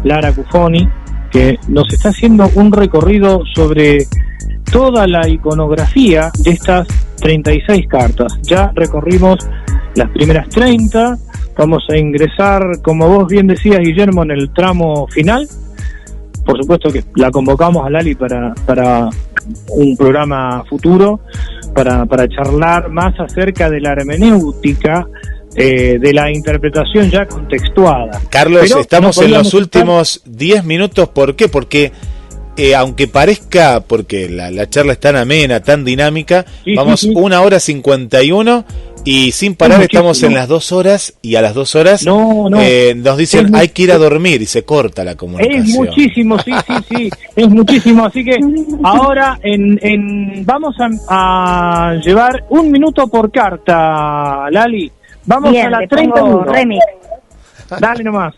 Lara Cufoni, que nos está haciendo un recorrido sobre toda la iconografía de estas 36 cartas. Ya recorrimos las primeras 30, vamos a ingresar, como vos bien decías, Guillermo, en el tramo final. Por supuesto que la convocamos a Lali para un programa futuro, para charlar más acerca de la hermenéutica, de la interpretación ya contextuada. Carlos, pero estamos en los últimos 10 minutos. ¿Por qué? Porque aunque parezca, porque la charla es tan amena, tan dinámica, vamos 1 hora 51 y sin parar estamos en las 2 horas, y a las 2 horas nos dicen hay que ir a dormir y se corta la comunicación. Es muchísimo, sí, es muchísimo. Así que ahora vamos a llevar 1 minuto por carta, Lali. Vamos bien, a la le 31. Remix. Dale nomás.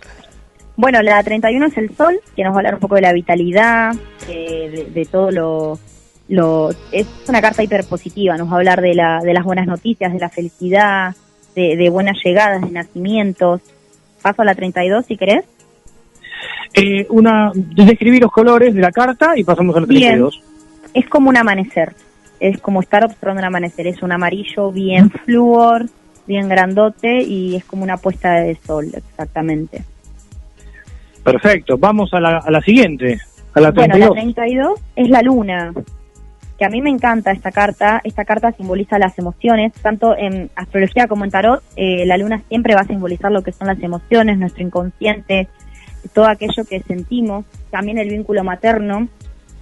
Bueno, la 31 es el Sol, que nos va a hablar un poco de la vitalidad, de todo lo es una carta hiperpositiva, nos va a hablar de las buenas noticias, de la felicidad, de buenas llegadas, de nacimientos. Paso a la 32, si querés. Describir los colores de la carta y pasamos a la 32. Bien. Es como un amanecer, es como estar observando un amanecer, es un amarillo bien flúor, bien grandote, y es como una puesta de sol, exactamente. Perfecto, vamos a la siguiente, a la 32. Bueno, la 32 es la luna, que a mí me encanta esta carta. Esta carta simboliza las emociones, tanto en astrología como en tarot. La luna siempre va a simbolizar lo que son las emociones, nuestro inconsciente, todo aquello que sentimos. También el vínculo materno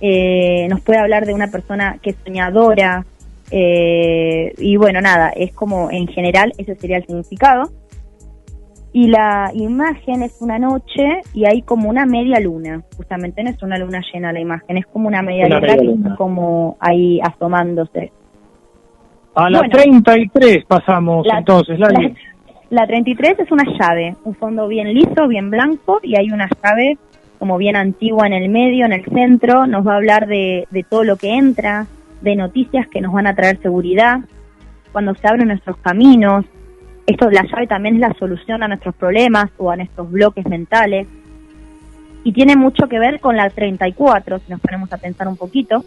nos puede hablar de una persona que es soñadora, y bueno, nada, es como en general ese sería el significado. Y la imagen es una noche y hay como una media luna. Justamente no es una luna llena la imagen, es como una media luna que está como ahí asomándose. A la 33 pasamos entonces, Lali. La 33 es una llave, un fondo bien liso, bien blanco, y hay una llave como bien antigua en el medio, en el centro. Nos va a hablar de todo lo que entra, de noticias que nos van a traer seguridad, cuando se abren nuestros caminos. La llave también es la solución a nuestros problemas o a nuestros bloques mentales. Y tiene mucho que ver con la 34, si nos ponemos a pensar un poquito.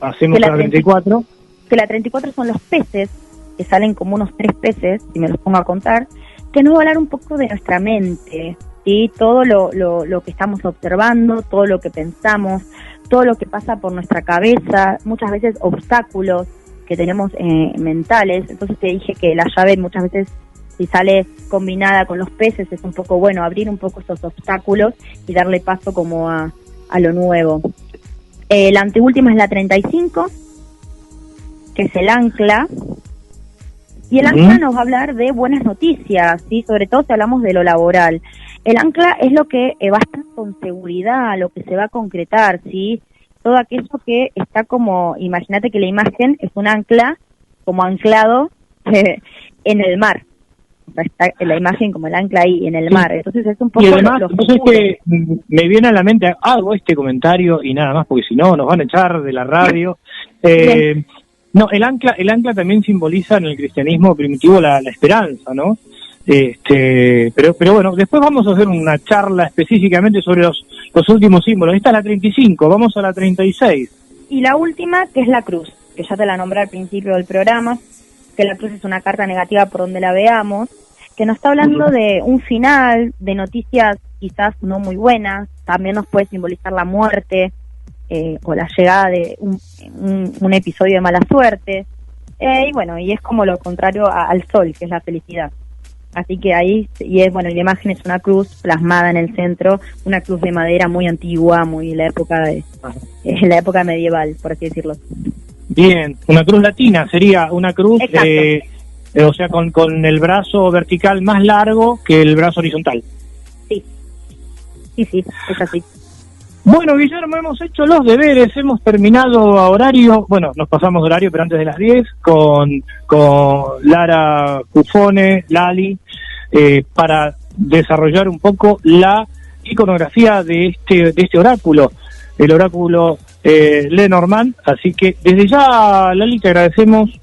Hacemos la 34. Que la 34 son los peces, que salen como unos 3 peces, si me los pongo a contar, que nos va a hablar un poco de nuestra mente, ¿sí? Todo lo que estamos observando, todo lo que pensamos, todo lo que pasa por nuestra cabeza, muchas veces obstáculos que tenemos mentales. Entonces te dije que la llave muchas veces, si sale combinada con los peces, es un poco bueno abrir un poco esos obstáculos y darle paso como a lo nuevo. La anteúltima es la 35, que es el ancla, y el ancla nos va a hablar de buenas noticias, ¿sí? Sobre todo si hablamos de lo laboral. El ancla es lo que va a estar con seguridad, lo que se va a concretar, ¿sí? Todo aquello que está como, imagínate que la imagen es un ancla como anclado en el mar. O sea, está la imagen como el ancla ahí en el mar. Entonces es un poco... Y además, entonces que me viene a la mente, hago este comentario y nada más, porque si no nos van a echar de la radio. No, el ancla también simboliza en el cristianismo primitivo la esperanza, ¿no? Pero bueno, después vamos a hacer una charla específicamente sobre los últimos símbolos. Esta es la 35, vamos a la 36. Y la última, que es la cruz, que ya te la nombré al principio del programa, que la cruz es una carta negativa por donde la veamos, que nos está hablando de un final, de noticias quizás no muy buenas. También nos puede simbolizar la muerte, o la llegada de un episodio de mala suerte, y bueno, y es como lo contrario al sol, que es la felicidad. Así que ahí, y la imagen es una cruz plasmada en el centro, una cruz de madera muy antigua, muy la época medieval, por así decirlo. Bien, una cruz latina sería una cruz, o sea, con el brazo vertical más largo que el brazo horizontal. Sí, es así. Bueno, Guillermo, hemos hecho los deberes, hemos terminado a horario, bueno, nos pasamos de horario, pero antes de las 10, con Lara Cufone, Lali, para desarrollar un poco la iconografía de este oráculo, el oráculo Lenormand. Así que desde ya, Lali, te agradecemos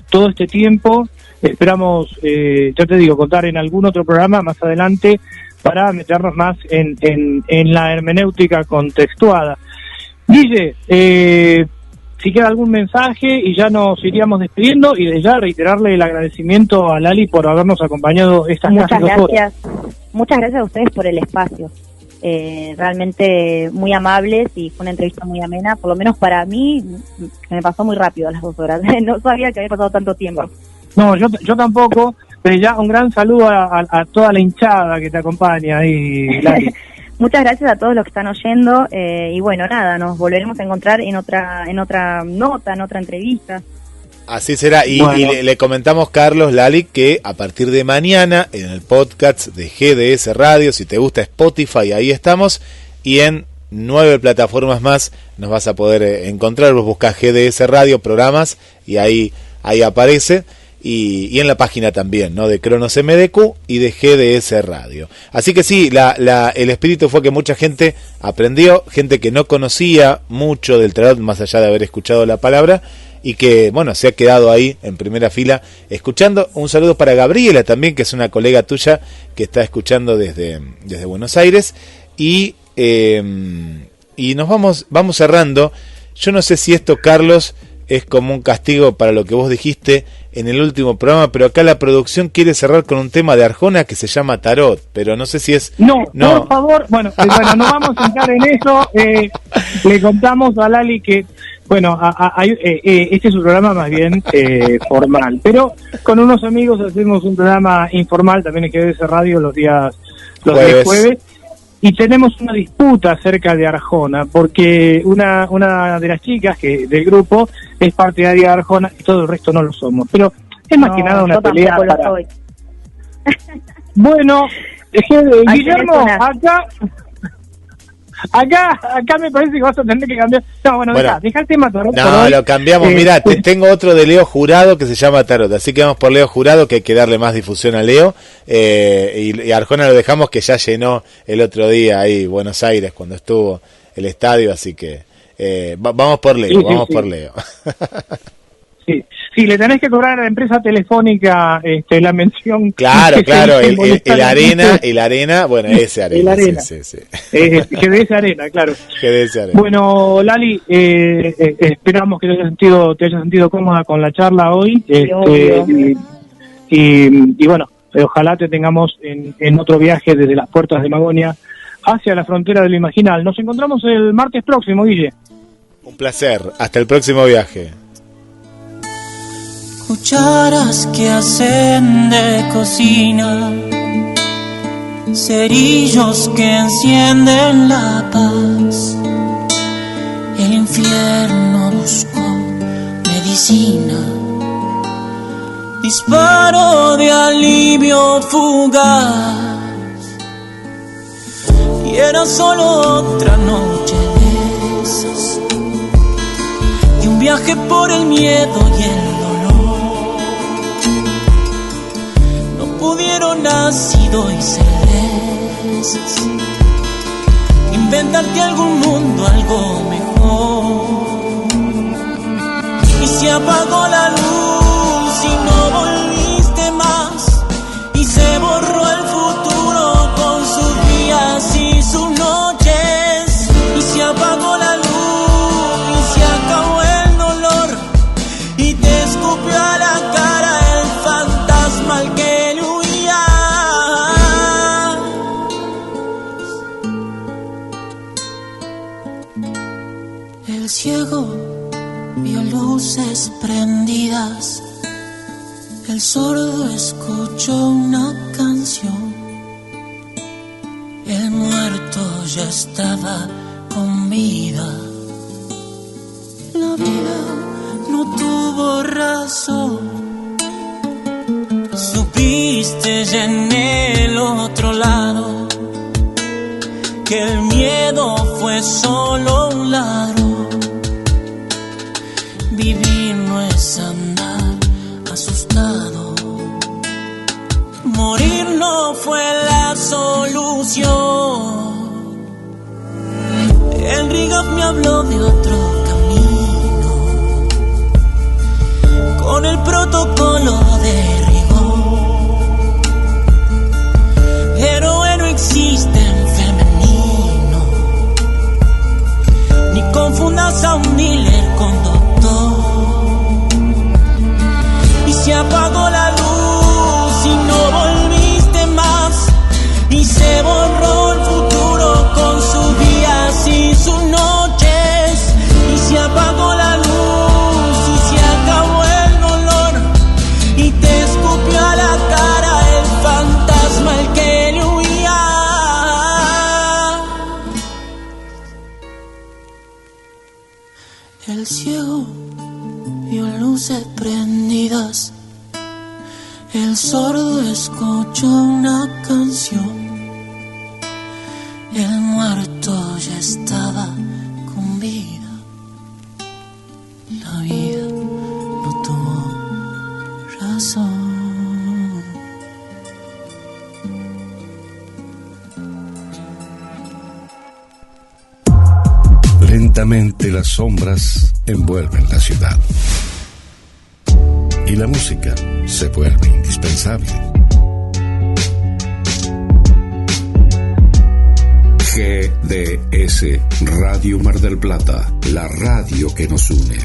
todo este tiempo. Esperamos, ya te digo, contar en algún otro programa más adelante para meternos más en la hermenéutica contextuada. Guille, si queda algún mensaje y ya nos iríamos despidiendo, y de ya reiterarle el agradecimiento a Lali por habernos acompañado estas casi 2 horas. Muchas gracias a ustedes por el espacio. Realmente muy amables, y fue una entrevista muy amena, por lo menos para mí, que me pasó muy rápido las 2 horas. No sabía que había pasado tanto tiempo. No, yo tampoco. Pero ya un gran saludo a toda la hinchada que te acompaña ahí, Lali. Muchas gracias a todos los que están oyendo, y bueno, nada, nos volveremos a encontrar en otra nota, en otra entrevista. Así será, y le comentamos, Carlos, Lali, que a partir de mañana en el podcast de GDS Radio, si te gusta Spotify, ahí estamos, y en 9 plataformas más nos vas a poder encontrar. Vos buscás GDS Radio, programas, y ahí aparece. Y en la página también, ¿no? De Cronos MDQ y de GDS Radio. Así que sí, el espíritu fue que mucha gente aprendió, gente que no conocía mucho del tarot más allá de haber escuchado la palabra, y que, bueno, se ha quedado ahí en primera fila escuchando. Un saludo para Gabriela también, que es una colega tuya que está escuchando desde Buenos Aires. Y nos vamos cerrando. Yo no sé si esto, Carlos, es como un castigo para lo que vos dijiste en el último programa, pero acá la producción quiere cerrar con un tema de Arjona que se llama Tarot, pero no sé si es... No. Por favor, bueno, no vamos a entrar en eso. Le contamos a Lali que, bueno, este es un programa más bien formal, pero con unos amigos hacemos un programa informal, también en GDS Radio los días jueves. Y tenemos una disputa acerca de Arjona, porque una de las chicas del grupo es partidaria de Arjona y todo el resto no lo somos. Pero es más que nada una pelea Bueno, Ahí Guillermo, tenés acá me parece que vas a tener que cambiar. No, bueno, deja el tema tarot. No, lo cambiamos. Mirá, tengo otro de Leo Jurado que se llama Tarot, así que vamos por Leo Jurado, que hay que darle más difusión a Leo. Y Arjona lo dejamos, que ya llenó el otro día ahí Buenos Aires cuando estuvo el estadio, así que vamos por Leo, por Leo. Sí, le tenés que cobrar a la empresa telefónica la mención. Claro, el Arena, bueno, ese Arena. El Arena. Sí. GDS Arena, claro. GDS Arena. Bueno, Lali, esperamos que te hayas sentido cómoda con la charla hoy. Y bueno, ojalá te tengamos en otro viaje desde las puertas de Magonia hacia la frontera de lo imaginal. Nos encontramos el martes próximo, Guille. Un placer. Hasta el próximo viaje. Cucharas que hacen de cocina, cerillos que encienden la paz. El infierno buscó medicina, disparo de alivio fugaz. Y era solo otra noche de esas, de un viaje por el miedo y el pudieron ácido y cerezas inventarte algún mundo, algo mejor. Y se apagó la luz y no volviste más, y se borró el futuro con sus días y sus noches. Y se apagó la luz y se acabó el dolor, y te escupió a la cara el fantasma al que el ciego vio luces prendidas, el sordo escuchó una canción, el muerto ya estaba con vida, la vida no tuvo razón. Supiste ya en el otro lado que el miedo fue solo un ladrón. Vivir no es andar asustado, morir no fue la solución. El Rigaf me habló de otro camino, con el protocolo de rigor. Héroe no existe en femenino, ni confundas a un Miller con doctor. Y se apagó la luz y no volviste más, y se borró el futuro con sus días y sus noches. Y se apagó la luz y se acabó el dolor, y te escupió a la cara el fantasma el que le huía. El ciego vio luces prendidas, el sordo escuchó una canción, el muerto ya estaba con vida, la vida no tuvo razón. Lentamente las sombras envuelven la ciudad y la música se vuelve indispensable. GDS Radio Mar del Plata, la radio que nos une.